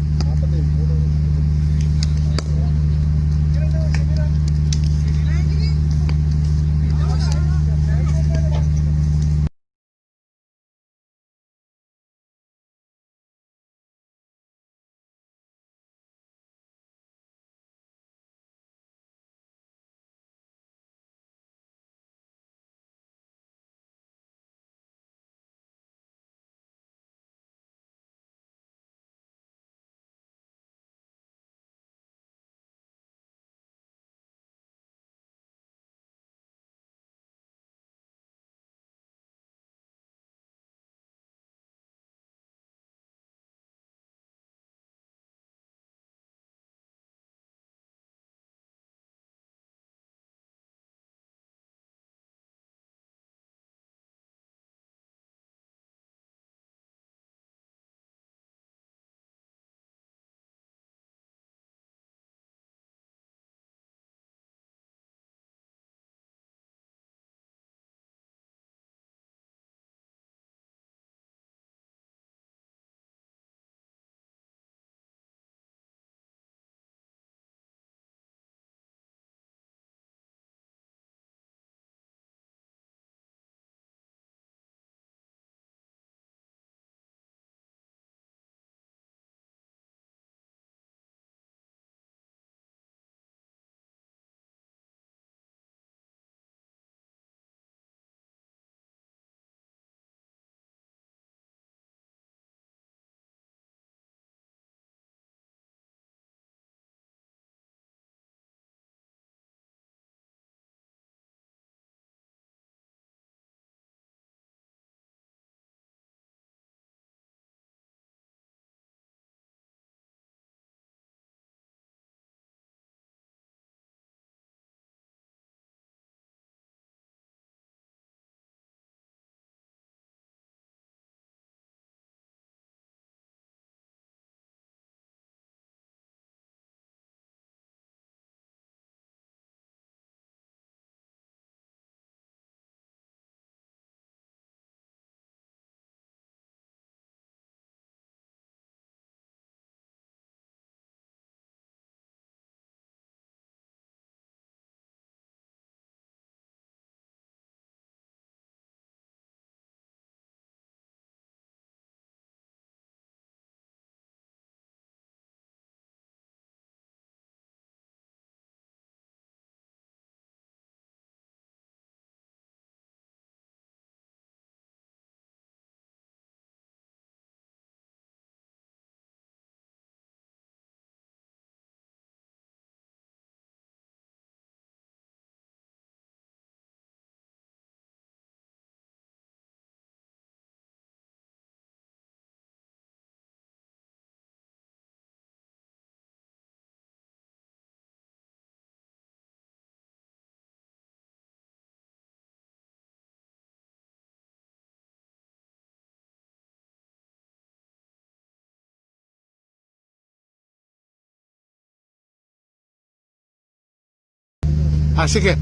Ashike.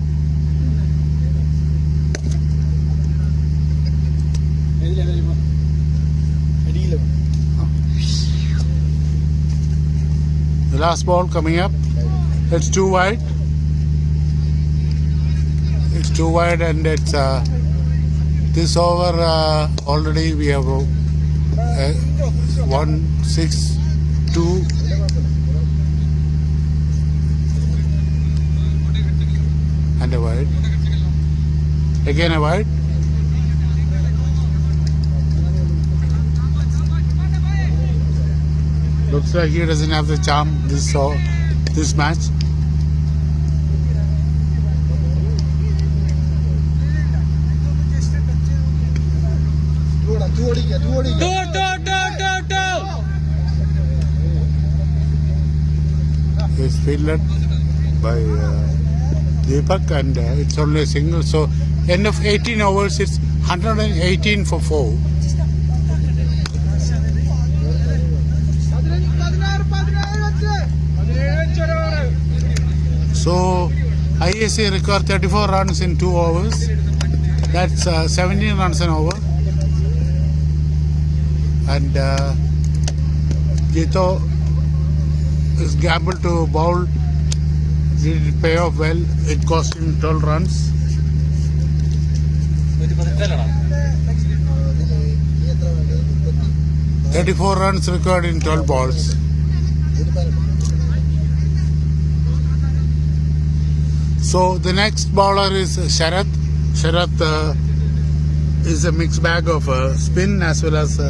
The last ball coming up. It's too wide. It's too wide, and it's this over already we have 1-6-2. And a wide. Again a wide. Looks like he doesn't have the charm this match. It's fielded by Deepak, and it's only a single. So end of 18 overs, it's 118 for 4. IESCE required 34 runs in 2 overs. That's 17 runs an over. And Jito is gambled to bowl. Did it pay off well? It cost him 12 runs. "34 runs required in 12 balls. So the next bowler is Sharath. Sharath is a mixed bag of spin as well as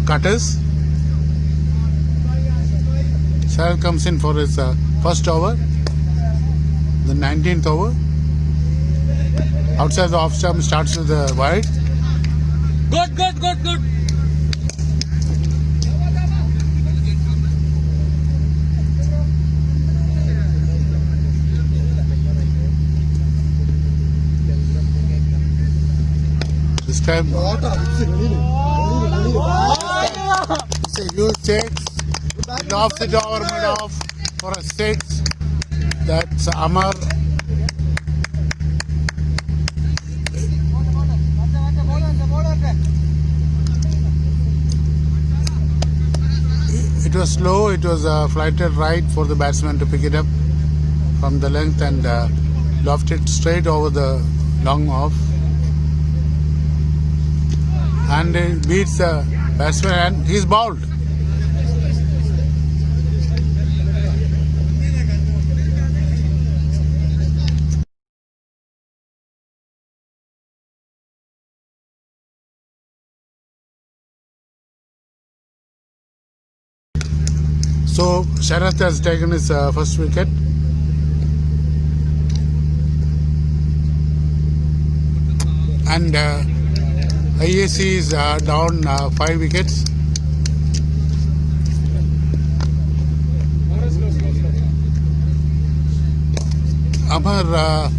cutters. Sharath comes in for his first over, the 19th over. Outside the off stump, starts with the wide. Good. This time, it's a huge six. Mid off the door, mid off for a 6. That's Amar. It was slow. It was flighted right for the batsman to pick it up from the length and loft it straight over the long off. And he beats the batsman and he's bowled. So Sharath has taken his first wicket. And IESCE is down 5 wickets. Amar,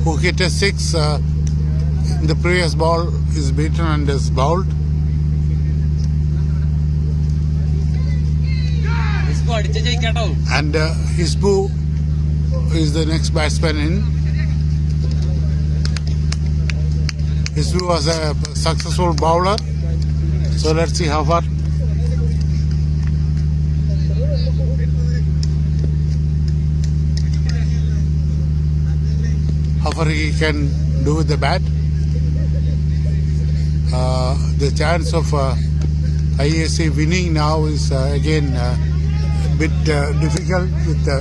who hit a 6 in the previous ball, is beaten and is bowled. And Hisbu is the next batsman in. Hisbu was a successful bowler. So let's see how far. How far he can do with the bat. The chance of IESCE winning now is again bit difficult with the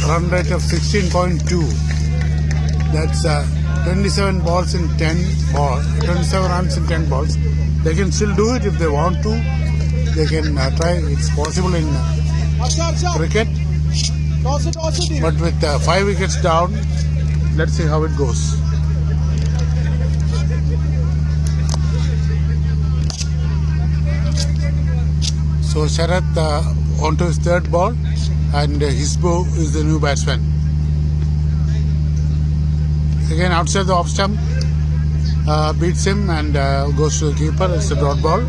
run rate of 16.2. That's 27 balls in 10 balls, 27 runs in 10 balls. They can still do it if they want to. They can try. It's possible in cricket. But with 5 wickets down, let's see how it goes. So Sharath onto his third ball, and Hisbu is the new batsman. Again outside the off stump, beats him and goes to the keeper. It's a dot ball.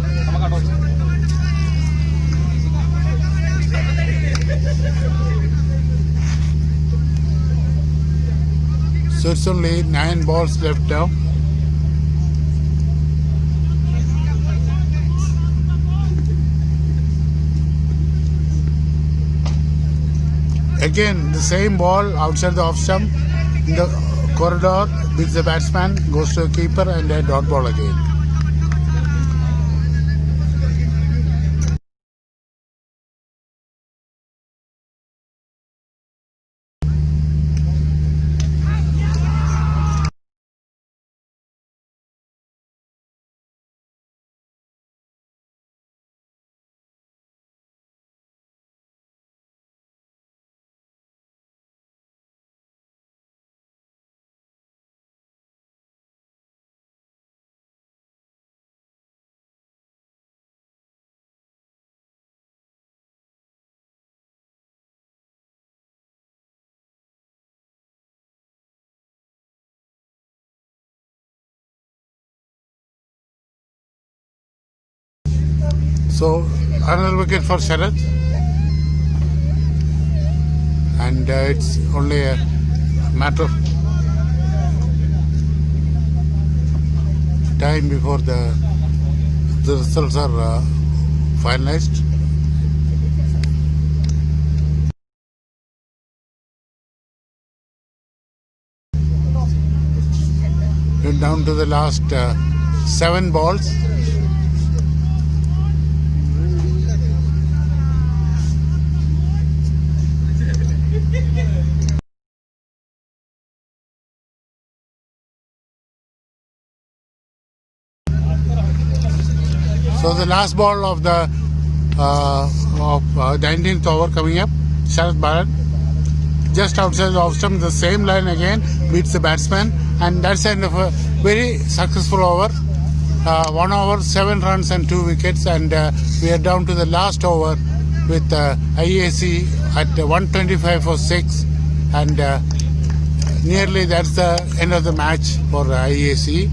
So it's only 9 balls left now. Again, the same ball outside the off stump in the corridor, beats the batsman, goes to the keeper, and a dot ball again. So another wicket for Sharath, and it's only a matter of time before the results are finalized. We're down to the last 7 balls. So the last ball of the 19th over coming up. Sharad Bharat just outside the off stump, the same line again, beats the batsman, and that's the end of a very successful over. 1 over, 7 runs and 2 wickets, and we are down to the last over with IESCE at 125 for 6, and nearly that's the end of the match for IESCE.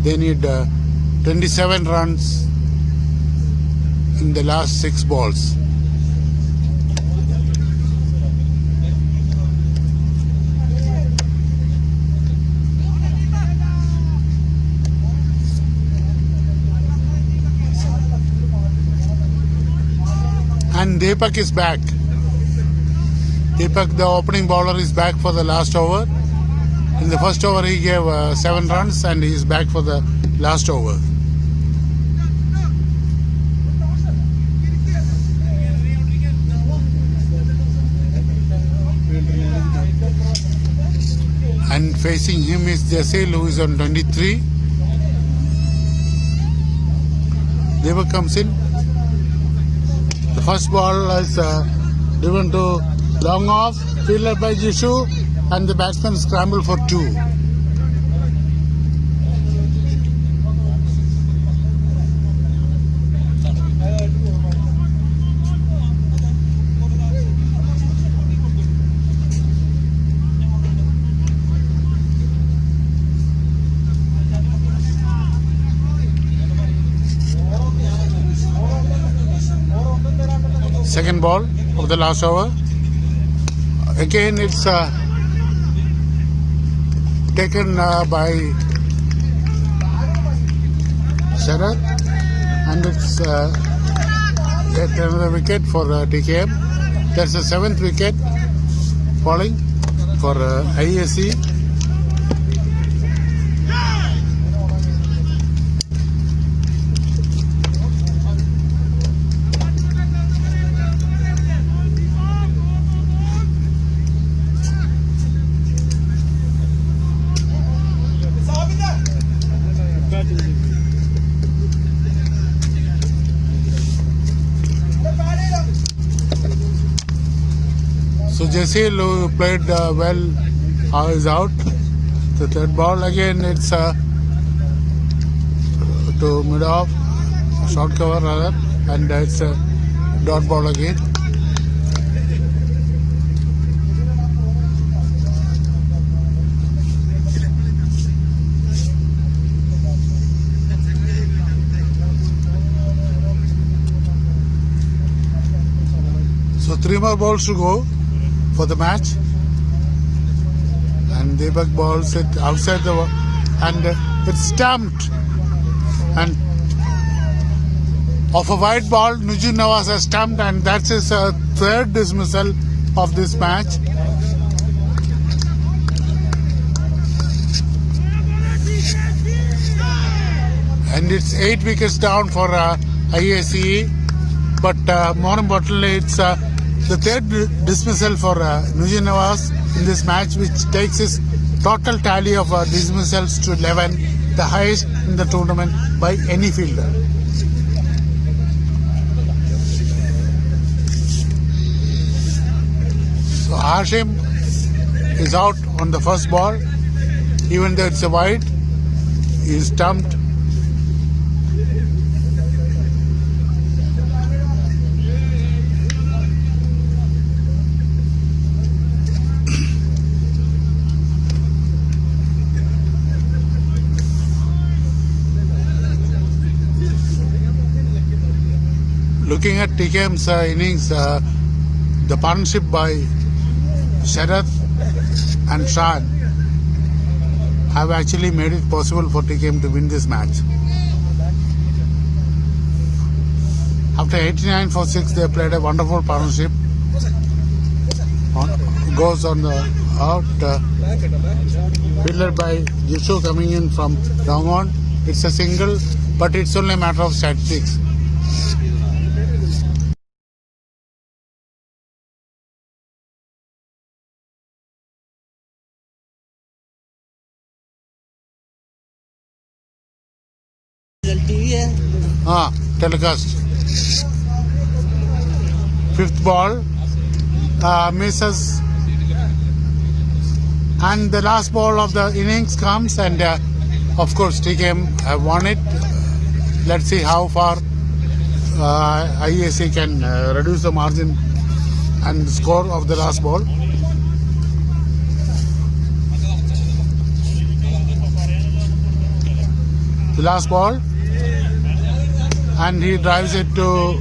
They need 27 runs in the last 6 balls. And Deepak is back. Deepak, the opening bowler, is back for the last over. In the first over he gave 7 runs, and he is back for the last over. And facing him is Jasil, who is on 23. Deepak comes in. The first ball is driven to long off, fielded by Jishu, and the batsman scrambled for 2. Second ball of the last over. Again, it's taken by Sharad, and it's yet another wicket for TKM. That's the 7th wicket falling for IESCE. So Jasil, who played well, is out. The third ball again, it's to mid off, short cover rather, and it's a dot ball again. So 3 more balls to go for the match, and Deepak balls it outside the and it's stumped, and of a white ball Nujum Nawaz has stumped, and that's his 3rd dismissal of this match. And it's 8 wickets down for IESCE, but more importantly it's the 3rd dismissal for Nujum Nawaz in this match, which takes his total tally of dismissals to 11, the highest in the tournament by any fielder. So Hashim is out on the first ball, even though it's a wide, he is stumped. Looking at TKM's innings, the partnership by Sharad and Shan have actually made it possible for TKM to win this match. After 89 for 6, they played a wonderful partnership. Goes on the out, fielded by Yusuf coming in from down on. It's a single, but it's only a matter of statistics. Telecast. Fifth ball misses, and the last ball of the innings comes, and of course TKM have won it. Let's see how far IESCE can reduce the margin and the score of the last ball. The last ball, and he drives it to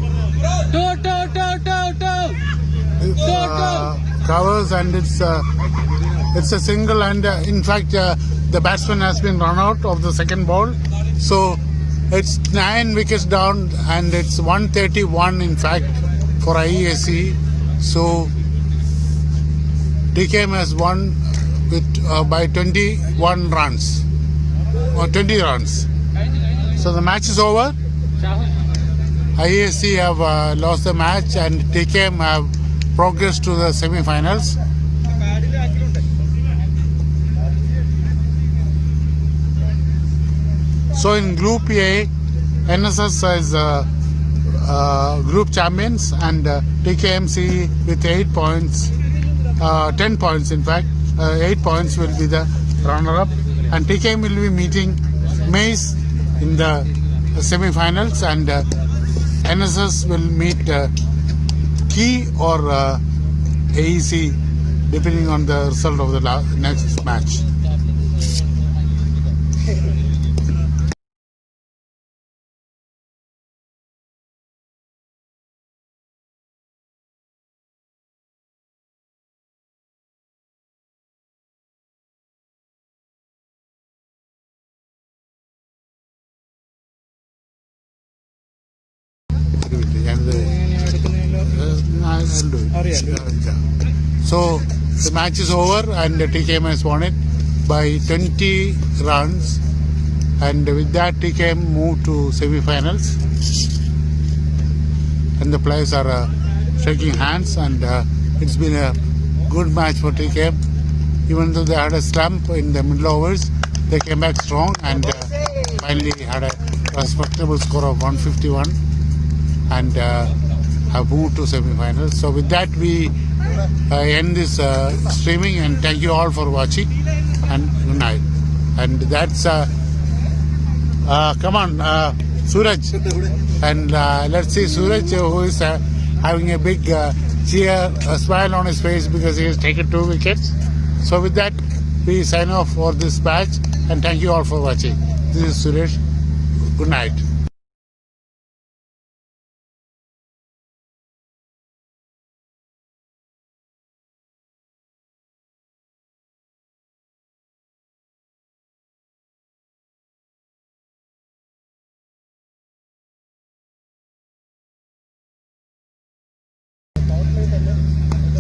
covers, and it's a single, and in fact the batsman has been run out of the second ball, so it's 9 wickets down, and it's 131 in fact for IESCE. So TKM has won with by 21 runs or 20 runs. So the match is over. IESCE have lost the match, and TKM have progressed to the semi-finals. So in Group A, NSS is group champions, and TKMCE with 8 points, 10 points in fact, 8 points will be the runner-up, and TKM will be meeting Maize in the semi-finals, and NSS will meet Key or AEC depending on the result of the next match. I'll do it. So the match is over, and TKM has won it by 20 runs, and with that TKM moved to semi-finals, and the players are shaking hands, and it's been a good match for TKM. Even though they had a slump in the middle overs, they came back strong and finally had a respectable score of 151 and have moved to semi-finals. So with that we end this streaming, and thank you all for watching, and good night. And that's come on, Suraj, and let's see Suraj, who is having a big cheer, a smile on his face because he has taken 2 wickets. So with that we sign off for this match, and thank you all for watching. This is Suresh. Good night.